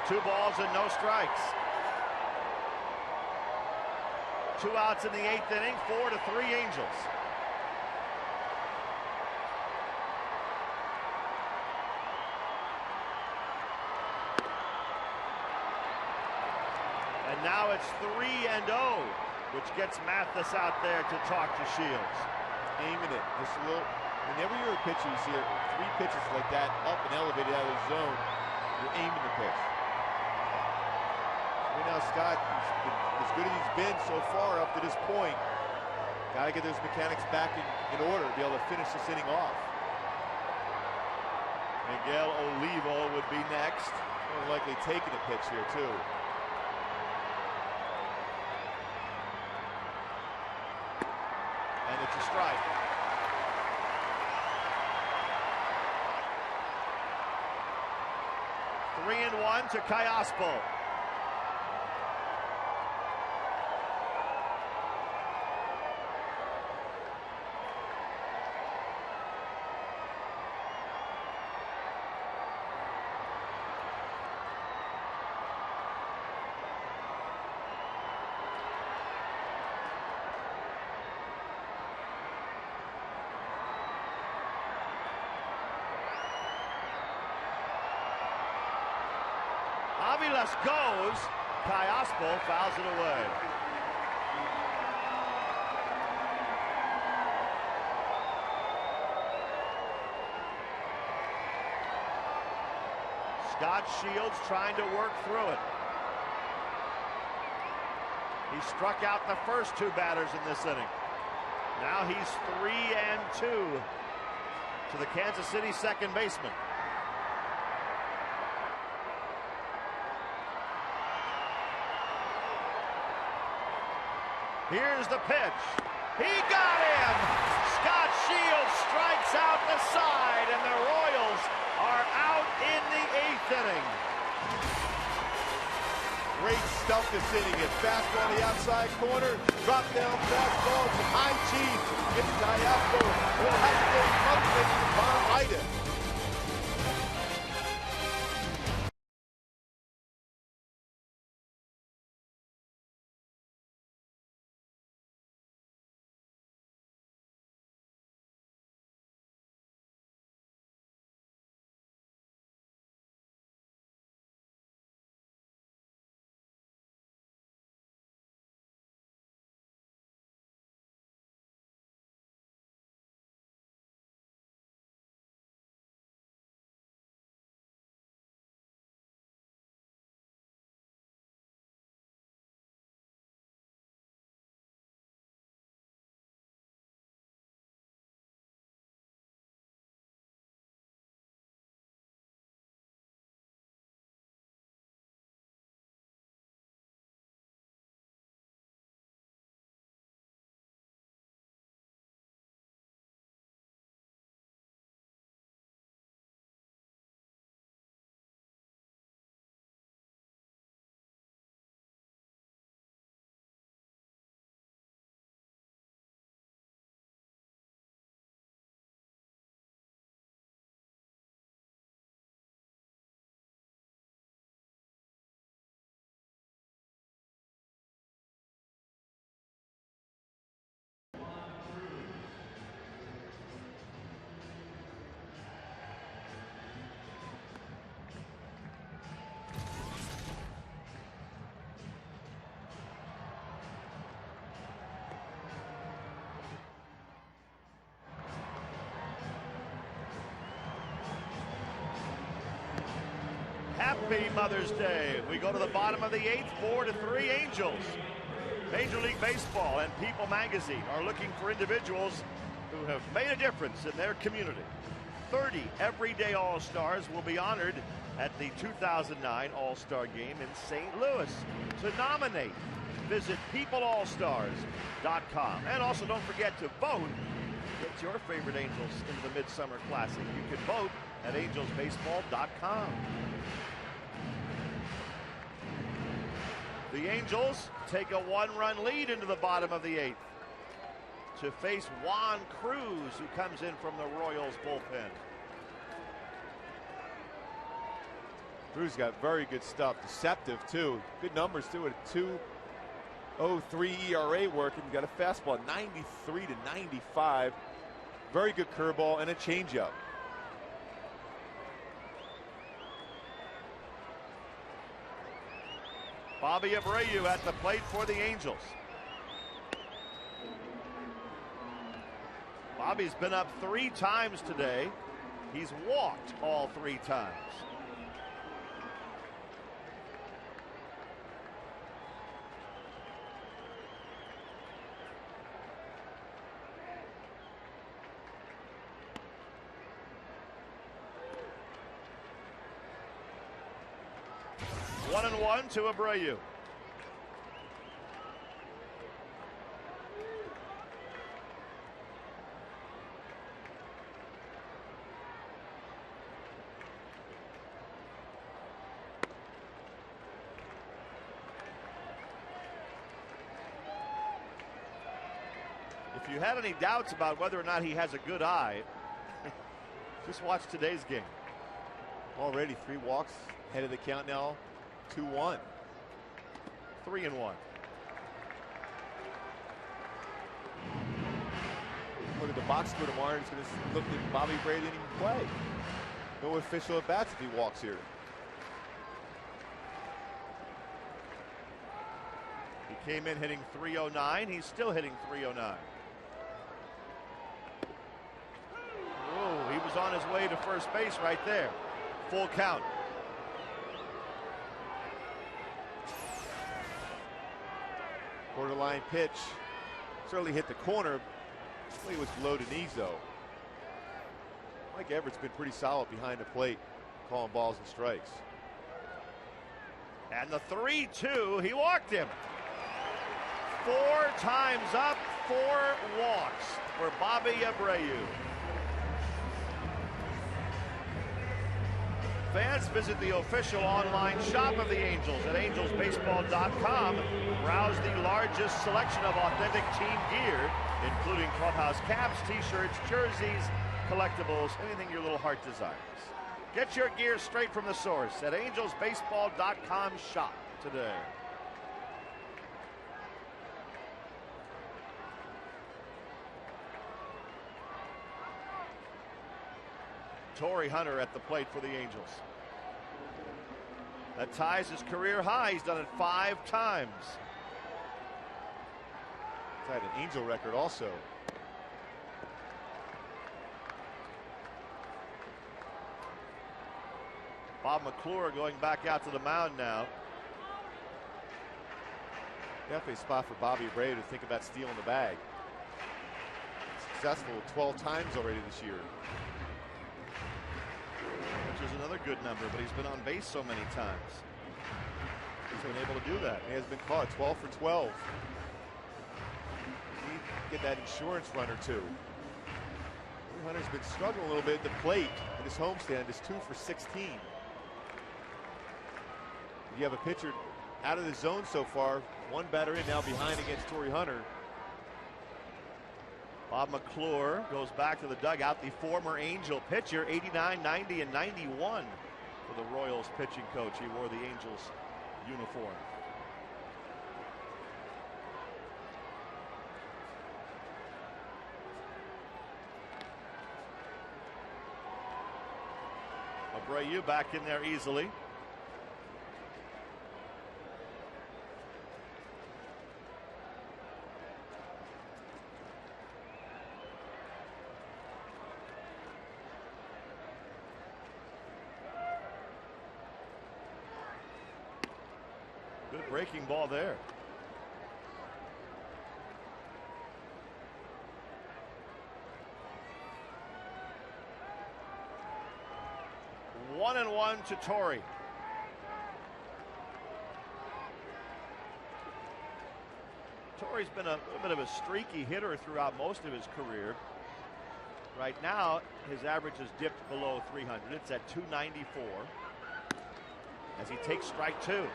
2 balls and no strikes. 2 outs in the 8th inning, 4-3 Angels. And now it's 3-0, which gets Mathis out there to talk to Shields. Aiming it, just a little. Whenever you're a pitcher, you see 3 pitches like that up and elevated out of the zone, you're aiming the pitch. Right now, Scott, as good as he's been so far up to this point, got to get those mechanics back in order to be able to finish this inning off. Miguel Olivo would be next. More likely taking a pitch here, too. And it's a strike. Three and one to Callaspo. Aviles goes. Callaspo fouls it away. Scott Shields trying to work through it. He struck out the first 2 batters in this inning. Now he's 3-2 to the Kansas City second baseman. Here's the pitch. He got him! Scott Shields strikes out the side, and the Royals are out in the 8th inning. Great stuff this inning. A fastball on the outside corner, drop down fastball to high cheese. Gets Callaspo. Will have to get something to bottom right it. Happy Mother's Day. We go to the bottom of the 8th, 4-3 Angels. Major League Baseball and People Magazine are looking for individuals who have made a difference in their community. 30 everyday All-Stars will be honored at the 2009 All-Star Game in St. Louis. To nominate, visit peopleallstars.com. And also don't forget to vote. Get your favorite Angels into the Midsummer Classic. You can vote at angelsbaseball.com. The Angels take a 1-run lead into the bottom of the 8th to face Juan Cruz, who comes in from the Royals bullpen. Cruz got very good stuff. Deceptive, too. Good numbers, too, at a 2.03 ERA working. Got a fastball, 93-95. Very good curveball and a changeup. Bobby Abreu at the plate for the Angels. Bobby's been up 3 times today. He's walked all 3 times. One and one to Abreu. If you had any doubts about whether or not he has a good eye, just watch today's game. Already 3 walks, head of the count now, 2-1. 3-1. Look at the box score tomorrow. He's going to look at Bobby Abreu didn't even play. No official at bats if he walks here. He came in hitting .309. He's still hitting .309. Whoa, he was on his way to first base right there. Full count. Borderline pitch. Certainly hit the corner. It was below the knees, though. Mike Everett's been pretty solid behind the plate, calling balls and strikes. And the 3-2, he walked him. 4 times up, 4 walks for Bobby Abreu. Fans visit the official online shop of the Angels at angelsbaseball.com. Browse the largest selection of authentic team gear, including clubhouse caps, t-shirts, jerseys, collectibles, anything your little heart desires. Get your gear straight from the source at angelsbaseball.com shop today. Torrey Hunter at the plate for the Angels. That ties his career high. He's done it 5 times. Tied an Angel record also. Bob McClure going back out to the mound now. Definitely a spot for Bobby Abreu to think about stealing the bag. Successful 12 times already this year. Which is another good number, but he's been on base so many times. He's been able to do that. He has been caught 12 for 12. Need to get that insurance run or 2. Hunter's been struggling a little bit at the plate in his homestand. Is 2 for 16. You have a pitcher out of the zone so far. 1 batter in now behind against Torrey Hunter. Bob McClure goes back to the dugout, the former Angel pitcher, 89, 90, and 91 for the Royals pitching coach. He wore the Angels uniform. Abreu back in there easily. Good breaking ball there. One and one to Torrey. Torrey's been a little bit of a streaky hitter throughout most of his career. Right now, his average has dipped below 300. It's at 294 as he takes strike two.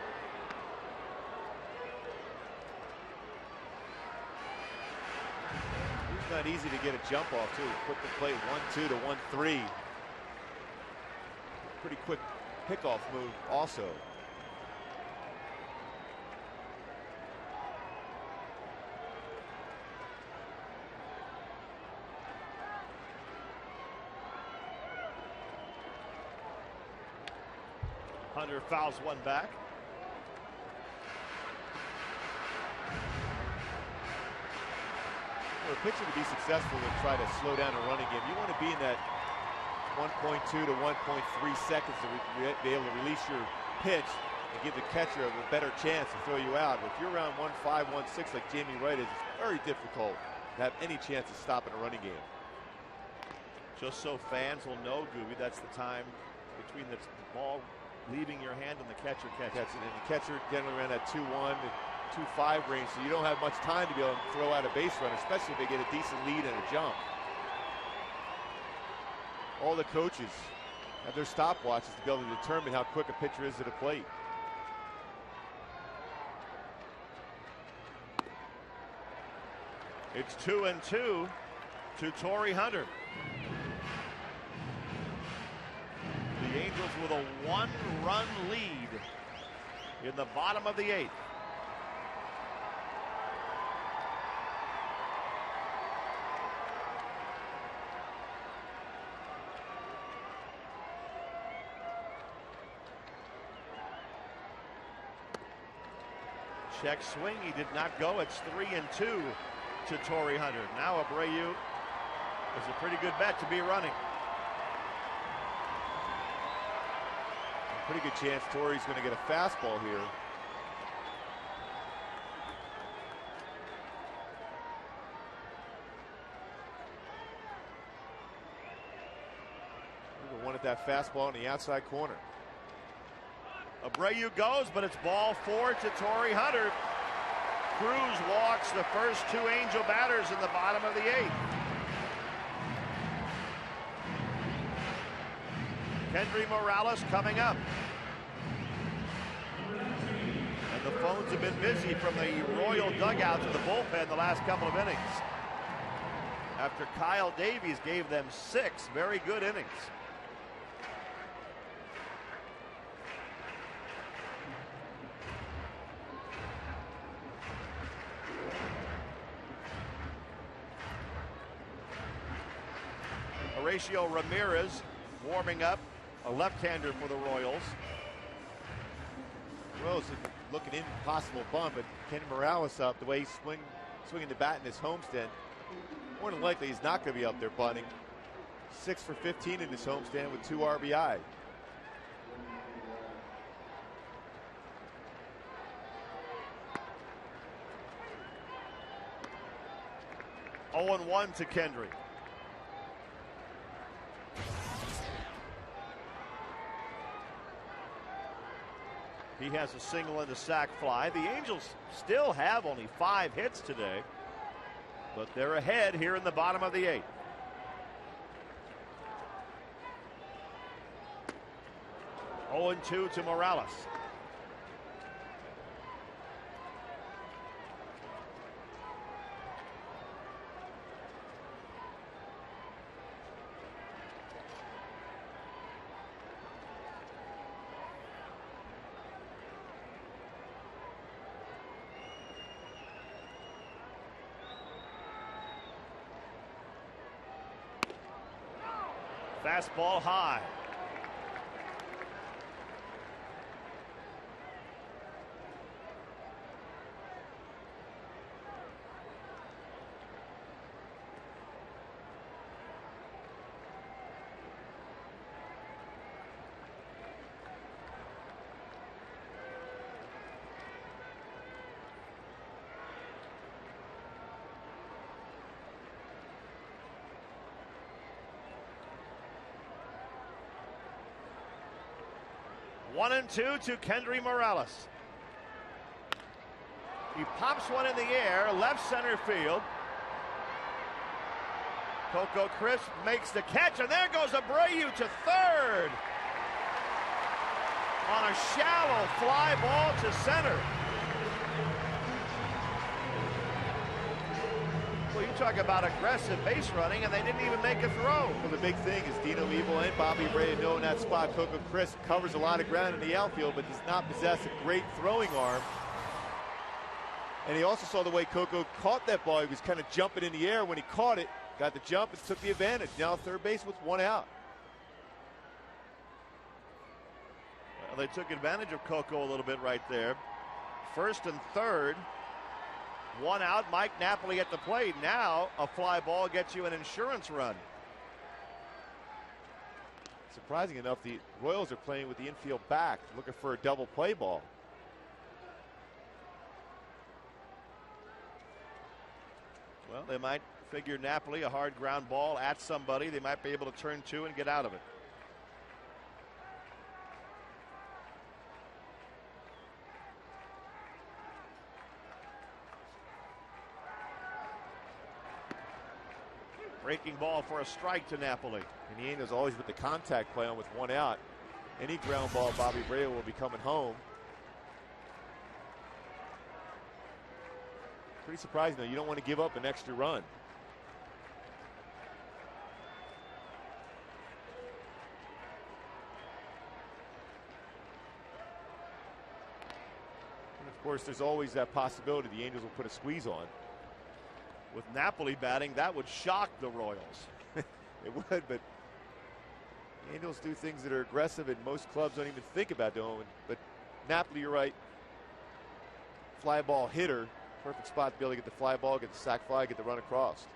It's not easy to get a jump off, too. Put the plate 1-2 to 1-3. Pretty quick pickoff move also. Hunter fouls one back. For a pitcher to be successful and try to slow down a running game, you want to be in that 1.2 to 1.3 seconds to be able to release your pitch and give the catcher a better chance to throw you out. If you're around 1.5, 1.6 like Jamie Wright is, it's very difficult to have any chance of stopping a running game. Just so fans will know, Gooby, that's the time between the ball leaving your hand and the catcher catches. And the catcher generally around that 2-1 to 2-5 range, so you don't have much time to be able to throw out a base runner, especially if they get a decent lead and a jump. All the coaches have their stopwatches to be able to determine how quick a pitcher is at the plate. It's 2-2 to Torrey Hunter. The Angels with a one-run lead in the bottom of the eighth. Check swing, he did not go. It's 3-2 to Torrey Hunter. Now Abreu is a pretty good bet to be running. Pretty good chance Torrey's going to get a fastball here. We wanted that fastball in the outside corner. Abreu goes, but it's ball four to Torrey Hunter. Cruz walks the first two Angel batters in the bottom of the eighth. Kendry Morales coming up. And the phones have been busy from the Royal dugout to the bullpen the last couple of innings. After Kyle Davies gave them 6 very good innings. Horacio Ramirez warming up, a left-hander for the Royals. Royals looking in, possible bunt, but Kenny Morales up the way he's swinging the bat in his homestand. More than likely, he's not going to be up there bunting. 6 for 15 in his homestand with 2 RBI. Oh, 0-1 to Kendry. He has a single and a sac fly. The Angels still have only 5 hits today, but they're ahead here in the bottom of the eighth. Oh, 0-2 to Morales. Fastball high. 1-2 to Kendry Morales. He pops one in the air, left center field. Coco Crisp makes the catch, and there goes Abreu to third. On a shallow fly ball to center. Well, you talk about aggressive base running, and they didn't even make a throw. Well, the big thing is Dino Evil and Bobby Abreu know in that spot. Coco Crisp covers a lot of ground in the outfield, but does not possess a great throwing arm. And he also saw the way Coco caught that ball. He was kind of jumping in the air. When he caught it, got the jump and took the advantage. Now third base with one out. Well, they took advantage of Coco a little bit right there. First and third, one out. Mike Napoli at the plate. Now a fly ball gets you an insurance run. Surprising enough, the Royals are playing with the infield back, looking for a double play ball. Well, they might figure Napoli, a hard ground ball at somebody, they might be able to turn two and get out of it. Breaking ball for a strike to Napoli. And the Angels always with the contact play on with one out. Any ground ball, Bobby Abreu will be coming home. Pretty surprising, though. You don't want to give up an extra run. And of course, there's always that possibility the Angels will put a squeeze on. With Napoli batting, that would shock the Royals. It would, but the Angels do things that are aggressive and most clubs don't even think about doing. But Napoli, you're right. Fly ball hitter. Perfect spot to be able to get the fly ball, get the sac fly, get the run across.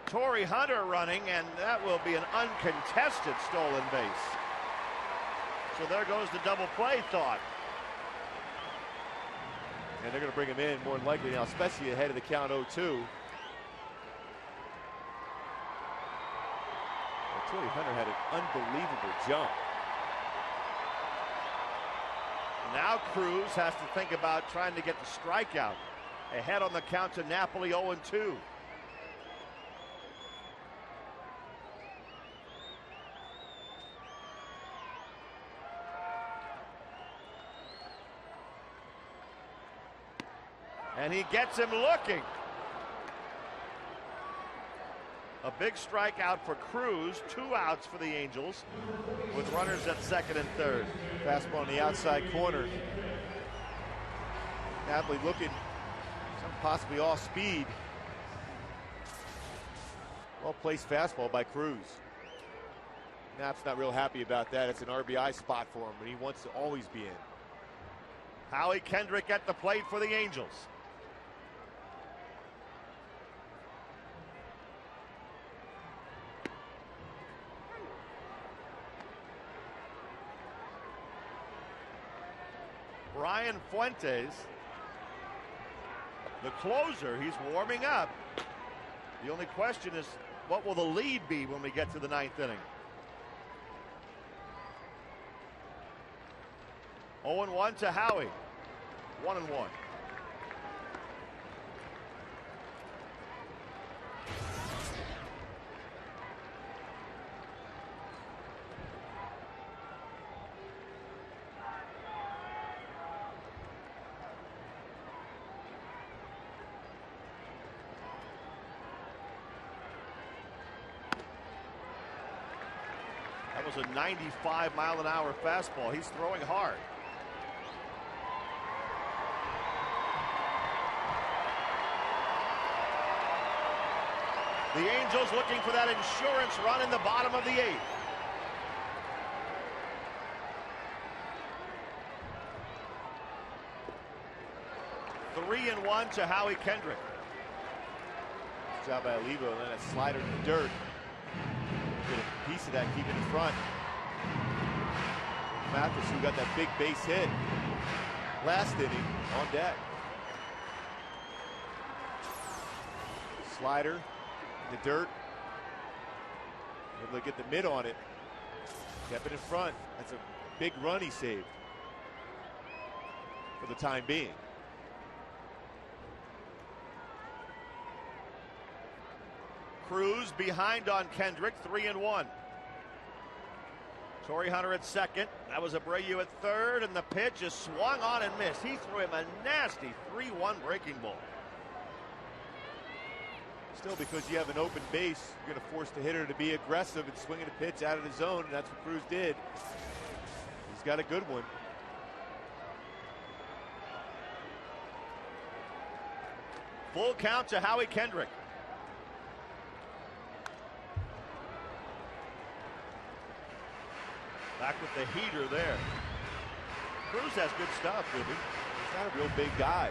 Torrey Hunter running, and that will be an uncontested stolen base. So there goes the double play thought. And they're going to bring him in more than likely now, especially ahead of the count 0-2. Torrey Hunter had an unbelievable jump. Now Cruz has to think about trying to get the strikeout. Ahead on the count to Napoli, 0-2. And he gets him looking. A big strikeout for Cruz. 2 outs for the Angels with runners at second and third. Fastball on the outside corner. Napoli looking some possibly off speed. Well placed fastball by Cruz. Nap's not real happy about that. It's an RBI spot for him, but he wants to always be in. Howie Kendrick at the plate for the Angels. Brian Fuentes, the closer, he's warming up. The only question is, what will the lead be when we get to the 9th inning? 0-1 to Howie. 1-1. That was a 95-mile-an-hour fastball. He's throwing hard. The Angels looking for that insurance run in the bottom of the 8th. Three and 1 to Howie Kendrick. Good job by Olivo, and then a slider in the dirt. Get a piece of that, keep it in front. Mathis, who got that big base hit last inning, on deck. Slider in the dirt. Able to get the mid on it. Kept it in front. That's a big run he saved for the time being. Cruz behind on Kendrick, 3-1. Torrey Hunter at second. That was Abreu at third, and the pitch is swung on and missed. He threw him a nasty 3-1 breaking ball. Still, because you have an open base, you're going to force the hitter to be aggressive and swinging the pitch out of the zone, and that's what Cruz did. He's got a good one. Full count to Howie Kendrick. Back with the heater there. Cruz has good stuff, Ruby. He's not a real big guy.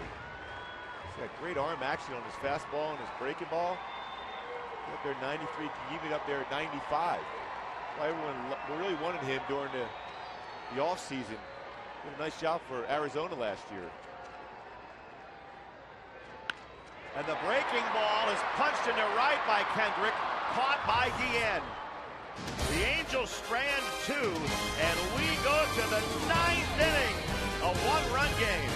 He's got great arm action on his fastball and his breaking ball. He's up there 93, even up there at 95. Why everyone really wanted him during the offseason. Did a nice job for Arizona last year. And the breaking ball is punched into right by Kendrick, caught by Guillen. The Angels strand 2, and we go to the 9th inning, a one-run game.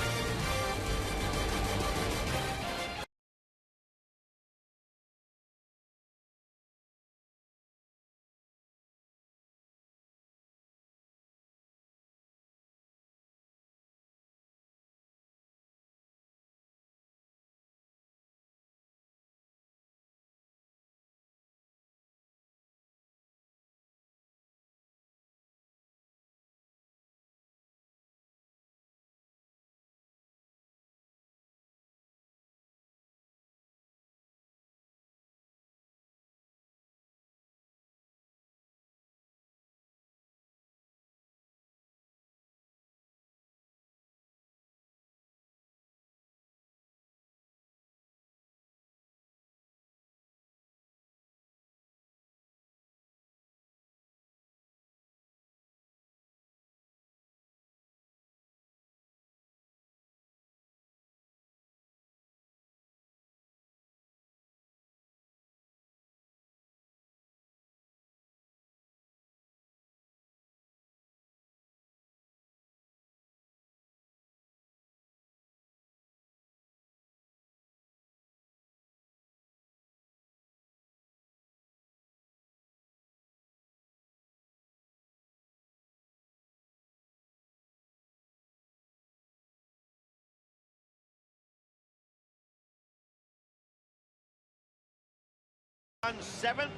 Seventh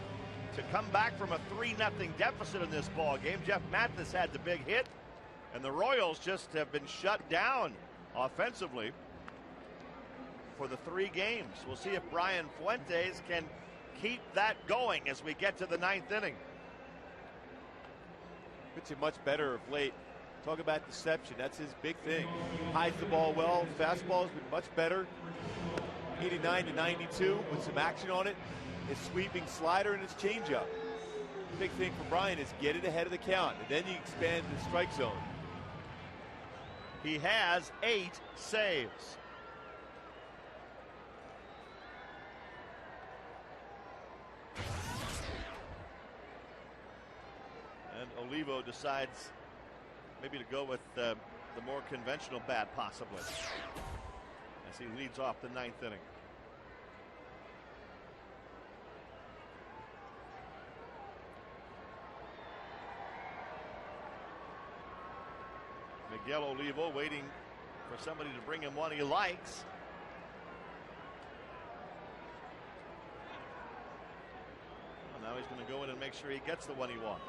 to come back from a 3-0 deficit in this ball game. Jeff Mathis had the big hit, and the Royals just have been shut down offensively for the 3 games. We'll see if Brian Fuentes can keep that going as we get to the 9th inning. Pitching much better of late. Talk about deception. That's his big thing. Hides the ball well. Fastball has been much better. 89 to 92 with some action on it. His sweeping slider and his changeup. Big thing for Brian is get it ahead of the count, and then you expand the strike zone. He has 8 saves. And Olivo decides maybe to go with the more conventional bat, possibly, as he leads off the 9th inning. Miguel Olivo waiting for somebody to bring him one he likes. Well, now he's going to go in and make sure he gets the one he wants.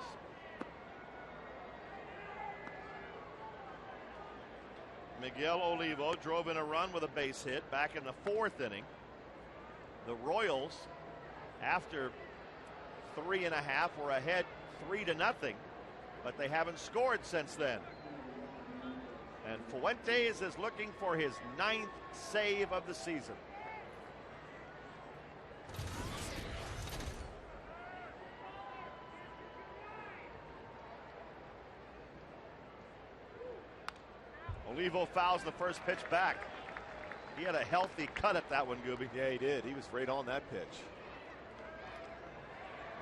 Miguel Olivo drove in a run with a base hit back in the 4th inning. The Royals, after 3.5, were ahead 3-0, but they haven't scored since then. And Fuentes is looking for his 9th save of the season. Olivo fouls the first pitch back. He had a healthy cut at that one, Gooby. Yeah, he did. He was right on that pitch.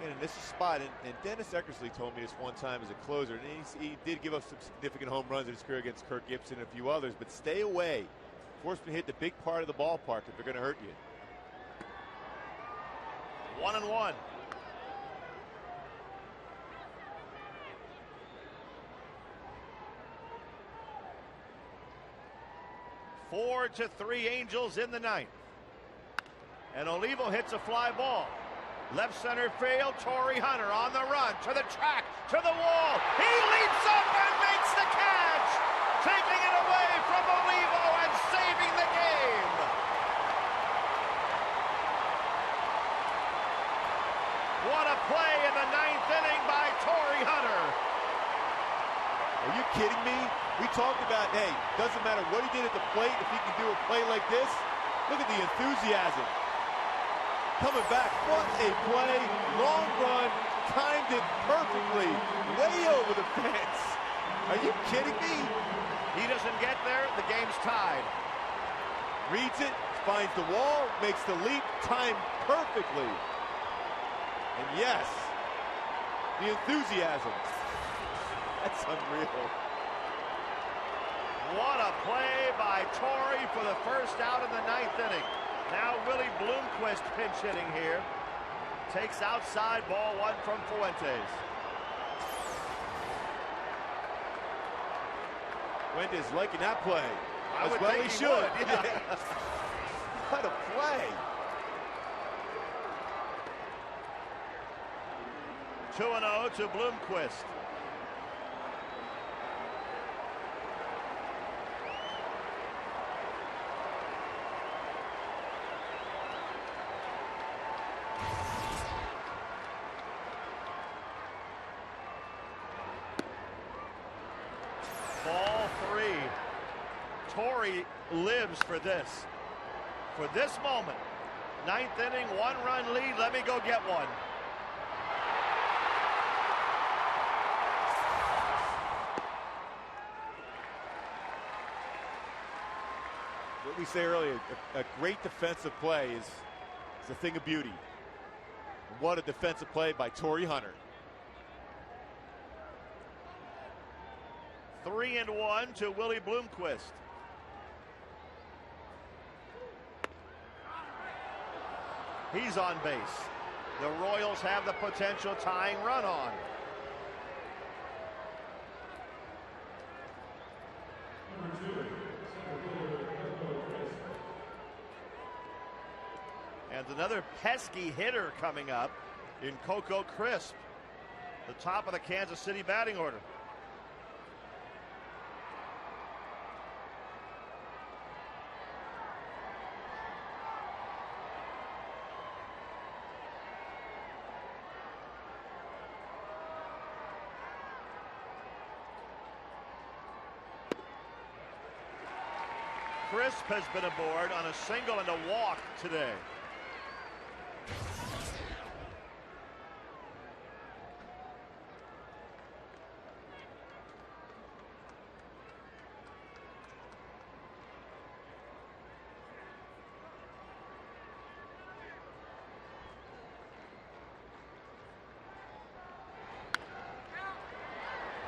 And in this spot, and Dennis Eckersley told me this one time as a closer, and he did give up some significant home runs in his career against Kirk Gibson and a few others, but stay away. Force them to hit the big part of the ballpark if they're going to hurt you. 1-1. Four to 3 Angels in the ninth. And Olivo hits a fly ball. Left center field, Torrey Hunter on the run, to the track, to the wall. He leaps up and makes the catch, taking it away from Olivo and saving the game. What a play in the ninth inning by Torrey Hunter. Are you kidding me? We talked about, hey, doesn't matter what he did at the plate, if he can do a play like this. Look at the enthusiasm. Coming back, what a play, long run, timed it perfectly, way over the fence. Are you kidding me? He doesn't get there, the game's tied. Reads it, finds the wall, makes the leap, timed perfectly. And yes, the enthusiasm. That's unreal. What a play by Torrey for the first out in the ninth inning. Now Willie Bloomquist pinch hitting here. Takes outside, ball one from Fuentes. Fuentes liking that play. I would well think he he should. would, yeah. What a play. 2-0 to Bloomquist. Ball 3. Torrey lives for this. For this moment. Ninth inning, 1-run lead. Let me go get one. What we say earlier, a great defensive play is a thing of beauty. What a defensive play by Torrey Hunter. 3-1 to Willie Bloomquist. He's on base. The Royals have the potential tying run on. And another pesky hitter coming up in Coco Crisp, the top of the Kansas City batting order. Crisp has been aboard on a single and a walk today.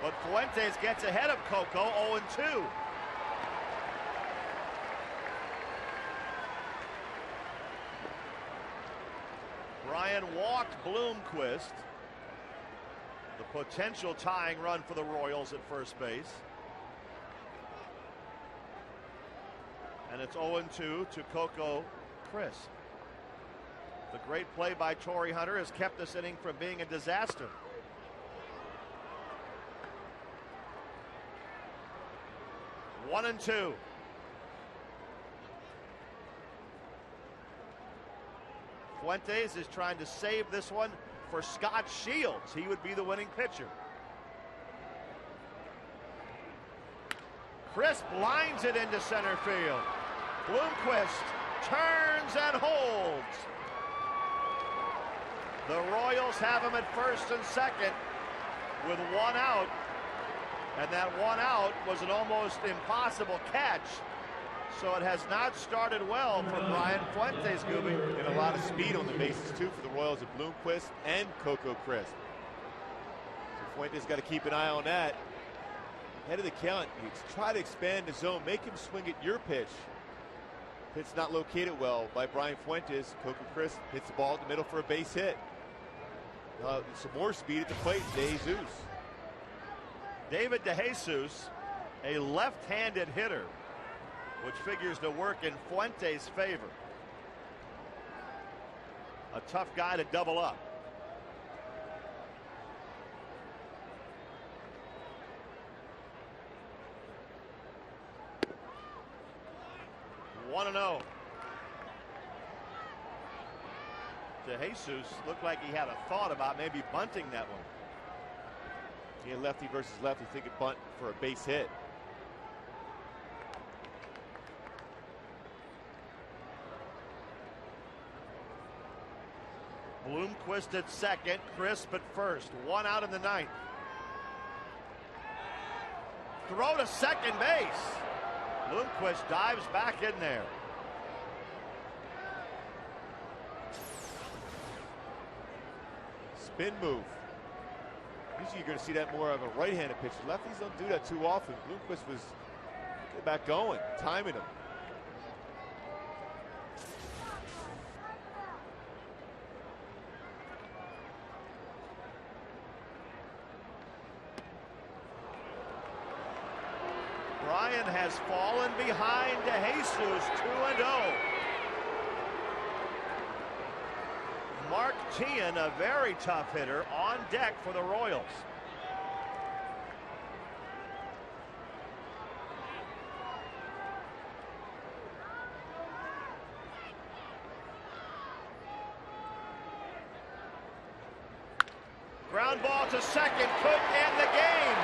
But Fuentes gets ahead of Coco, 0-2. Brian walked Bloomquist. The potential tying run for the Royals at first base. And it's 0-2 to Coco Crisp. The great play by Torrey Hunter has kept this inning from being a disaster. One and two. Fuentes is trying to save this one for Scott Shields. He would be the winning pitcher. Crisp lines it into center field. Bloomquist turns and holds. The Royals have him at first and second with one out. And that one out was an almost impossible catch So it has not started well for Brian Fuentes, Gooby. And a lot of speed on the bases, too, for the Royals of Bloomquist and Coco Crisp. So Fuentes got to keep an eye on that. Head of the count, you try to expand the zone, make him swing at your pitch. Pitch not located well by Brian Fuentes. Coco Crisp hits the ball in the middle for a base hit. Some more speed at the plate, DeJesus. David DeJesus, a left-handed hitter, which figures to work in Fuentes' favor. A tough guy to double up. One and oh. DeJesus looked like he had a thought about maybe bunting that one. Yeah, lefty versus lefty, thinking bunt for a base hit. Bloomquist at second, Crisp at first. One out in the ninth. Throw to second base. Bloomquist dives back in there. Spin move. Usually you're going to see that more of a right-handed pitcher. Lefties don't do that too often. Bloomquist was getting back going, timing him. Brian has fallen behind DeJesus 2-0. Mark Teahan, a very tough hitter, on deck for the Royals. Ground ball to second, could end the game.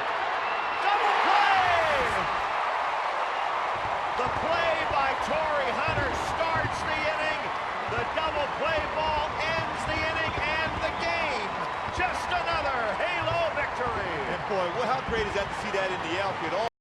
Double play! The play by Torrey Hunter starts the inning. The double play ball ends the inning and the game. Just another Halo victory. And boy, how great is that to see that in the outfield?